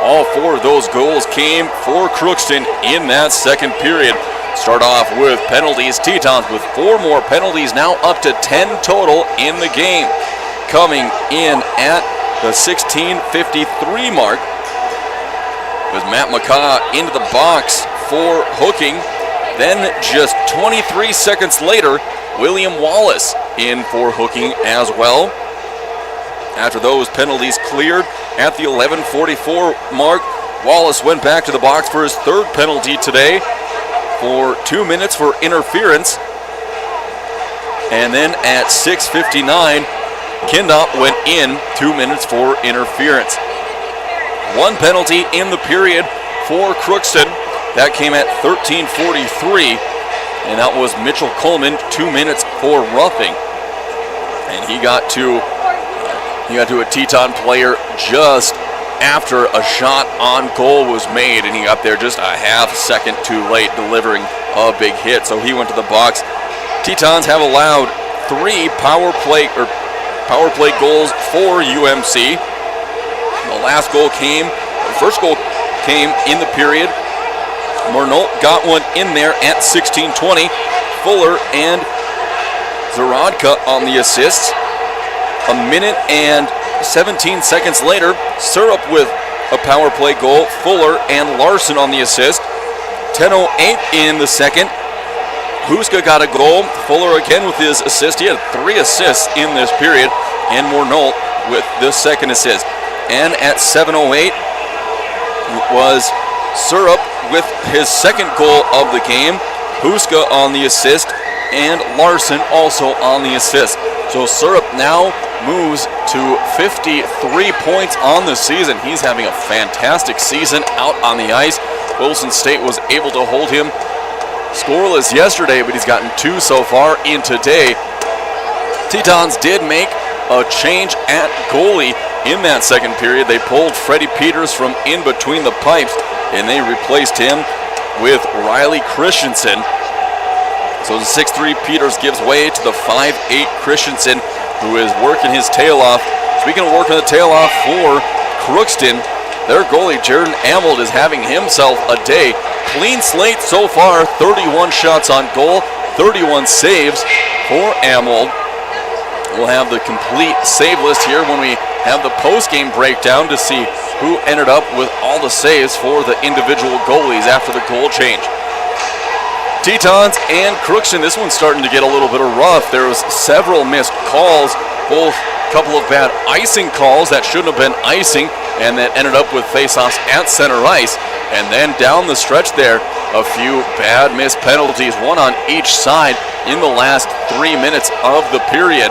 All 4 of those goals came for Crookston in that second period. Start off with penalties. Tetons with 4 more penalties, now up to 10 total in the game. Coming in at the 16:53 mark was Matt McCaw into the box for hooking. Then just 23 seconds later, William Wallace in for hooking as well. After those penalties cleared at the 11:44 mark, Wallace went back to the box for his 3rd penalty today for 2 minutes for interference. And then at 6:59, Kindop went in 2 minutes for interference. 1 penalty in the period for Crookston. That came at 13:43, and that was Mitchell Coleman, 2 minutes for roughing. And he got to a Teton player just after a shot on goal was made, and he got there just a half second too late, delivering a big hit. So he went to the box. Tetons have allowed 3 power play goals for UMC. The first goal came in the period. Murnault got one in there at 16:20. Fuller and Zaradka on the assists. A minute and 17 seconds later, Syrup with a power play goal. Fuller and Larson on the assist. 10:08 in the second. Huska got a goal. Fuller again with his assist. He had 3 assists in this period. And Murnault with the second assist. And at 7:08 was Syrup with his second goal of the game. Huska on the assist, and Larson also on the assist. So Syrup now moves to 53 points on the season. He's having a fantastic season out on the ice. Wilson State was able to hold him scoreless yesterday, but he's gotten 2 so far in today. Tetons did make a change at goalie in that second period. They pulled Freddie Peters from in between the pipes, and they replaced him with Riley Christensen. So the 6'3 Peters gives way to the 5'8 Christensen, who is working his tail off. Speaking of working the tail off for Crookston, their goalie, Jared Amold, is having himself a day. Clean slate so far, 31 shots on goal, 31 saves for Amold. We'll have the complete save list here when we have the post-game breakdown to see who ended up with all the saves for the individual goalies after the goal change. Tetons and Crookston, this one's starting to get a little bit rough. There was several missed calls, both a couple of bad icing calls that shouldn't have been icing, and that ended up with face-offs at center ice. And then down the stretch there, a few bad missed penalties, one on each side in the last 3 minutes of the period.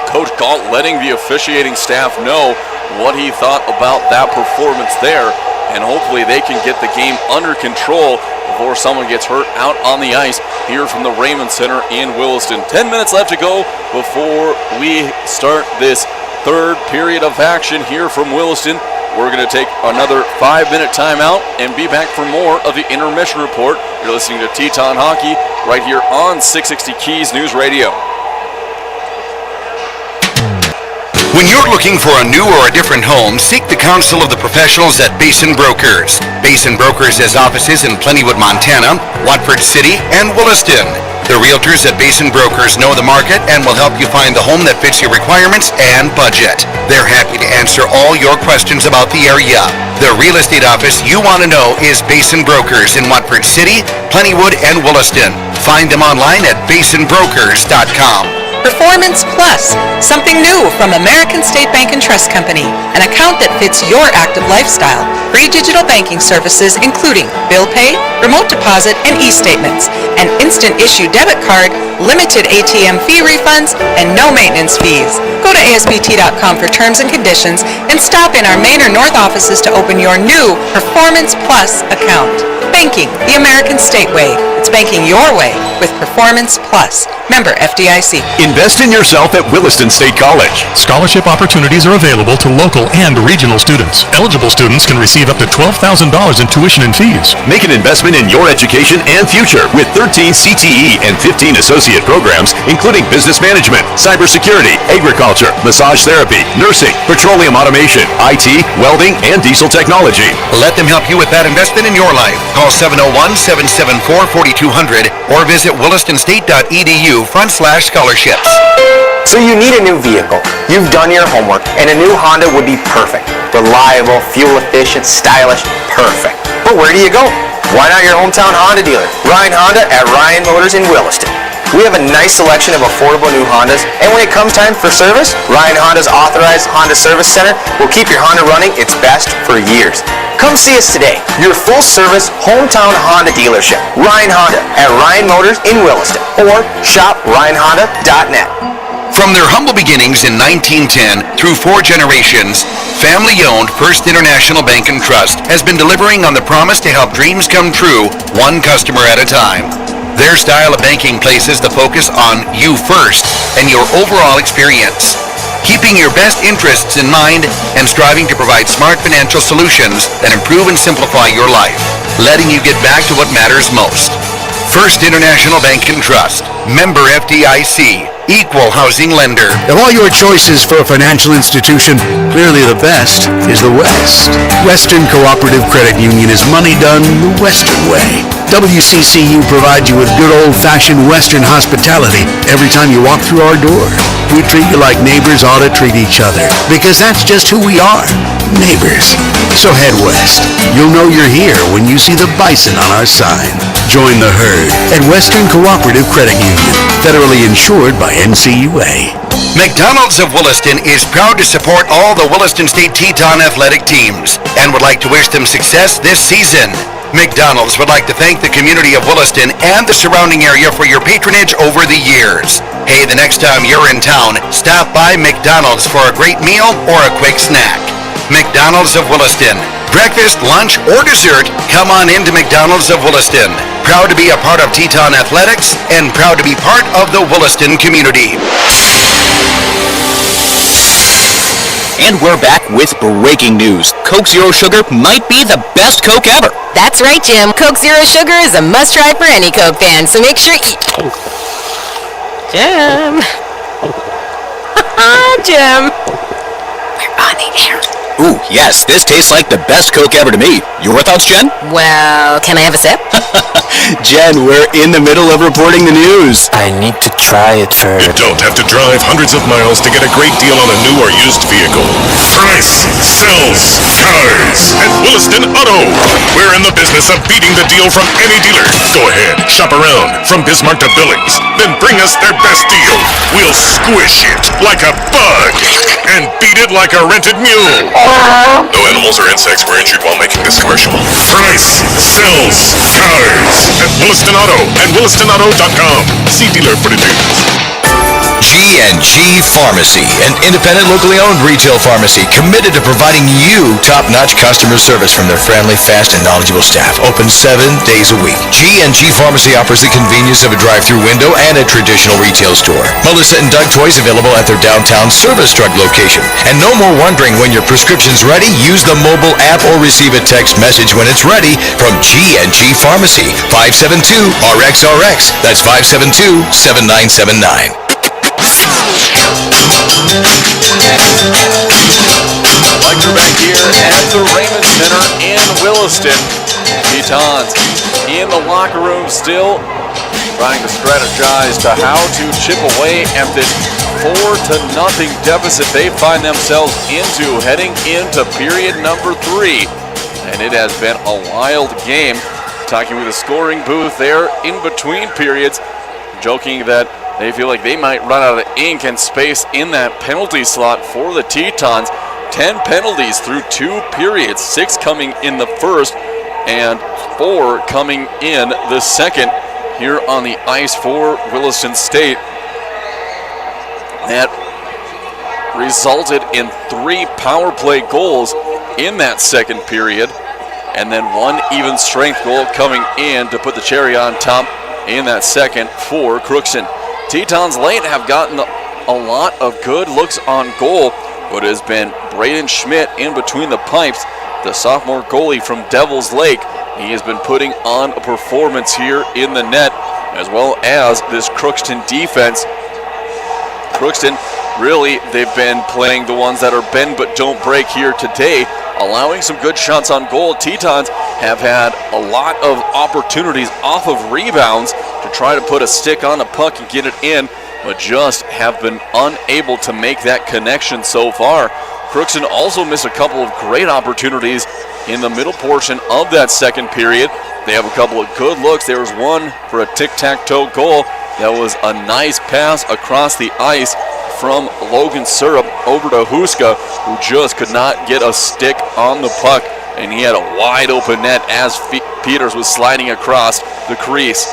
Coach Galt letting the officiating staff know what he thought about that performance there, and hopefully they can get the game under control before someone gets hurt out on the ice here from the Raymond Center in Williston. 10 minutes left to go before we start this third period of action here from Williston. We're going to take another 5-minute timeout and be back for more of the intermission report. You're listening to Teton Hockey right here on 660 Keys News Radio. When you're looking for a new or a different home, seek the counsel of the professionals at Basin Brokers. Basin Brokers has offices in Plentywood, Montana, Watford City, and Williston. The realtors at Basin Brokers know the market and will help you find the home that fits your requirements and budget. They're happy to answer all your questions about the area. The real estate office you want to know is Basin Brokers in Watford City, Plentywood, and Williston. Find them online at basinbrokers.com. Performance Plus, something new from American State Bank and Trust Company, an account that fits your active lifestyle. Free digital banking services including bill pay, remote deposit, and e-statements, an instant issue debit card, limited ATM fee refunds, and no maintenance fees. Go to asbt.com for terms and conditions and stop in our Main or North offices to open your new Performance Plus account. Banking the American State way. It's banking your way with Performance Plus. Member FDIC. Invest in yourself at Williston State College. Scholarship opportunities are available to local and regional students. Eligible students can receive up to $12,000 in tuition and fees. Make an investment in your education and future with 13 CTE and 15 associate programs, including business management, cybersecurity, agriculture, massage therapy, nursing, petroleum automation, IT, welding, and diesel technology. Let them help you with that investment in your life. Call 701-774-4200 or visit willistonstate.edu/scholarships. So you need a new vehicle. You've done your homework, and a new Honda would be perfect. Reliable, fuel efficient, stylish, perfect. But where do you go? Why not your hometown Honda dealer? Ryan Honda at Ryan Motors in Williston. We have a nice selection of affordable new Hondas, and when it comes time for service, Ryan Honda's authorized Honda Service Center will keep your Honda running its best for years. Come see us today, your full-service hometown Honda dealership, Ryan Honda at Ryan Motors in Williston, or shop ryanhonda.net. From their humble beginnings in 1910 through 4 generations, family-owned First International Bank and Trust has been delivering on the promise to help dreams come true, one customer at a time. Their style of banking places the focus on you first and your overall experience, keeping your best interests in mind and striving to provide smart financial solutions that improve and simplify your life, letting you get back to what matters most. First International Bank and Trust, member FDIC, equal housing lender. Of all your choices for a financial institution, clearly the best is the West. Western Cooperative Credit Union is money done the Western way. WCCU provides you with good old-fashioned Western hospitality every time you walk through our door. We treat you like neighbors ought to treat each other, because that's just who we are, neighbors. So head west. You'll know you're here when you see the bison on our sign. Join the herd at Western Cooperative Credit Union, federally insured by NCUA. McDonald's of Williston is proud to support all the Williston State Teton athletic teams and would like to wish them success this season. McDonald's would like to thank the community of Williston and the surrounding area for your patronage over the years. Hey, the next time you're in town, stop by McDonald's for a great meal or a quick snack. McDonald's of Williston. Breakfast, lunch, or dessert, come on into McDonald's of Williston. Proud to be a part of Teton Athletics and proud to be part of the Williston community. And we're back with breaking news. Coke Zero Sugar might be the best Coke ever. That's right, Jim. Coke Zero Sugar is a must-try for any Coke fan, so make sure you... Jim. Jim. We're on the air. Ooh, yes, this tastes like the best Coke ever to me. Your thoughts, Jen? Well, can I have a sip? Jen, we're in the middle of reporting the news. I need to try it first. You don't have to drive hundreds of miles to get a great deal on a new or used vehicle. Price sells cars at Williston Auto. We're in the business of beating the deal from any dealer. Go ahead, shop around from Bismarck to Billings. Then bring us their best deal. We'll squish it like a bug and beat it like a rented mule. No animals or insects were injured while making this commercial. Price sells cars at Williston Auto and WillistonAuto.com. See dealer for details. G&G Pharmacy, an independent, locally owned retail pharmacy committed to providing you top-notch customer service from their friendly, fast, and knowledgeable staff. Open 7 days a week. G&G Pharmacy offers the convenience of a drive-through window and a traditional retail store. Melissa and Doug Toys available at their downtown Service Drug location. And no more wondering when your prescription's ready. Use the mobile app or receive a text message when it's ready from G&G Pharmacy. 572-RXRX. That's 572-7979. Like we're back here at the Raymond Center in Williston. Tetons in the locker room still trying to strategize to how to chip away at this 4-0 deficit they find themselves into heading into period number 3. And it has been a wild game. Talking with the scoring booth there in between periods, joking that they feel like they might run out of ink and space in that penalty slot for the Tetons. 10 penalties through 2 periods, 6 coming in the first and 4 coming in the second here on the ice for Williston State. That resulted in 3 power play goals in that second period, and then 1 even strength goal coming in to put the cherry on top in that second for Crookston. Tetons late have gotten a lot of good looks on goal, but it has been Braden Schmidt in between the pipes, the sophomore goalie from Devil's Lake. He has been putting on a performance here in the net, as well as this Crookston defense. Crookston, really, they've been playing the ones that are bend but don't break here today, allowing some good shots on goal. Tetons have had a lot of opportunities off of rebounds to try to put a stick on the puck and get it in, but just have been unable to make that connection so far. Crookston also missed a couple of great opportunities in the middle portion of that second period. They have a couple of good looks. There was one for a tic-tac-toe goal. That was a nice pass across the ice from Logan Syrup over to Huska, who just could not get a stick on the puck, and he had a wide open net as Peters was sliding across the crease.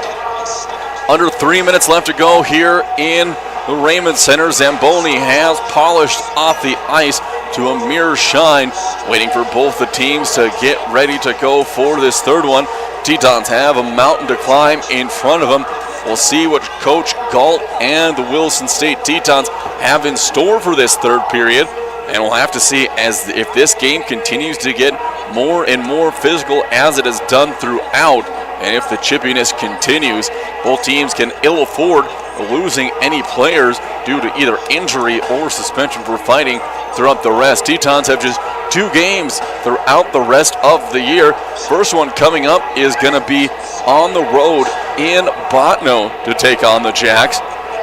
Under 3 minutes left to go here in the Raymond Center. Zamboni has polished off the ice to a mere shine, waiting for both the teams to get ready to go for this third one. Tetons have a mountain to climb in front of them. We'll see what Coach Galt and the Williston State Tetons have in store for this third period, and we'll have to see as if this game continues to get more and more physical as it has done throughout. And if the chippiness continues, both teams can ill afford losing any players due to either injury or suspension for fighting throughout the rest. Tetons have just 2 games throughout the rest of the year. First one coming up is going to be on the road in Botno to take on the Jacks.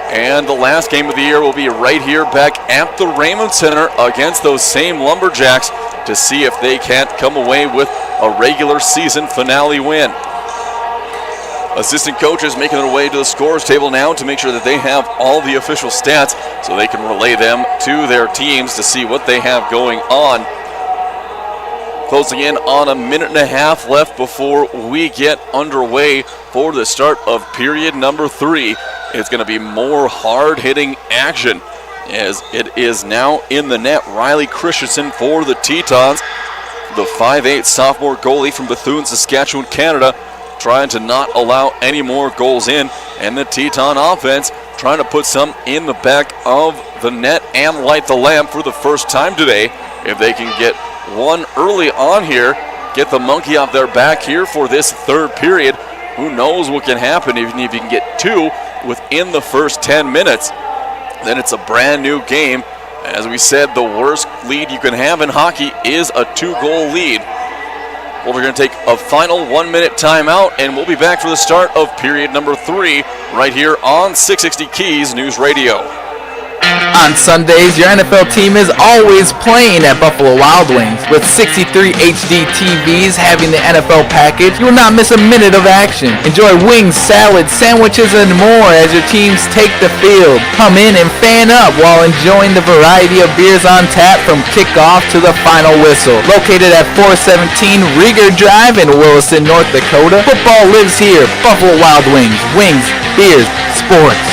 And the last game of the year will be right here back at the Raymond Center against those same Lumberjacks to see if they can't come away with a regular season finale win. Assistant coaches making their way to the scores table now to make sure that they have all the official stats so they can relay them to their teams to see what they have going on. Closing in on a minute and a half left before we get underway for the start of period number 3. It's going to be more hard-hitting action as it is now in the net. Riley Christensen for the Tetons, the 5'8" sophomore goalie from Bethune, Saskatchewan, Canada, trying to not allow any more goals in, and the Teton offense trying to put some in the back of the net and light the lamp for the first time today. If they can get one early on here, get the monkey off their back here for this third period, who knows what can happen. Even if you can get 2 within the first 10 minutes, then it's a brand new game. As we said, the worst lead you can have in hockey is a 2-goal lead. Well, we're going to take a final 1-minute timeout, and we'll be back for the start of period number 3 right here on 660 Keys News Radio. On Sundays, your NFL team is always playing at Buffalo Wild Wings. With 63 HD TVs having the NFL package, you will not miss a minute of action. Enjoy wings, salads, sandwiches, and more as your teams take the field. Come in and fan up while enjoying the variety of beers on tap from kickoff to the final whistle. Located at 417 Rieger Drive in Williston, North Dakota, football lives here. Buffalo Wild Wings. Wings, beers, sports.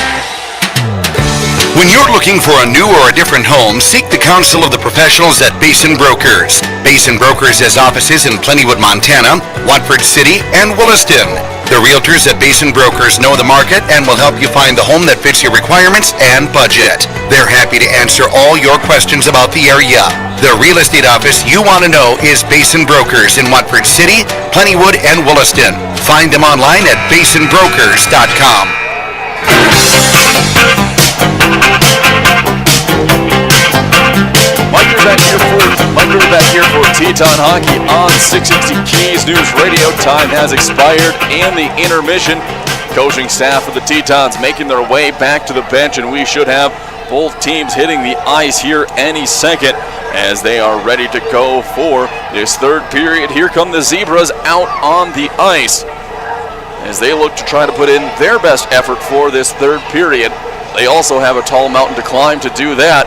When you're looking for a new or a different home, seek the counsel of the professionals at Basin Brokers. Basin Brokers has offices in Plentywood, Montana, Watford City, and Williston. The realtors at Basin Brokers know the market and will help you find the home that fits your requirements and budget. They're happy to answer all your questions about the area. The real estate office you want to know is Basin Brokers in Watford City, Plentywood, and Williston. Find them online at basinbrokers.com. Mike River back here for Teton Hockey on 660 Keys News Radio. Time has expired and the intermission Coaching staff of the Tetons making their way back to the bench, and we should have both teams hitting the ice here any second as they are ready to go for this third period. Here come the Zebras out on the ice as they look to try to put in their best effort for this third period. They also have a tall mountain to climb to do that.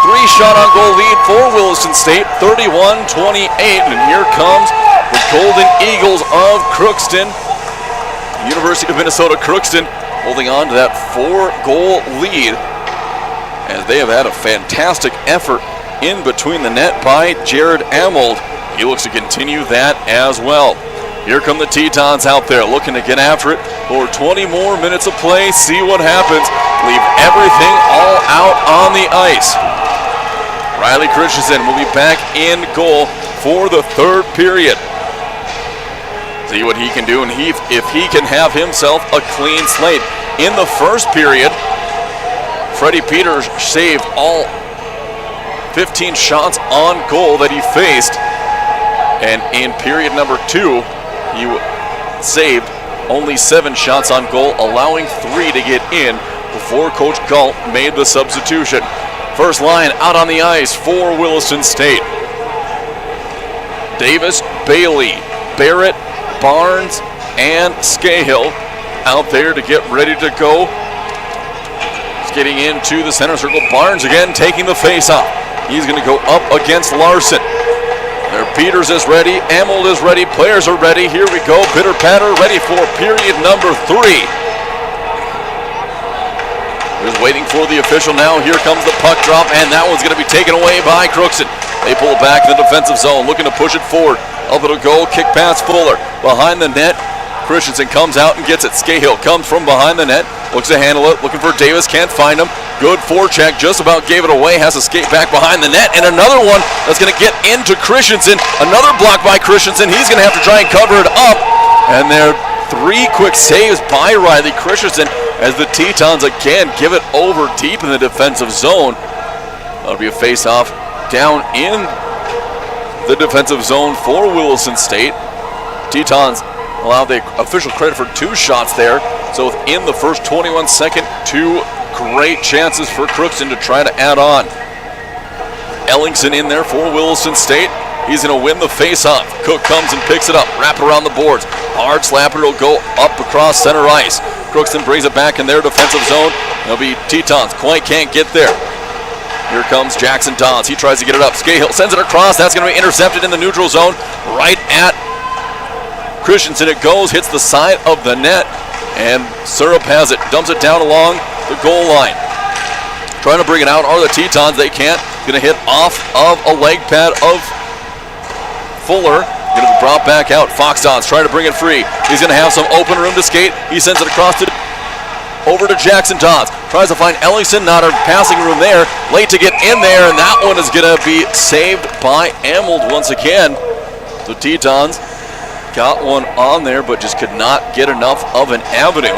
3-shot on goal lead for Williston State, 31-28, and here comes the Golden Eagles of Crookston. University of Minnesota Crookston holding on to that 4-goal lead as they have had a fantastic effort in between the net by Jared Amold. He looks to continue that as well. Here come the Tetons out there looking to get after it for 20 more minutes of play. See what happens. Leave everything all out on the ice. Riley Christensen will be back in goal for the third period. See what he can do, and if he can have himself a clean slate. In the first period, Freddie Peters saved all 15 shots on goal that he faced, and in period number 2, he saved only 7 shots on goal, allowing 3 to get in before Coach Galt made the substitution. First line out on the ice for Williston State. Davis, Bailey, Barrett, Barnes, and Scahill out there to get ready to go. He's getting into the center circle. Barnes again taking the face-off. He's going to go up against Larson. There, Peters is ready. Amold is ready. Players are ready. Here we go. Pitter-patter, ready for period number 3. Just waiting for the official now. Here comes the puck drop, and that one's going to be taken away by Crookston. They pull back in the defensive zone, looking to push it forward. Up it'll go, kick pass Fuller. Behind the net, Christensen comes out and gets it. Scahill comes from behind the net, looks to handle it, looking for Davis, can't find him. Good forecheck, just about gave it away, has to skate back behind the net, and another one that's going to get into Christensen. Another block by Christensen. He's going to have to try and cover it up. And there are 3 quick saves by Riley Christensen as the Tetons again give it over deep in the defensive zone. That'll be a face-off down in the defensive zone for Williston State. Tetons allowed the official credit for 2 shots there. So in the first 21 seconds, 2 great chances for Crookston to try to add on. Ellingson in there for Williston State. He's going to win the face-off. Cook comes and picks it up, wrap around the boards. Hard slapper will go up across center ice. Crookston brings it back in their defensive zone. It'll be Tetons. Quite can't get there. Here comes Jackson Dons. He tries to get it up. Scahill sends it across. That's going to be intercepted in the neutral zone. Right at Christensen it goes. Hits the side of the net. And Syrup has it. Dumps it down along the goal line. Trying to bring it out are the Tetons. They can't. Going to hit off of a leg pad of Fuller. Going to be brought back out. Fox Dons trying to bring it free. He's going to have some open room to skate. He sends it across to over to Jackson Dons. Tries to find Ellingson. Not a passing room there. Late to get in there, and that one is going to be saved by Amold once again. So Tetons got one on there, but just could not get enough of an avenue.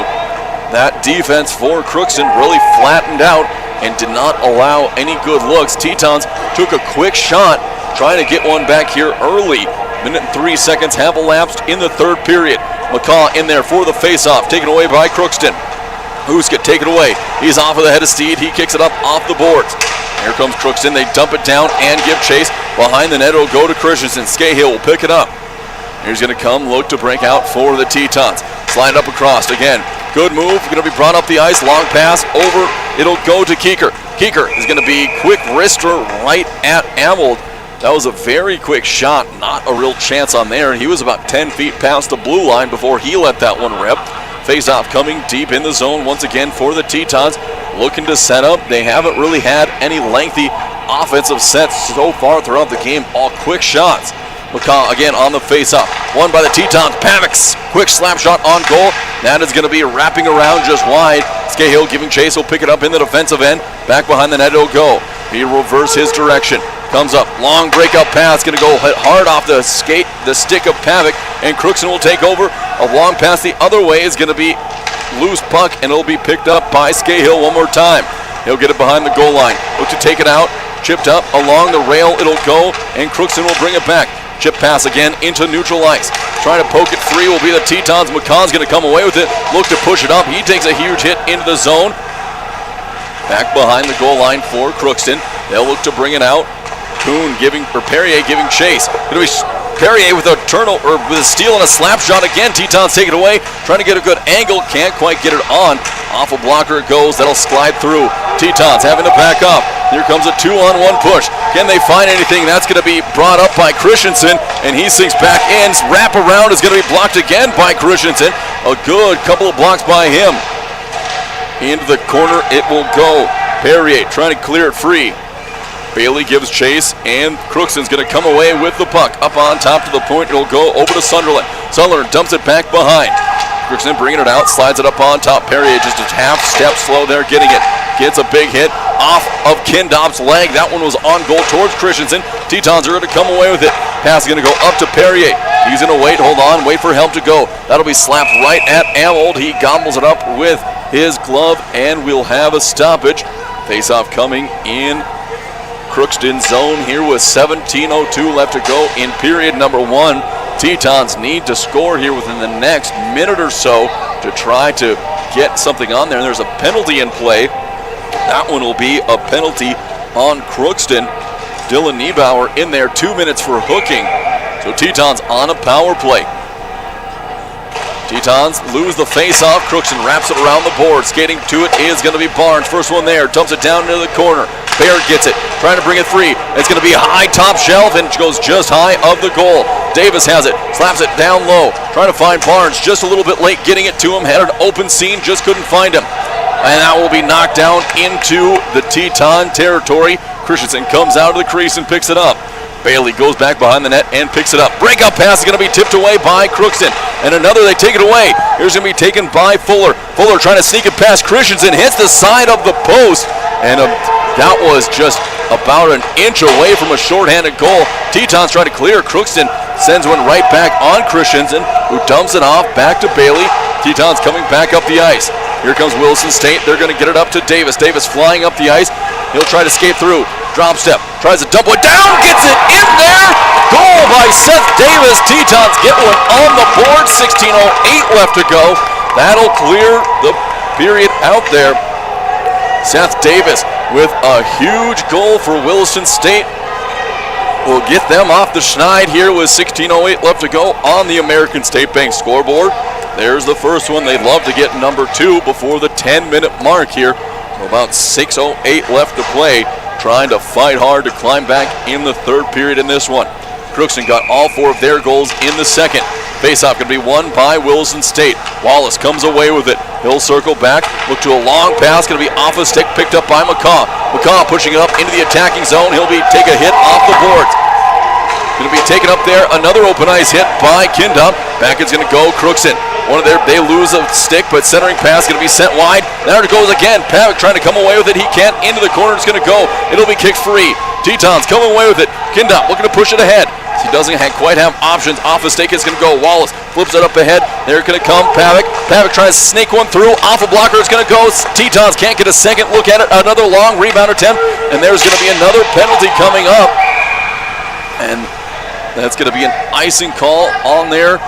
That defense for Crookston really flattened out and did not allow any good looks. Tetons took a quick shot, trying to get one back here early. Minute and 3 seconds have elapsed in the third period. McCaw in there for the face-off, taken away by Crookston. Huska, take it away. He's off of the head of Steed. He kicks it up off the boards. Here comes Crookston. They dump it down and give chase. Behind the net, it'll go to Christensen. Scahill will pick it up. He's going to come, look to break out for the Tetons. Slide up across again. Good move. Going to be brought up the ice. Long pass over. It'll go to Keeker. Keeker is going to be quick wrister right at Amold. That was a very quick shot. Not a real chance on there. He was about 10 feet past the blue line before he let that one rip. Face-off coming deep in the zone once again for the Tetons. Looking to set up. They haven't really had any lengthy offensive sets so far throughout the game. All quick shots. McCaw again on the face-off. Won by the Tetons. Pavix. Quick slap shot on goal. That is going to be wrapping around just wide. Scahill giving chase. He'll pick it up in the defensive end. Back behind the net it'll go. He reverse his direction. Comes up. Long breakup pass. Going to go hard off the stick of Pavic. And Crookston will take over. A long pass the other way is going to be loose puck, and it'll be picked up by Scahill one more time. He'll get it behind the goal line. Look to take it out. Chipped up along the rail it'll go, and Crookston will bring it back. Chip pass again into neutral ice. Trying to poke it free will be the Tetons. McConn's going to come away with it. Look to push it up. He takes a huge hit into the zone. Back behind the goal line for Crookston. They'll look to bring it out. Perrier giving chase. Going to be Perrier with a turnover, with a steal and a slap shot again. Tetons take it away. Trying to get a good angle. Can't quite get it on. Off a blocker it goes. That'll slide through. Tetons having to back up. Here comes a 2-on-1 push. Can they find anything? That's going to be brought up by Christensen, and he sinks back in. Wrap around is going to be blocked again by Christensen. A good couple of blocks by him. Into the corner it will go. Perrier trying to clear it free. Bailey gives chase, and Crookston's going to come away with the puck. Up on top to the point, it'll go over to Sunderland. Sunderland dumps it back behind. Crookston bringing it out, slides it up on top. Perrier just a half step slow there getting it. Gets a big hit off of Kindop's leg. That one was on goal towards Christensen. Tetons are going to come away with it. Pass is going to go up to Perrier. He's going to wait, hold on, wait for help to go. That'll be slapped right at Amold. He gobbles it up with his glove, and we'll have a stoppage. Face-off coming in Crookston zone here with 17:02 left to go in period number 1. Tetons need to score here within the next minute or so to try to get something on there. And there's a penalty in play. That one will be a penalty on Crookston. Dylan Niebauer in there, 2 minutes for hooking. So Tetons on a power play. Tetons lose the face-off. Crookston wraps it around the board. Skating to it is going to be Barnes. First one there. Dumps it down into the corner. Baird gets it. Trying to bring it free. It's going to be a high top shelf and goes just high of the goal. Davis has it. Slaps it down low. Trying to find Barnes. Just a little bit late getting it to him. Had an open scene. Just couldn't find him. And that will be knocked down into the Teton territory. Christensen comes out of the crease and picks it up. Bailey goes back behind the net and picks it up. Breakout pass is going to be tipped away by Crookston. And another, they take it away. Here's going to be taken by Fuller. Fuller trying to sneak it past Christensen. Hits the side of the post. And that was just about an inch away from a shorthanded goal. Tetons trying to clear. Crookston sends one right back on Christensen, who dumps it off back to Bailey. Tetons coming back up the ice. Here comes Williston State. They're going to get it up to Davis. Davis flying up the ice. He'll try to skate through. Drop step. Tries to dump one down. Gets it in there. Goal by Seth Davis. Tetons get one on the board. 16:08 left to go. That'll clear the period out there. Seth Davis with a huge goal for Williston State will get them off the schneid here with 16:08 left to go on the American State Bank scoreboard. There's the first one. They'd love to get number 2 before the 10-minute mark here. So about 6:08 left to play. Trying to fight hard to climb back in the third period in this one. Crookston got all 4 of their goals in the second. Faceoff going to be won by Williston State. Wallace comes away with it. He'll circle back, look to a long pass, going to be off a stick, picked up by McCaw. McCaw pushing it up into the attacking zone. He'll take a hit off the boards. Going to be taken up there. Another open ice hit by Kindop. Back is going to go Crookston. They lose a stick, but centering pass going to be sent wide. There it goes again. Pavic trying to come away with it. He can't. Into the corner it's going to go. It'll be kicked free. Tetons coming away with it. Kindop looking to push it ahead. He doesn't quite have options. Off a stick it's going to go. Wallace flips it up ahead. They're going to come Pavic. Pavic tries to sneak one through. Off a blocker it's going to go. Tetons can't get a second look at it. Another long rebound attempt. And there's going to be another penalty coming up. And that's going to be an icing call on there.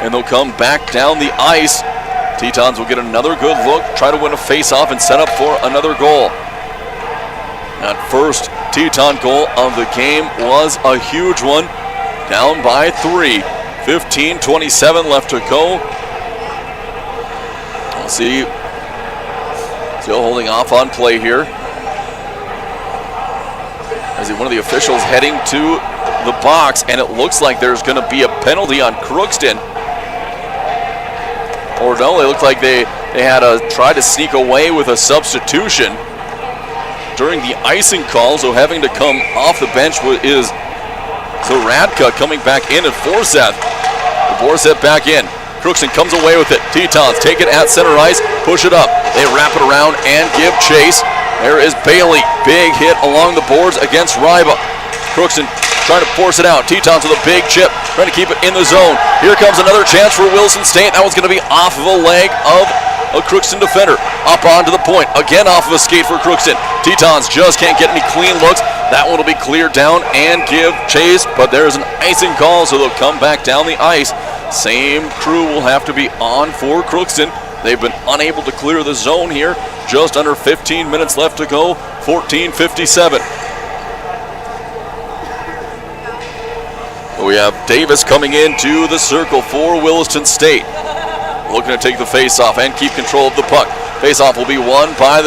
And they'll come back down the ice. Tetons will get another good look, try to win a face-off and set up for another goal. That first Teton goal of the game was a huge one. Down by 3. 15:27 left to go. We'll see. Still holding off on play here. I see one of the officials heading to the box, and it looks like there's going to be a penalty on Crookston. Or no, it looked like they had tried to sneak away with a substitution during the icing call, so having to come off the bench is Radka coming back in at Forseth. Forseth back in. Crookston comes away with it. Tetons take it at center ice, push it up. They wrap it around and give chase. There is Bailey. Big hit along the boards against Ryba. Crookston trying to force it out. Tetons with a big chip, trying to keep it in the zone. Here comes another chance for Williston State. That one's going to be off of a leg of a Crookston defender. Up onto the point. Again off of a skate for Crookston. Tetons just can't get any clean looks. That one will be cleared down and give chase, but there's an icing call, so they'll come back down the ice. Same crew will have to be on for Crookston. They've been unable to clear the zone here. Just under 15 minutes left to go. 14:57. We have Davis coming into the circle for Williston State. Looking to take the face-off and keep control of the puck. Face-off will be won by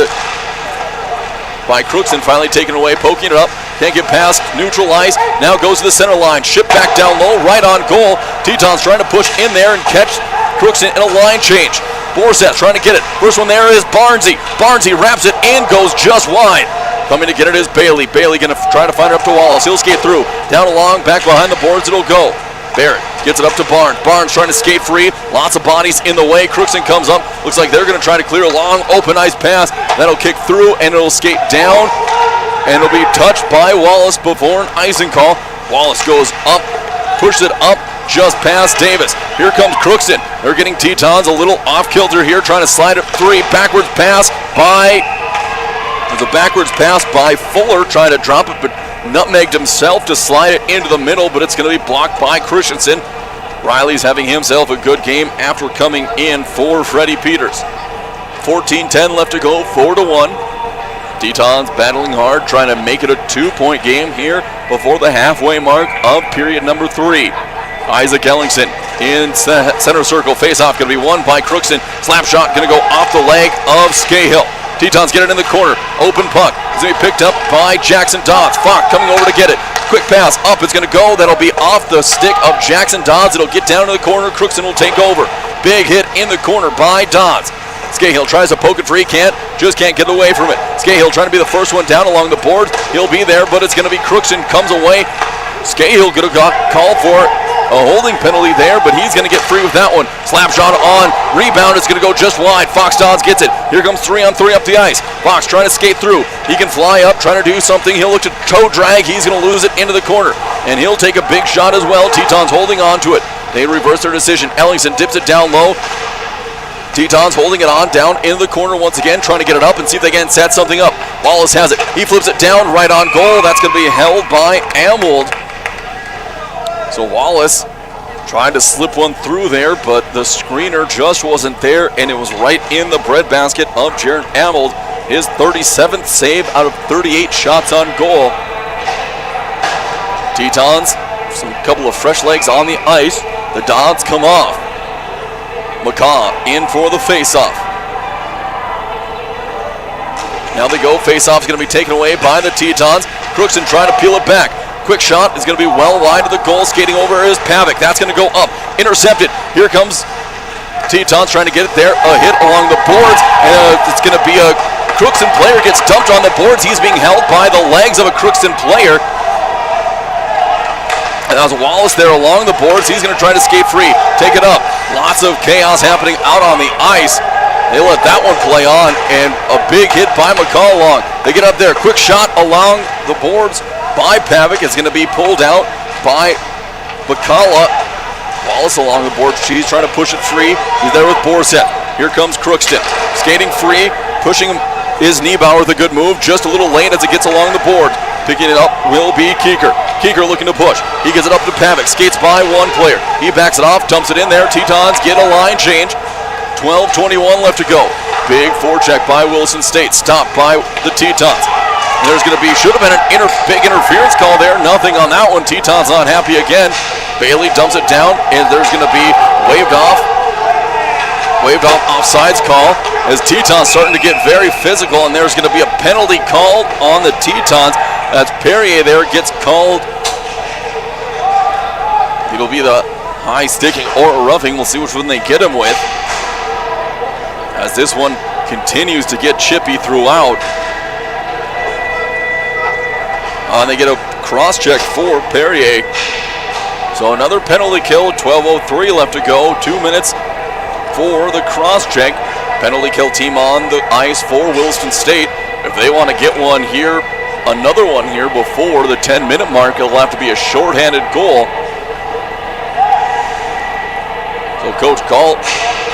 Crookston, finally taken away, poking it up. Can't get past neutral ice. Now goes to the center line. Shipped back down low, right on goal. Tetons trying to push in there and catch Crookston in a line change. Borseth trying to get it. First one there is Barnesy. Barnesy wraps it in, goes just wide. Coming to get it is Bailey. Bailey going to try to find it up to Wallace. He'll skate through. Down along, back behind the boards it'll go. Barrett gets it up to Barnes. Barnes trying to skate free. Lots of bodies in the way. Crookston comes up. Looks like they're going to try to clear a long open ice pass. That'll kick through and it'll skate down. And it'll be touched by Wallace before an icing call. Wallace goes up, pushes it up just past Davis. Here comes Crookston. They're getting Tetons a little off kilter here, trying to slide it three. Backwards pass by... There's a backwards pass by Fuller, trying to drop it, but nutmegged himself to slide it into the middle, but it's going to be blocked by Christensen. Riley's having himself a good game after coming in for Freddie Peters. 14:10 left to go, 4-1. Tetons battling hard, trying to make it a 2-point game here before the halfway mark of period number 3. Isaac Ellingson in center circle. Face-off going to be won by Crookston. Slap shot going to go off the leg of Scahill. Tetons get it in the corner. Open puck. It's going to be picked up by Jackson Dodds. Falk coming over to get it. Quick pass up. It's going to go. That'll be off the stick of Jackson Dodds. It'll get down to the corner. Crookston will take over. Big hit in the corner by Dodds. Scahill tries to poke it free. Just can't get away from it. Scahill trying to be the first one down along the boards. He'll be there, but it's going to be Crookston comes away. Scahill could have got called for a holding penalty there, but he's going to get free with that one. Slap shot on. Rebound. It's going to go just wide. Fox Dodds gets it. Here comes 3-on-3 up the ice. Fox trying to skate through. He can fly up, trying to do something. He'll look to toe drag. He's going to lose it into the corner, and he'll take a big shot as well. Tetons holding on to it. They reverse their decision. Ellingson dips it down low. Tetons holding it on down into the corner once again, trying to get it up and see if they can set something up. Wallace has it. He flips it down right on goal. That's going to be held by Amold. So Wallace trying to slip one through there, but the screener just wasn't there, and it was right in the breadbasket of Jaron Amold. His 37th save out of 38 shots on goal. Tetons, some couple of fresh legs on the ice. The Dodds come off. McCaw in for the face-off. Now they go. Face-off is going to be taken away by the Tetons. Crookston trying to peel it back. Quick shot is going to be well wide of the goal. Skating over is Pavic. That's going to go up. Intercepted. Here comes Tetons trying to get it there. A hit along the boards. It's going to be a Crookston player gets dumped on the boards. He's being held by the legs of a Crookston player. And that was Wallace there along the boards. He's going to try to skate free. Take it up. Lots of chaos happening out on the ice. They let that one play on, and a big hit by McCall along. They get up there. Quick shot along the boards by Pavic. It's going to be pulled out by Bacala. Wallace along the boards. He's trying to push it free. He's there with Borseth. Here comes Crookston. Skating free. Pushing him is Niebauer with a good move. Just a little late as it gets along the board. Picking it up will be Keeker. Keeker looking to push. He gets it up to Pavic. Skates by one player. He backs it off. Dumps it in there. Tetons get a line change. 12:21 left to go. Big forecheck by Williston State. Stopped by the Tetons. There's going to be, should have been an big interference call there. Nothing on that one. Tetons not happy again. Bailey dumps it down, and there's going to be waved off offsides call as Tetons starting to get very physical, and there's going to be a penalty called on the Tetons. That's Perrier there gets called. It'll be the high sticking or a roughing. We'll see which one they get him with, as this one continues to get chippy throughout. And they get a cross-check for Perrier. So another penalty kill, 12:03 left to go, 2 minutes for the cross-check. Penalty kill team on the ice for Williston State. If they want to get one here, another one here before the 10-minute mark, it'll have to be a shorthanded goal. So Coach Galt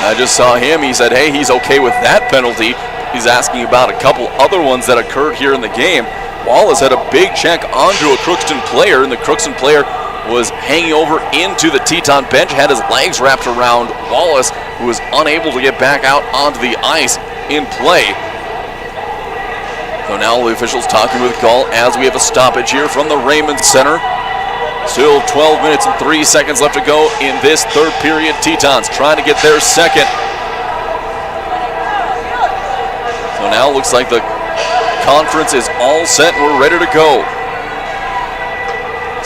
I just saw him. He said, hey, he's okay with that penalty. He's asking about a couple other ones that occurred here in the game. Wallace had a big check onto a Crookston player, and the Crookston player was hanging over into the Teton bench, had his legs wrapped around Wallace, who was unable to get back out onto the ice in play. So now the officials talking with Gall as we have a stoppage here from the Raymond Center. Still 12 minutes and 3 seconds left to go in this third period. Tetons trying to get their second. So now it looks like the conference is all set and we're ready to go.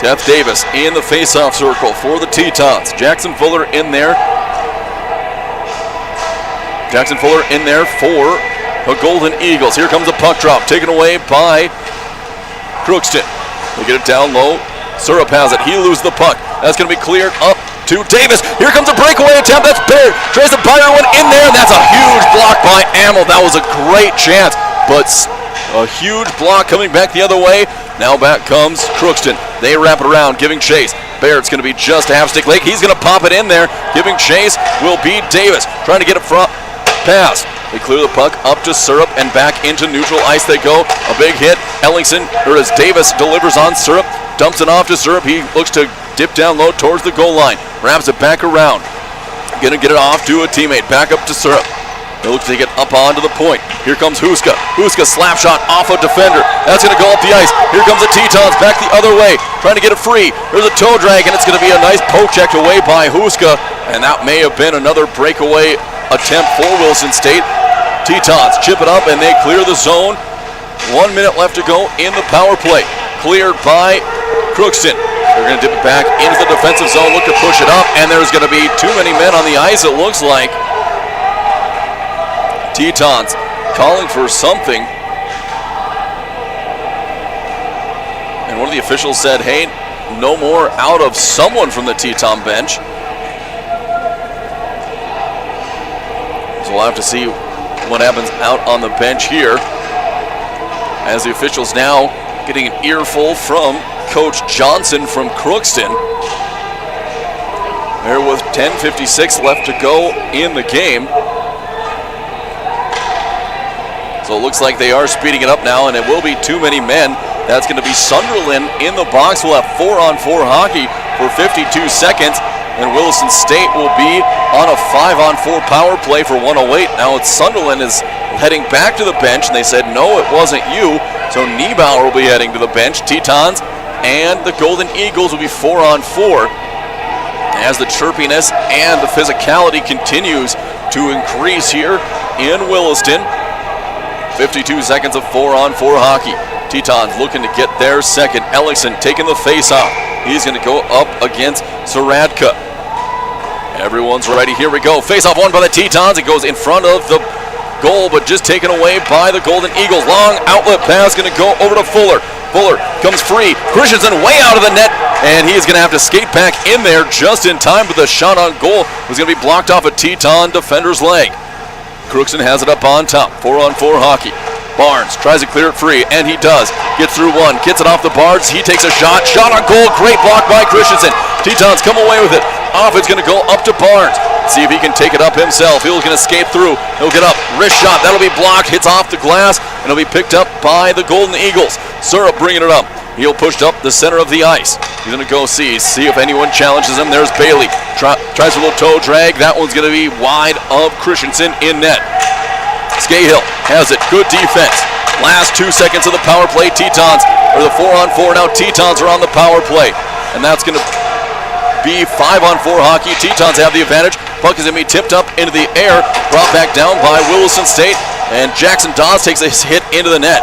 Jeff Davis in the face-off circle for the Tetons. Jackson Fuller in there. Jackson Fuller in there for the Golden Eagles. Here comes a puck drop taken away by Crookston. They get it down low. Syrup has it. He loses the puck. That's going to be cleared up to Davis. Here comes a breakaway attempt. That's Baird. Tries to fire one in there, and that's a huge block by Amel. That was a great chance, but a huge block coming back the other way. Now back comes Crookston. They wrap it around, giving chase. Baird's going to be just a half-stick leg. He's going to pop it in there. Giving chase will be Davis. Trying to get it front. Pass. They clear the puck up to Syrup and back into neutral ice they go. A big hit. Ellingson, or as Davis delivers on Syrup, dumps it off to Syrup. He looks to dip down low towards the goal line. Wraps it back around. Gonna get it off to a teammate. Back up to Syrup. They look to get up onto the point. Here comes Huska. Huska slap shot off a defender. That's gonna go up the ice. Here comes the Tetons back the other way. Trying to get it free. There's a toe drag and it's gonna be a nice poke checked away by Huska. And that may have been another breakaway attempt for Williston State. Tetons chip it up and they clear the zone. 1 minute left to go in the power play. Cleared by Crookston. They're going to dip it back into the defensive zone, look to push it up, and there's going to be too many men on the ice, it looks like. Tetons calling for something. And one of the officials said, hey, no more out of someone from the Teton bench. So we'll have to see what happens out on the bench here, as the officials now getting an earful from Coach Johnson from Crookston. There was 10:56 left to go in the game. So it looks like they are speeding it up now, and it will be too many men. That's going to be Sunderland in the box. We'll have 4-on-4 hockey for 52 seconds. And Williston State will be on a 5-on-4 power play for 108. Now it's Sunderland is heading back to the bench, and they said, no, it wasn't you. So Niebauer will be heading to the bench. Tetons and the Golden Eagles will be 4-on-4. As the chirpiness and the physicality continues to increase here in Williston. 52 seconds of 4-on-4 hockey. Tetons looking to get their second. Ellingson taking the face-off. He's going to go up against Saradka. Everyone's ready. Here we go. Face-off won by the Tetons. It goes in front of the goal, but just taken away by the Golden Eagles. Long outlet pass going to go over to Fuller. Fuller comes free. Christensen way out of the net, and he's going to have to skate back in there just in time, but the shot on goal was going to be blocked off a Teton defender's leg. Crookston has it up on top. 4-on-4 hockey. Barnes tries to clear it free, and he does. Gets through one, gets it off the bars. He takes a shot. Shot on goal. Great block by Christensen. Tetons come away with it. Off it's going to go up to Barnes. See if he can take it up himself. He's going to skate through. He'll get up. Wrist shot. That'll be blocked. Hits off the glass, and it'll be picked up by the Golden Eagles. Syrup bringing it up. He'll push up the center of the ice. He's going to go see if anyone challenges him. There's Bailey. Tries a little toe drag. That one's going to be wide of Christensen in net. Scahill has it. Good defense. Last 2 seconds of the power play. Tetons, or the 4-on-4 now. Tetons are on the power play. And that's going to be 5-on-4 hockey. Tetons have the advantage. Puck is going to be tipped up into the air. Brought back down by Williston State. And Jackson Dawes takes a hit into the net.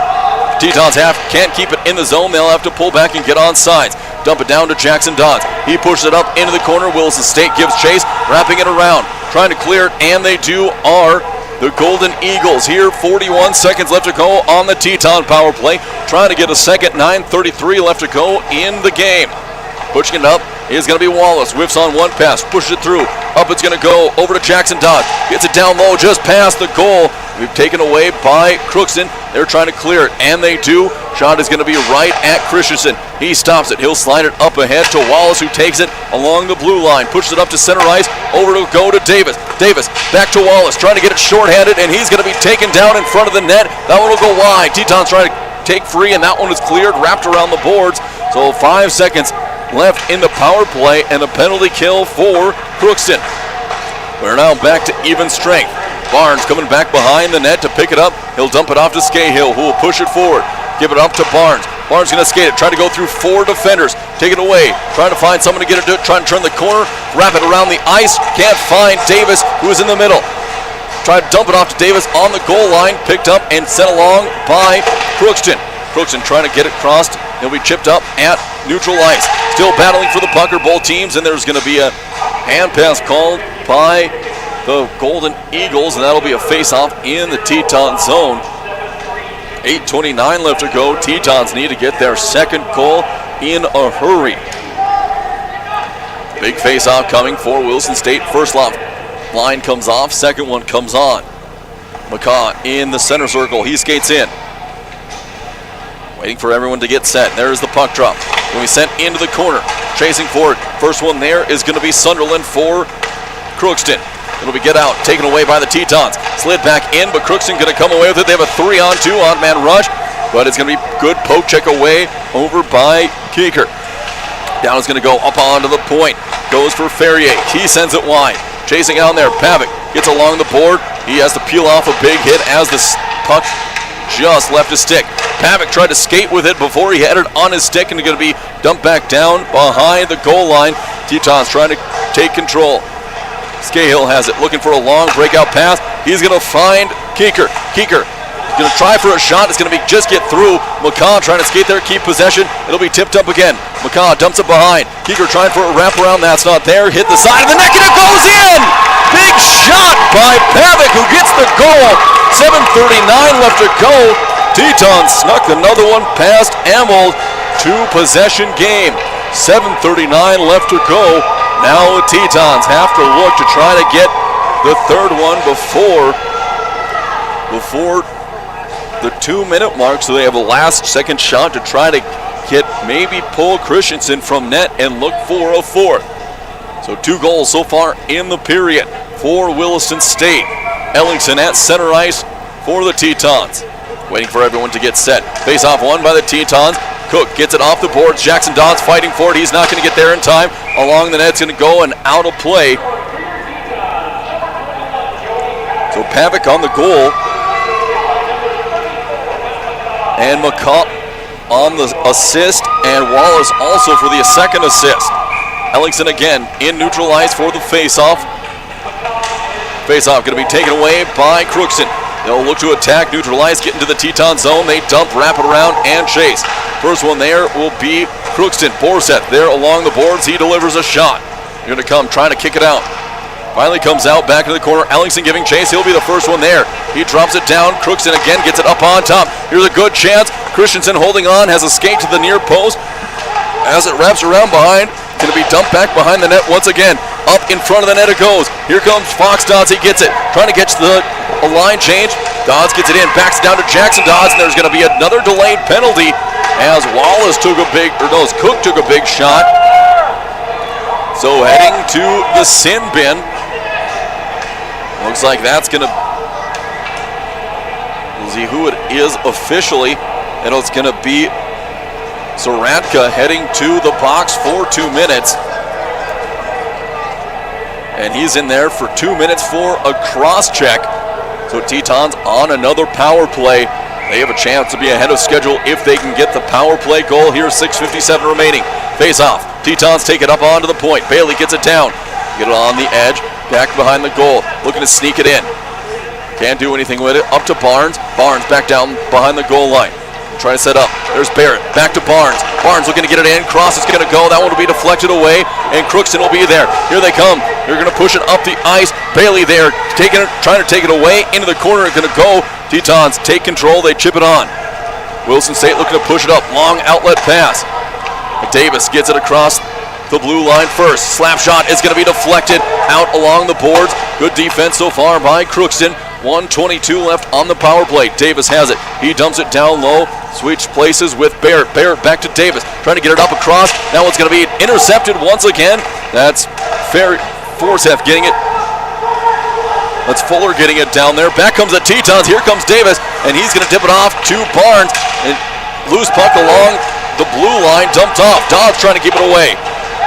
Tetons can't keep it in the zone. They'll have to pull back and get on sides. Dump it down to Jackson Dawes. He pushes it up into the corner. Williston State gives chase, wrapping it around. Trying to clear it, and they do are the Golden Eagles here. 41 seconds left to go on the Teton power play. Trying to get a second. 9:33 left to go in the game. Pushing it up is going to be Wallace. Whiffs on one pass. Pushes it through. Up it's going to go over to Jackson Dawes. Gets it down low just past the goal We've taken away by Crookston. They're trying to clear it, and they do. Shot is going to be right at Christensen. He stops it. He'll slide it up ahead to Wallace, who takes it along the blue line, pushes it up to center ice, over to go to Davis. Davis back to Wallace, trying to get it shorthanded, and he's going to be taken down in front of the net. That one will go wide. Tetons trying to take free, and that one is cleared, wrapped around the boards. So 5 seconds left in the power play, and a penalty kill for Crookston. We're now back to even strength. Barnes coming back behind the net to pick it up. He'll dump it off to Scahill, who will push it forward. Give it up to Barnes. Barnes going to skate it, try to go through 4 defenders. Take it away, trying to find someone to get it to it, trying to turn the corner, wrap it around the ice. Can't find Davis, who is in the middle. Try to dump it off to Davis on the goal line, picked up and sent along by Crookston. Crookston trying to get it crossed. He'll be chipped up at neutral ice. Still battling for the puck are both teams, and there's going to be a hand pass called by the Golden Eagles, and that'll be a face-off in the Teton zone. 8:29 left to go. Tetons need to get their second goal in a hurry. Big face-off coming for Williston State. First line comes off, second one comes on. McCaw in the center circle. He skates in. Waiting for everyone to get set. There's the puck drop. Going to be sent into the corner. Chasing for it. First one there is going to be Sunderland for Crookston. It'll be get out, taken away by the Tetons. Slid back in, but Crookston going to come away with it. They have a 3-on-2 on-man rush, but it's going to be good poke check away over by Keeker. Down is going to go up onto the point. Goes for Ferrier. He sends it wide. Chasing out there, Pavic gets along the board. He has to peel off a big hit as the puck just left his stick. Pavic tried to skate with it before he had it on his stick, and it's going to be dumped back down behind the goal line. Tetons trying to take control. Scahill has it, looking for a long breakout pass. He's going to find Keeker. Keeker going to try for a shot. It's going to be just get through. McCaw trying to skate there, keep possession. It'll be tipped up again. McCaw dumps it behind. Keeker trying for a wraparound. That's not there. Hit the side of the net, and it goes in! Big shot by Pavic, who gets the goal. 7:39 left to go. Tetons snuck another one past Amold. 2-possession game. 7:39 left to go. Now the Tetons have to look to try to get the third one before the 2-minute mark, so they have a last second shot to try to get maybe pull Christensen from net and look for a fourth. So 2 goals so far in the period for Williston State. Ellingson at center ice for the Tetons. Waiting for everyone to get set. Face off won by the Tetons. Cook gets it off the boards. Jackson Dodds fighting for it. He's not going to get there in time. Along the net's going to go and out of play. So Pavic on the goal. And McCaw on the assist. And Wallace also for the second assist. Ellingson again in neutral ice for the face-off. Face-off going to be taken away by Crookston. They'll look to attack, neutralize, get into the Teton zone. They dump, wrap it around, and chase. First one there will be Crookston. Borset there along the boards. He delivers a shot. They're going to come trying to kick it out. Finally comes out back into the corner. Ellingson giving chase. He'll be the first one there. He drops it down. Crookston again gets it up on top. Here's a good chance. Christensen holding on, has a skate to the near post. As it wraps around behind, it's going to be dumped back behind the net once again. Up in front of the net it goes. Here comes Fox Dodds. He gets it. Trying to get a line change. Dodds gets it in. Backs it down to Jackson Dodds, and there's going to be another delayed penalty as Wallace Cook took a big shot. So heading to the sin bin. Looks like that's going to... We'll see who it is officially. And it's going to be Zaratka heading to the box for 2 minutes. And he's in there for 2 minutes for a cross check. So Tetons on another power play. They have a chance to be ahead of schedule if they can get the power play goal. Here's 6:57 remaining. Face off. Tetons take it up onto the point. Bailey gets it down. Get it on the edge. Back behind the goal. Looking to sneak it in. Can't do anything with it. Up to Barnes. Barnes back down behind the goal line. Try to set up. There's Barrett. Back to Barnes. Barnes looking to get it in. Cross is going to go. That one will be deflected away. And Crookston will be there. Here they come. They're going to push it up the ice. Bailey there. Trying to take it away. Into the corner. It's going to go. Tetons take control. They chip it on. Williston State looking to push it up. Long outlet pass. Davis gets it across the blue line first. Slap shot is going to be deflected out along the boards. Good defense so far by Crookston. 1:22 left on the power play. Davis has it. He dumps it down low. Switch places with Barrett. Barrett back to Davis. Trying to get it up across. That one's going to be intercepted once again. That's Forseth getting it. That's Fuller getting it down there. Back comes the Tetons. Here comes Davis. And he's going to dip it off to Barnes. And loose puck along the blue line. Dumped off. Dodds trying to keep it away.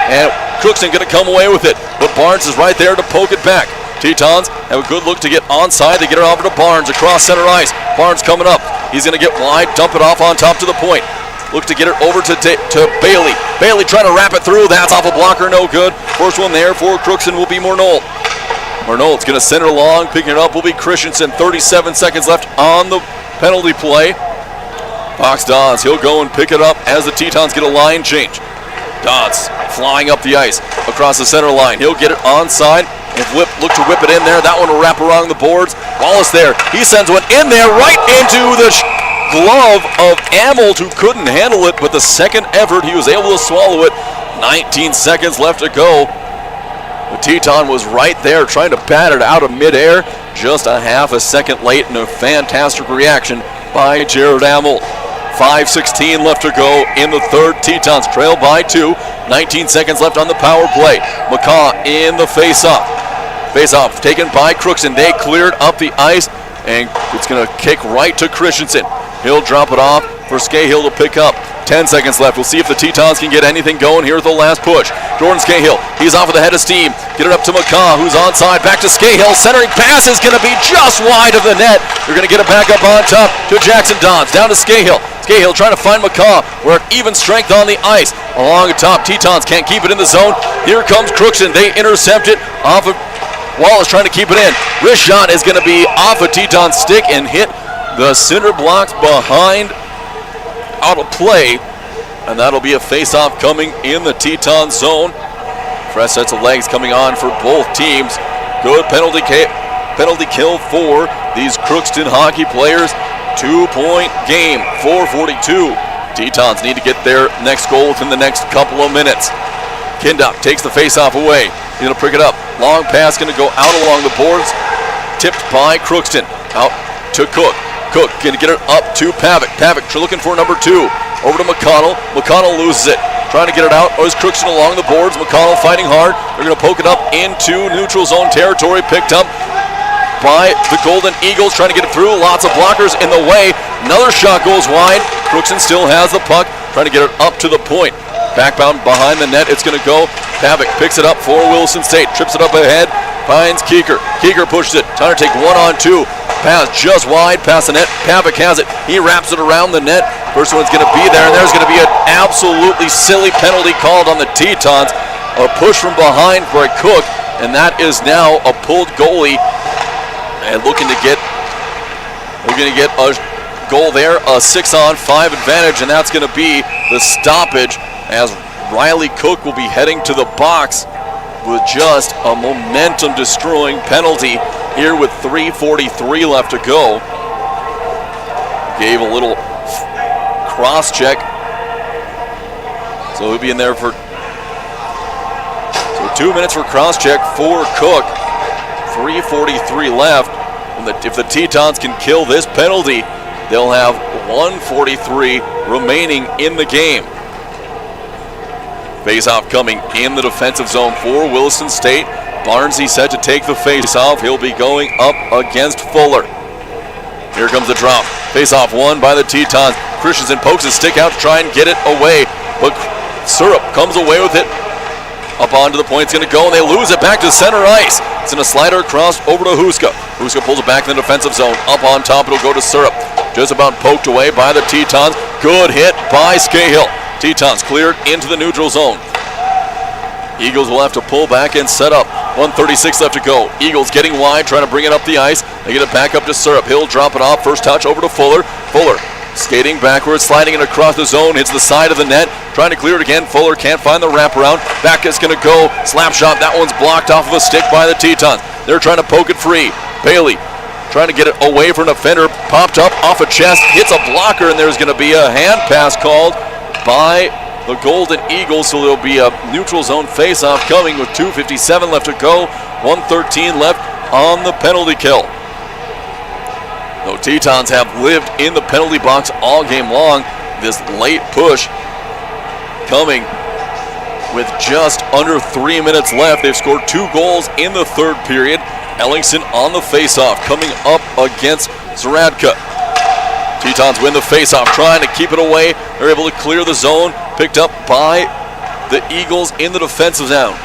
And Crookston going to come away with it. But Barnes is right there to poke it back. Tetons have a good look to get onside. They get it over to Barnes across center ice. Barnes coming up. He's going to get wide, dump it off on top to the point. Look to get it over to Bailey. Bailey trying to wrap it through. That's off a blocker, no good. First one there for Crookston will be Morneau. Morneau's going to center long. Picking it up will be Christensen. 37 seconds left on the penalty play. Fox Dodds, he'll go and pick it up as the Tetons get a line change. Dodds flying up the ice across the center line. He'll get it onside. And look to whip it in there. That one will wrap around the boards. Wallace there. He sends one in there right into the glove of Amelt, who couldn't handle it. But the second effort, he was able to swallow it. 19 seconds left to go. The Teton was right there trying to bat it out of midair. Just a half a second late and a fantastic reaction by Jared Amelt. 5:16 left to go in the third. Tetons trail by 2. 19 seconds left on the power play. McCaw in the face-off. Face-off taken by Crookston. They cleared up the ice, and it's going to kick right to Christensen. He'll drop it off for Scahill to pick up. 10 seconds left. We'll see if the Tetons can get anything going here at the last push. Jordan Scahill, he's off with the head of steam. Get it up to McCaw, who's onside. Back to Scahill. Centering pass is going to be just wide of the net. They're going to get it back up on top to Jackson Dodds. Down to Scahill. Scahill trying to find McCaw. We're at even strength on the ice. Along the top, Tetons can't keep it in the zone. Here comes Crookston. They intercept it off of Wallace trying to keep it in. Wrist shot is going to be off a Teton stick and hit the center blocks behind, out of play. And that'll be a face-off coming in the Teton zone. Fresh sets of legs coming on for both teams. Good penalty kill for these Crookston hockey players. 2-point game, 4:42. Tetons need to get their next goal within the next couple of minutes. Kindup takes the face-off away. He's going to pick it up. Long pass going to go out along the boards. Tipped by Crookston. Out to Cook. Cook going to get it up to Pavic. Pavic looking for number 2. Over to McConnell. McConnell loses it. Trying to get it out. Is Crookston along the boards. McConnell fighting hard. They're going to poke it up into neutral zone territory. Picked up by the Golden Eagles. Trying to get it through. Lots of blockers in the way. Another shot goes wide. Crookston still has the puck. Trying to get it up to the point. Backbound behind the net. It's going to go. Pavic picks it up for Williston State. Trips it up ahead. Finds Keeker. Keeker pushes it. Trying to take 1-on-2. Pass just wide past the net. Pavic has it. He wraps it around the net. First one's going to be there, and there's going to be an absolutely silly penalty called on the Tetons. A push from behind for a Cook, and that is now a pulled goalie. And looking to get a goal there, a 6-on-5 advantage, and that's going to be the stoppage as Riley Cook will be heading to the box with just a momentum-destroying penalty here with 3:43 left to go. Gave a little cross-check. So he'll be in there for 2 minutes for cross-check for Cook. 3:43 left. And if the Tetons can kill this penalty, they'll have 1:43 remaining in the game. Face-off coming in the defensive zone for Williston State. Barnesy set to take the face-off. He'll be going up against Fuller. Here comes the drop. Face-off won by the Tetons. Christensen pokes his stick out to try and get it away, but Syrup comes away with it. Up onto the point, it's going to go, and they lose it back to center ice. It's going to slide across over to Huska. Huska pulls it back in the defensive zone. Up on top, it'll go to Syrup. Just about poked away by the Tetons. Good hit by Scahill. Tetons cleared into the neutral zone. Eagles will have to pull back and set up. 1:36 left to go. Eagles getting wide, trying to bring it up the ice. They get it back up to Syrup. He'll drop it off. First touch over to Fuller. Fuller skating backwards, sliding it across the zone. Hits the side of the net. Trying to clear it again. Fuller can't find the wraparound. Back is going to go. Slap shot. That one's blocked off of a stick by the Tetons. They're trying to poke it free. Bailey trying to get it away from an defender. Popped up off a chest. Hits a blocker, and there's going to be a hand pass called by the Golden Eagles, so there'll be a neutral zone face-off coming with 2:57 left to go. 1:13 left on the penalty kill. The Tetons have lived in the penalty box all game long. This late push coming with just under 3 minutes left. They've scored 2 goals in the third period. Ellingson on the faceoff coming up against Zaradka. Tetons win the faceoff, trying to keep it away. They're able to clear the zone, picked up by the Eagles in the defensive zone.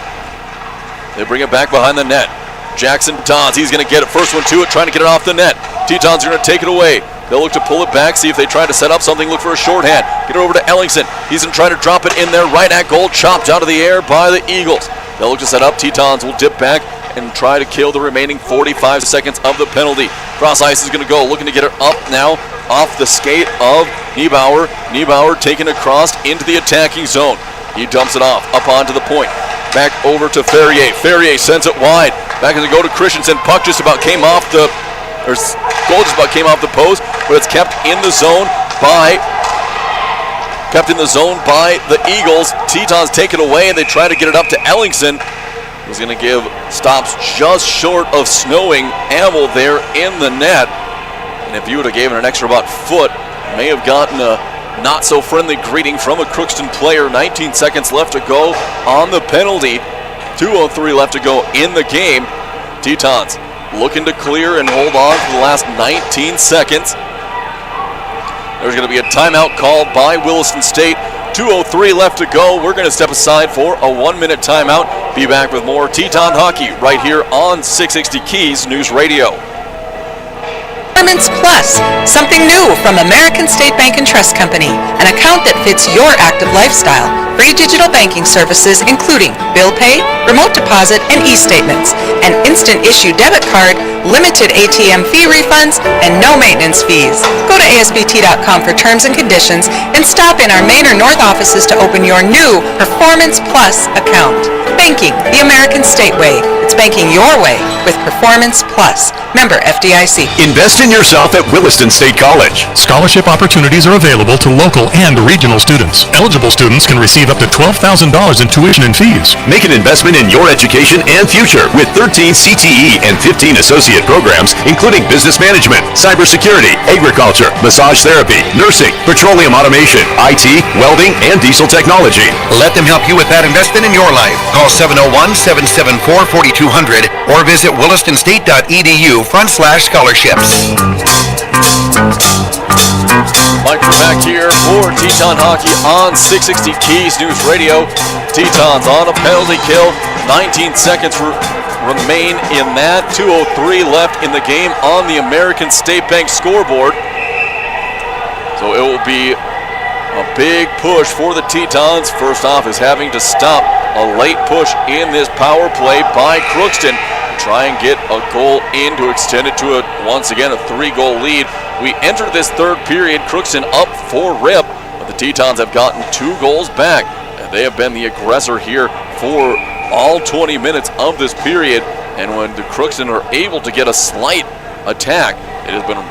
They bring it back behind the net. Jackson Tons, he's going to get it. First one to it, trying to get it off the net. Tetons are going to take it away. They'll look to pull it back, see if they try to set up something, look for a shorthand. Get it over to Ellingson. He's going to try to drop it in there right at goal, chopped out of the air by the Eagles. They'll look to set up. Tetons will dip back and try to kill the remaining 45 seconds of the penalty. Cross ice is going to go, looking to get it up now off the skate of Niebauer. Niebauer taking across into the attacking zone. He dumps it off, up onto the point. Back over to Ferrier. Ferrier sends it wide. Back as it go to Christensen. Puck just about came off the, or goal just about came off the post, but it's kept in the zone by the Eagles. Tetons take it away and they try to get it up to Ellingson. He's going to give stops just short of snowing Amel there in the net. And if you would have given an extra about foot, may have gotten a not so friendly greeting from a Crookston player. 19 seconds left to go on the penalty. 2:03 left to go in the game. Tetons looking to clear and hold on for the last 19 seconds. There's going to be a timeout called by Williston State. 2:03 left to go. We're going to step aside for a 1-minute timeout. Be back with more Teton hockey right here on 660 Keys News Radio. Performance Plus, something new from American State Bank and Trust Company, an account that fits your active lifestyle. Free digital banking services including bill pay, remote deposit, and e-statements, an instant issue debit card, limited ATM fee refunds, and no maintenance fees. Go to ASBT.com for terms and conditions and stop in our Main or North offices to open your new Performance Plus account. Banking the American State way. It's banking your way with Performance Plus. Member FDIC. Invest in yourself at Williston State College. Scholarship opportunities are available to local and regional students. Eligible students can receive up to $12,000 in tuition and fees. Make an investment in your education and future with 13 CTE and 15 associate programs, including business management, cybersecurity, agriculture, massage therapy, nursing, petroleum automation, IT, welding, and diesel technology. Let them help you with that investment in your life. Call 701-774-4200 or visit wilistonstate.edu/scholarships. Mike, we're back here for Teton Hockey on 660 Keys News Radio. Tetons on a penalty kill. 19 seconds remain in that. 2:03 left in the game on the American State Bank scoreboard. So it will be a big push for the Tetons. First off is having to stop a late push in this power play by Crookston. Try and get a goal in to extend it to once again a 3-goal lead. We entered this third period, Crookston up 4-rip, but the Tetons have gotten 2 goals back, and they have been the aggressor here for all 20 minutes of this period. And when the Crookston are able to get a slight attack, it has been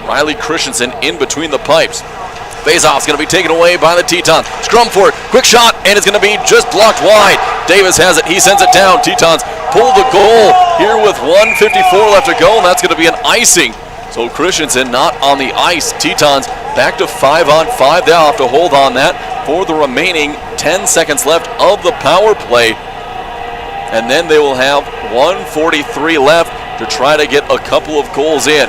Riley Christensen in between the pipes. Faceoff's going to be taken away by the Tetons. Scrum for it. Quick shot, and it's going to be just blocked wide. Davis has it. He sends it down. Tetons pull the goal here with 1:54 left to go, and that's going to be an icing. So Christensen not on the ice. Tetons back to 5-on-5. They'll have to hold on that for the remaining 10 seconds left of the power play. And then they will have 1:43 left to try to get a couple of goals in.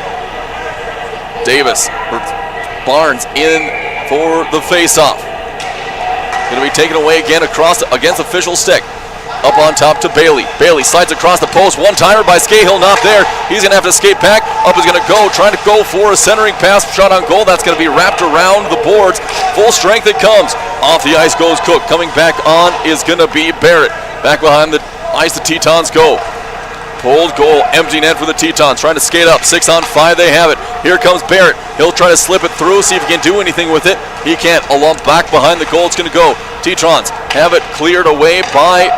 Barnes in for the face-off. Going to be taken away again against official stick. Up on top to Bailey. Bailey slides across the post. One-timer by Scahill, not there. He's going to have to skate back. Up is going to go, trying to go for a centering pass. Shot on goal. That's going to be wrapped around the boards. Full strength it comes. Off the ice goes Cook. Coming back on is going to be Barrett. Back behind the ice, the Tetons go. Pulled goal, empty net for the Tetons, trying to skate up. 6-on-5, they have it. Here comes Barrett. He'll try to slip it through, see if he can do anything with it. He can't. A lump back behind the goal. It's going to go. Tetons have it cleared away by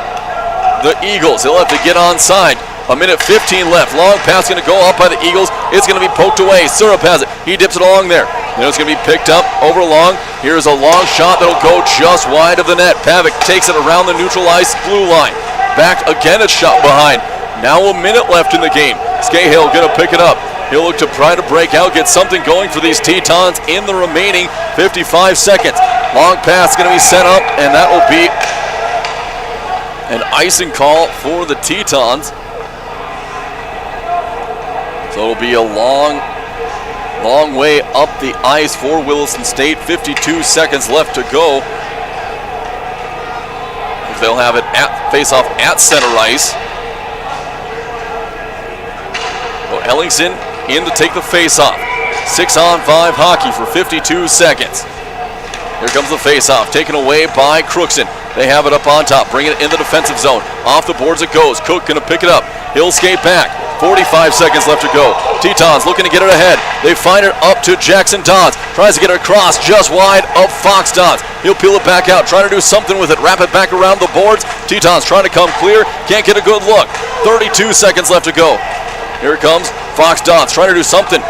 the Eagles. He'll have to get onside. 1:15 left. Long pass going to go up by the Eagles. It's going to be poked away. Syrup has it. He dips it along there. Then it's going to be picked up over long. Here's a long shot that'll go just wide of the net. Pavic takes it around the neutral ice blue line. Back again, a shot behind. Now a minute left in the game. Scahill going to pick it up. He'll look to try to break out, get something going for these Tetons in the remaining 55 seconds. Long pass going to be set up, and that will be an icing call for the Tetons. So it'll be a long way up the ice for Williston State. 52 seconds left to go. They'll have it at face-off at center ice. So Ellingson in to take the face-off. 6-on-5 hockey for 52 seconds. Here comes the face-off, taken away by Crookston. They have it up on top, bring it in the defensive zone. Off the boards it goes. Cook gonna pick it up. He'll skate back. 45 seconds left to go. Tetons looking to get it ahead. They find it up to Jackson Dodds. Tries to get it across just wide of Fox Dodds. He'll peel it back out, trying to do something with it. Wrap it back around the boards. Tetons trying to come clear. Can't get a good look. 32 seconds left to go. Here it comes. Fox Dodds trying to do something.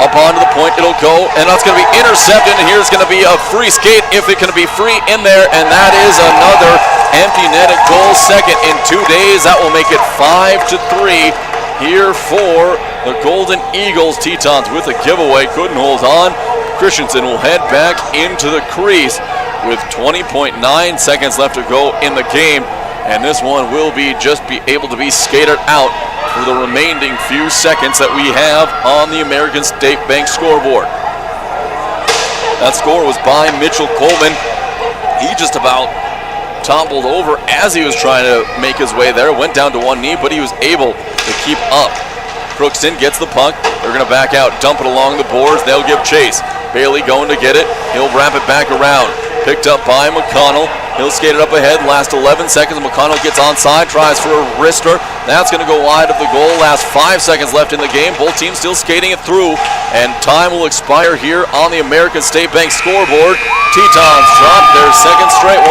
Up onto the point, it'll go, and that's going to be intercepted, and here's going to be a free skate if it can be free in there, and that is another empty netted goal, second in 2 days. That will make it 5-3 here for the Golden Eagles. Tetons with a giveaway, couldn't hold on. Christensen will head back into the crease with 20.9 seconds left to go in the game, and this one will be able to be skated out for the remaining few seconds that we have on the American State Bank scoreboard. That score was by Mitchell Coleman. He just about toppled over as he was trying to make his way there. Went down to one knee, but he was able to keep up. Crookston gets the puck. They're going to back out, dump it along the boards. They'll give chase. Bailey going to get it. He'll wrap it back around. Picked up by McConnell. He'll skate it up ahead. Last 11 seconds. McConnell gets onside. Tries for a wrister. That's going to go wide of the goal. Last 5 seconds left in the game. Both teams still skating it through. And time will expire here on the American State Bank scoreboard. Tetons drop their second straight one.